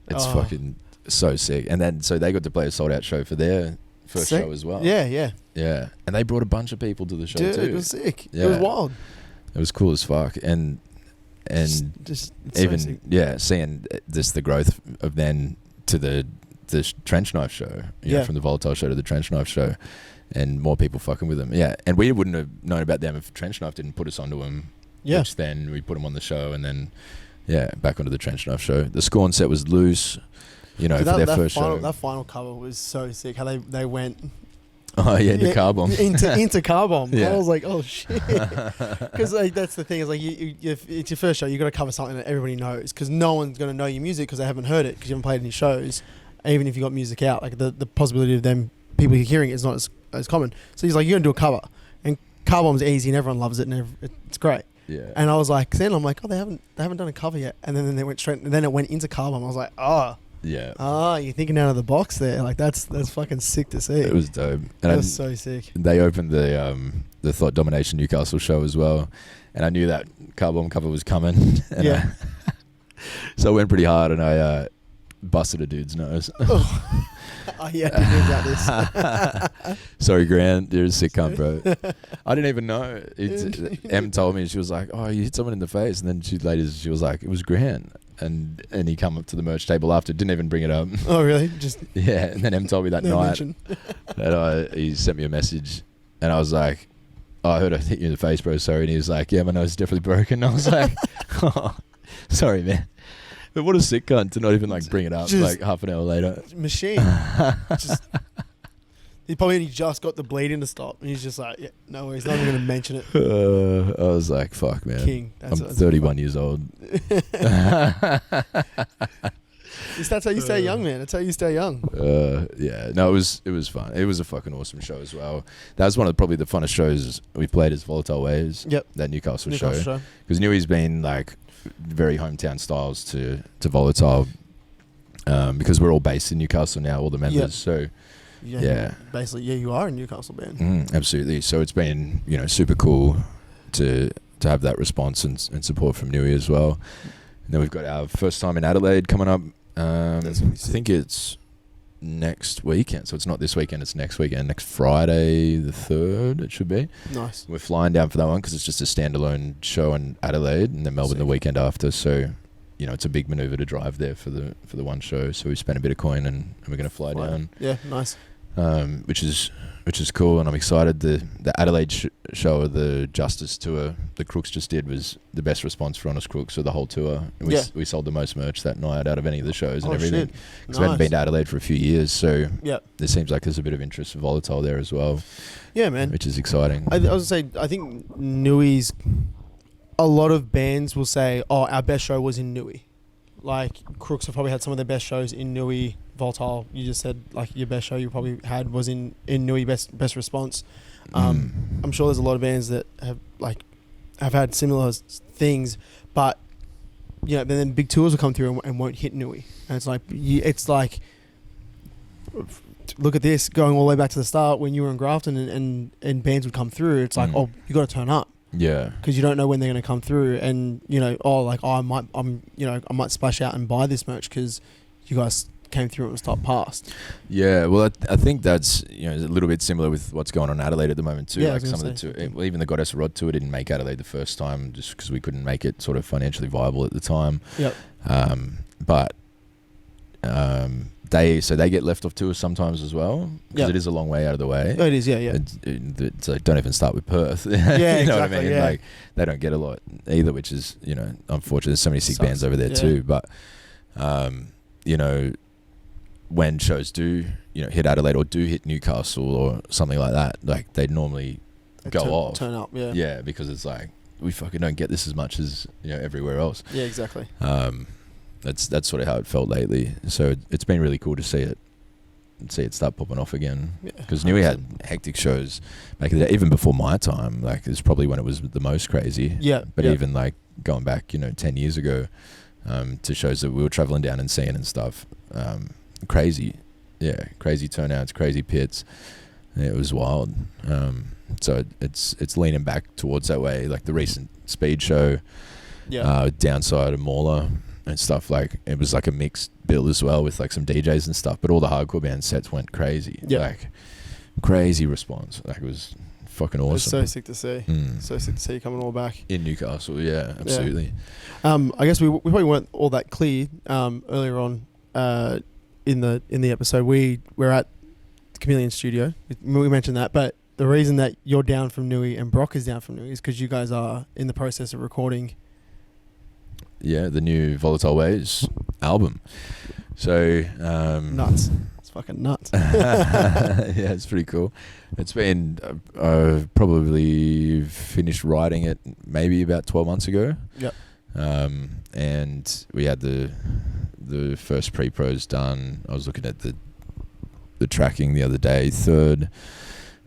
it's fucking so sick. And then so they got to play a sold out show for their first show as well. Yeah. And they brought a bunch of people to the show too. It was sick. Yeah. It was wild. It was cool as fuck. And just even so seeing this the growth of then to the Trench Knife show. From the Volatile show to the Trench Knife show, and more people fucking with them. Yeah. And we wouldn't have known about them if Trench Knife didn't put us onto them. Yeah. Which then we put them on the show, and then back onto the Trench Knife show. The Scorn set was loose. For their first show. That final cover was so sick. How they went. Oh yeah, into car bomb. into car bomb. Yeah. I was like, oh shit. Because like, that's the thing is like, if it's your first show, you got to cover something that everybody knows, because no one's going to know your music because they haven't heard it because you haven't played any shows. Even if you got music out, like the possibility of them people hearing it is not as common. So he's like, you're gonna do a cover, and car bomb's easy and everyone loves it, and it's great. Yeah. And I was like, then I'm like, oh, they haven't done a cover yet, and then they went straight, and then it went into car bomb. I was like, oh. Yeah. Ah, you're thinking out of the box there. Like that's fucking sick to see. It was dope. And that was so sick. They opened the Thought Domination Newcastle show as well, and I knew that Carbon cover was coming. And yeah. So I went pretty hard, and I busted a dude's nose. Oh yeah, I hear about this. Sorry, Grant, you're a sick cunt, bro. I didn't even know. Em told me, she was like, "Oh, you hit someone in the face," and then she was like, "It was Grant." And he come up to the merch table after, didn't even bring it up. Oh really? Just yeah. And then Em told me that night that he sent me a message, and I was like, "Oh, I heard I hit you in the face, bro. Sorry." And he was like, "Yeah, my nose is definitely broken." And I was like, "Oh, sorry, man." But what a sick cunt to not even like bring it up like half an hour later. Machine. He probably just got the bleeding to stop, and he's just like, "Yeah, no worries, not even going to mention it." I was like, "Fuck, man." King. I'm 31 years old. That's how you stay young, man. That's how you stay young. Yeah. No, it was fun. It was a fucking awesome show as well. That was one of probably the funnest shows we played as Volatile Ways. Yep. That Newcastle show. Because Newy's been like very hometown styles to Volatile, because we're all based in Newcastle now, all the members. Yep. So yeah. Basically, yeah, you are a Newcastle band. Absolutely. So it's been, super cool to have that response and support from Newy as well. And then we've got our first time in Adelaide coming up. I think it's next weekend. So it's not this weekend, it's next weekend. Next Friday the 3rd, it should be. Nice. We're flying down for that one because it's just a standalone show in Adelaide, and then Melbourne the weekend after. So, it's a big maneuver to drive there for the one show. So we spent a bit of coin and we're going to fly down. Yeah, nice. Which is cool, and I'm excited. The Adelaide show of the Justice tour the Crooks just did was the best response for Honest Crooks of the whole tour. And we sold the most merch that night out of any of the shows and everything. Because we hadn't been to Adelaide for a few years, so there seems like there's a bit of interest for Volatile there as well. Yeah, man. Which is exciting. I was going to say, I think Newy's, a lot of bands will say, "Oh, our best show was in Newy." Like Crooks have probably had some of their best shows in Newy. Volatile, you just said like your best show you probably had was in Newy, best response. I'm sure there's a lot of bands that have had similar things, but then big tours will come through and won't hit Newy, and it's like look at this, going all the way back to the start when you were in Grafton and bands would come through. It's like, oh, you got to turn up. Yeah, because you don't know when they're going to come through, and I might splash out and buy this merch because you guys came through and was top past. Yeah, well, I think that's a little bit similar with what's going on in Adelaide at the moment too. Yeah, like some of the tour, even the Goddess Rod tour didn't make Adelaide the first time just because we couldn't make it sort of financially viable at the time. Yep. But they get left off tours sometimes as well because it is a long way out of the way. Oh, it is, yeah. So don't even start with Perth. Yeah, you know exactly, what I mean? Yeah. Like they don't get a lot either, which is unfortunate. There's so many sick bands over there too, but when shows do hit Adelaide or do hit Newcastle or something like that, like they normally go turn up, yeah, because it's like we fucking don't get this as much as everywhere else. Yeah, exactly. That's sort of how it felt lately. So it's been really cool to see it start popping off again. Because Newy had hectic shows back in the day, even before my time. Like it's probably when it was the most crazy. Yeah. But even like going back 10 years ago, to shows that we were traveling down and seeing and stuff. Crazy turnouts, crazy pits. It was wild. So it's leaning back towards that way. Like the recent speed show, Downside and Mauler and stuff. Like it was like a mixed bill as well with like some DJs and stuff. But all the hardcore band sets went crazy. Yeah. Like crazy response. Like it was fucking awesome. It's so sick to see. So sick to see you coming all back in Newcastle. Yeah, absolutely. I guess we probably weren't all that clear earlier on in the episode. We're at the Chameleon Studio. We mentioned that, but the reason that you're down from Newy and Brock is down from Newy is because you guys are in the process of recording. Yeah, the new Volatile Ways album. So nuts. It's fucking nuts. Yeah, it's pretty cool. It's been probably finished writing it maybe about 12 months ago. Yep. And we had the first pre-pros done. I was looking at the tracking the other day. Third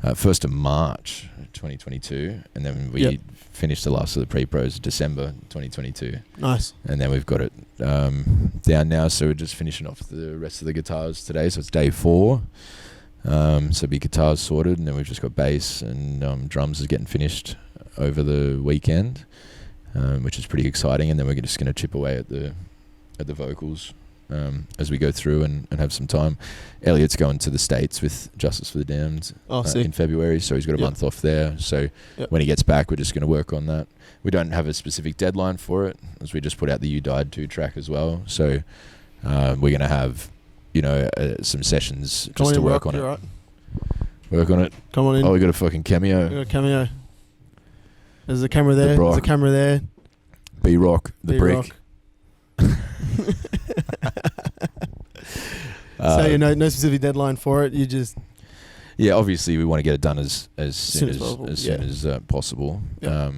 1st of March 2022, and then we finished the last of the pre-pros December 2022. Nice. And then we've got it down now, so we're just finishing off the rest of the guitars today, so it's day 4. So be guitars sorted, and then we've just got bass and drums is getting finished over the weekend, which is pretty exciting. And then we're just going to chip away at the vocals as we go through and have some time. Elliot's going to the States with Justice for the Damned in February, so he's got a month off there. So when he gets back, we're just going to work on that. We don't have a specific deadline for it, as we just put out the You Died 2 track as well. So we're going to have some sessions just to work on it. Right. Work on it. Come on in. Oh, we got a fucking cameo. We got a cameo. There's a camera there. There's a camera there. B-Rock, the brick. So no specific deadline for it. You just obviously we want to get it done as soon as possible. Yeah.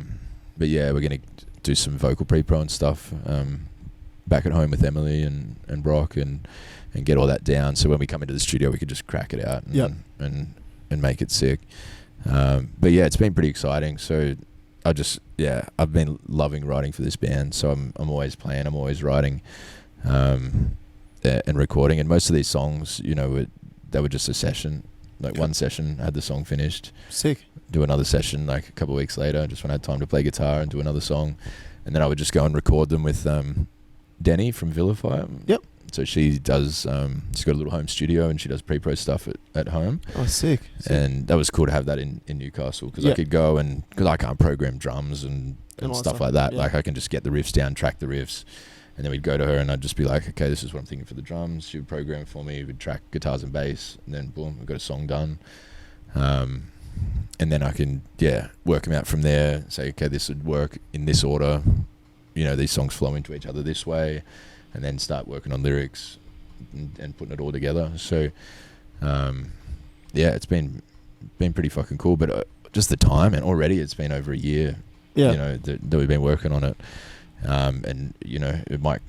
But we're going to do some vocal pre-pro and stuff back at home with Emilly and Brock and get all that down, so when we come into the studio we could just crack it out and make it sick. But it's been pretty exciting. So I've been loving writing for this band, so I'm always playing, I'm always writing and recording, and most of these songs, they were just a session, like one session, had the song finished, sick, do another session like a couple of weeks later, just when I had time to play guitar and do another song, and then I would just go and record them with Denny from Vilify. So she does, she's got a little home studio and she does pre-pro stuff at home. Oh, sick. And that was cool to have that in Newcastle, because I could go and, because I can't program drums and stuff like that. Like I can just get the riffs down, track the riffs, and then we'd go to her and I'd just be like, okay, this is what I'm thinking for the drums. She would program for me, we'd track guitars and bass, and then boom, we've got a song done. And then I can, work them out from there, say, okay, this would work in this order. These songs flow into each other this way. And then start working on lyrics and putting it all together. So, it's been pretty fucking cool. But just the time, and already it's been over a year. That we've been working on it. And it might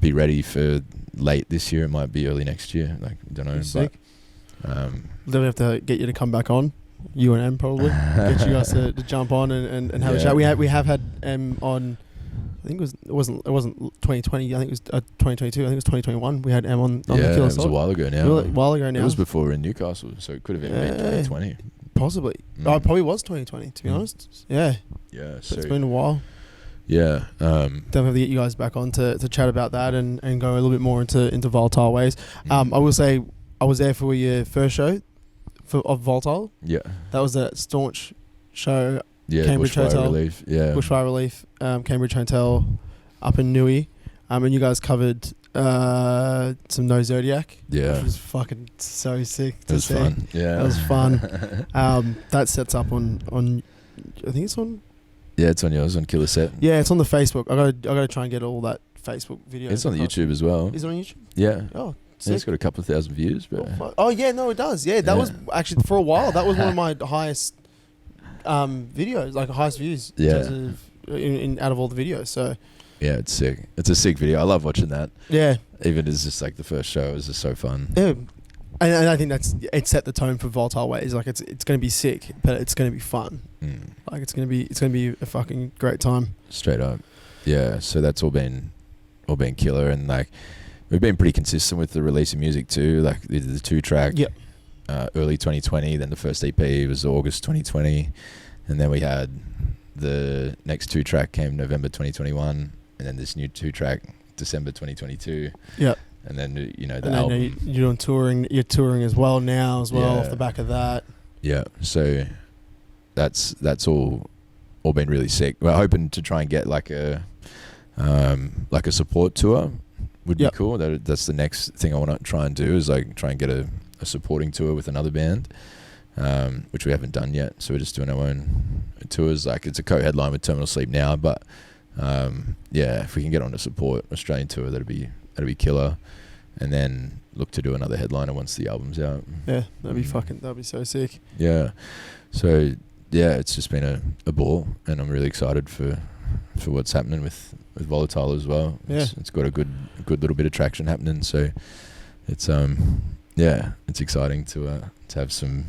be ready for late this year. It might be early next year. Like, I don't know. Sick. Then we have to get you to come back on. You and Em probably get you guys to jump on and have a chat. We have had Em on. I think it wasn't 2020. I think it was 2022. I think it was 2021. We had Em on the Killer it was Salt. a while ago now. It was before we were in Newcastle, so it could have been 2020. Possibly. Oh, it probably was 2020, to be honest. Yeah. Yeah. So it's been a while. Yeah. Definitely have to get you guys back on to chat about that and go a little bit more into Volatile Ways. I will say I was there for your first show of Volatile. Yeah. That was a staunch show. Yeah, Cambridge Bushfire Hotel, Relief. Yeah, Bushfire Relief, Cambridge Hotel, up in Newey, and you guys covered some No Zodiac. Yeah, which was fucking so sick. It was fun. Yeah, that was fun. That sets up on. I think it's on. Yeah, it's on yours on Killer Set. Yeah, it's on the Facebook. I gotta try and get all that Facebook video. It's on the YouTube as well. Is it on YouTube? Yeah. Oh. Yeah, it's got a couple of thousand views, but it does. Yeah, that was actually for a while. That was one of my highest. Videos, like highest views in out of all the videos. So it's sick. It's a sick video. I love watching that. Yeah, even as just like the first show, it was just so fun. Yeah, and I think it set the tone for Volatile Ways. Like it's going to be sick, but it's going to be fun. Like it's going to be a fucking great time. Straight up. Yeah. So that's all been killer, and like we've been pretty consistent with the release of music too. Like the 2-track. Yep. Early 2020, then the first EP was August 2020, and then we had the next 2-track came November 2021, and then this new 2-track December 2022. Yep. And then the album. You're doing touring. You're touring as well now off the back of that. Yeah. So that's all been really sick. We're hoping to try and get like a support tour. Would be cool. That's the next thing I want to try and do, is like try and get a supporting tour with another band, which we haven't done yet. So we're just doing our own tours. Like it's a co-headline with Terminal Sleep now, but if we can get on a Suppoert Australian tour, that'd be killer. And then look to do another headliner once the album's out. Yeah, that'd be so sick. Yeah. So it's just been a ball, and I'm really excited for what's happening with Volatile as well. Yeah. It's got a good little bit of traction happening. So it's it's exciting to have some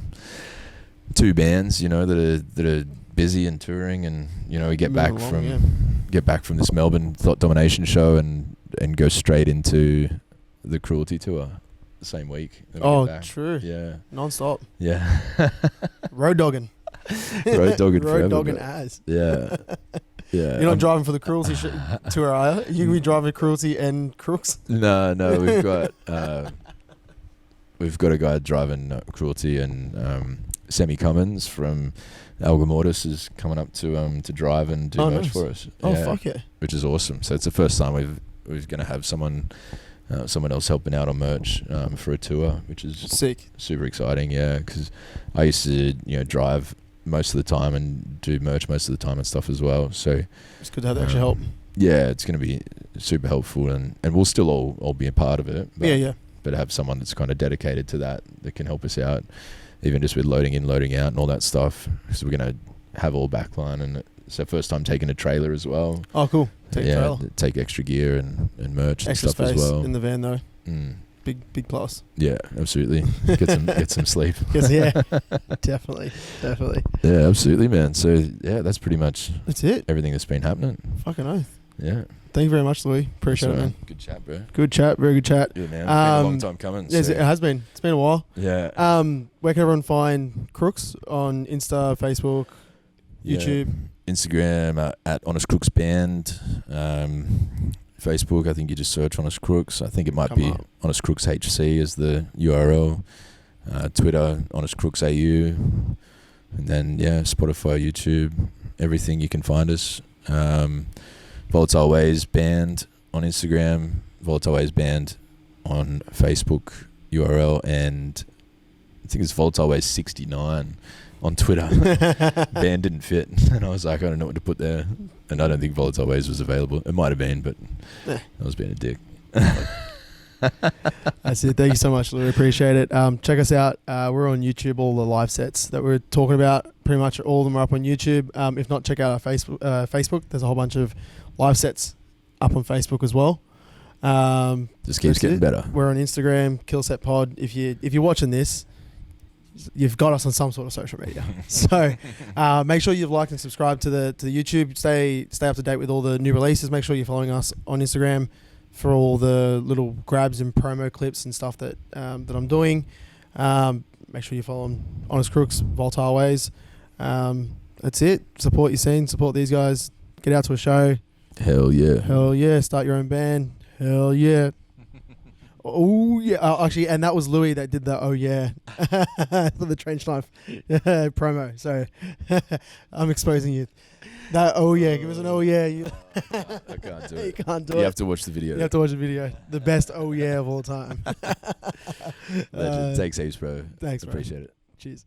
two bands, you know, that are busy and touring, and you know, we get back from this Melbourne Thought Domination show and go straight into the Cruelty tour the same week. Oh, true. Yeah. Non-stop. Yeah. Road dogging. Road dogging forever. Road dogging as. Yeah. Yeah. You're not driving for the Cruelty tour, are you? You be driving Cruelty and Crooks? No, we've got a guy driving Cruelty, and Semi Cummins from Alga Mortis is coming up to drive and do merch for us. Fuck yeah. Which is awesome. So it's the first time we're going to have someone else helping out on merch for a tour, which is sick, super exciting. Yeah, because I used to drive most of the time and do merch most of the time and stuff as well. So it's good to have the extra help. Yeah, it's going to be super helpful, and we'll still all be a part of it. But, But have someone that's kind of dedicated to that can help us out, even just with loading in, loading out, and all that stuff. So we're going to have all backline, and it's our first time taking a trailer as well. Oh, cool. Take extra gear and merch extra and stuff space as well in the van though. Big plus. Yeah, absolutely. Get some sleep. Yeah, definitely. Yeah, absolutely, man. So yeah, that's pretty much everything that's been happening. Fucking oath. Yeah. Thank you very much, Louis. Appreciate it, man. Good chat, bro. Good chat. Very good chat. Yeah, man. It's been a long time coming. Yes, it has been. It's been a while. Yeah. Where can everyone find Crooks on Insta, Facebook, YouTube? Instagram at Honest Crooks Band. Facebook, I think you just search Honest Crooks. I think it might be Honest Crooks HC as the URL. Twitter, Honest Crooks AU. And then, Spotify, YouTube, everything you can find us. Volatile Ways Band on Instagram, Volatile Ways Band on Facebook URL, and I think it's Volatile Ways 69 on Twitter. Band didn't fit, and I was like, I don't know what to put there, and I don't think Volatile Ways was available. It might have been, but I was being a dick. That's it. Thank you so much, Lou. Appreciate it. Check us out. We're on YouTube. All the live sets that we're talking about, pretty much all of them are up on YouTube. If not, check out our Facebook. There's a whole bunch of live sets up on Facebook as well. Just keeps getting better. We're on Instagram, Killset Pod. If you're watching this, you've got us on some sort of social media. So make sure you've liked and subscribed to the YouTube. Stay up to date with all the new releases. Make sure you're following us on Instagram for all the little grabs and promo clips and stuff that I'm doing. Make sure you follow Honest Crooks, Volatile Ways. That's it. Support your scene. Support these guys. Get out to a show. Hell yeah. Hell yeah. Start your own band. Hell yeah. Oh yeah. Actually, and that was Louis that did the oh yeah for the trench knife promo. So I'm exposing you. That oh yeah, give us an oh yeah. I can't do it. You can't do it. You have to watch the video. You have to watch the video. The best oh yeah of all time. Legend. Thanks heaps, bro. Thanks, bro. Appreciate it. Cheers.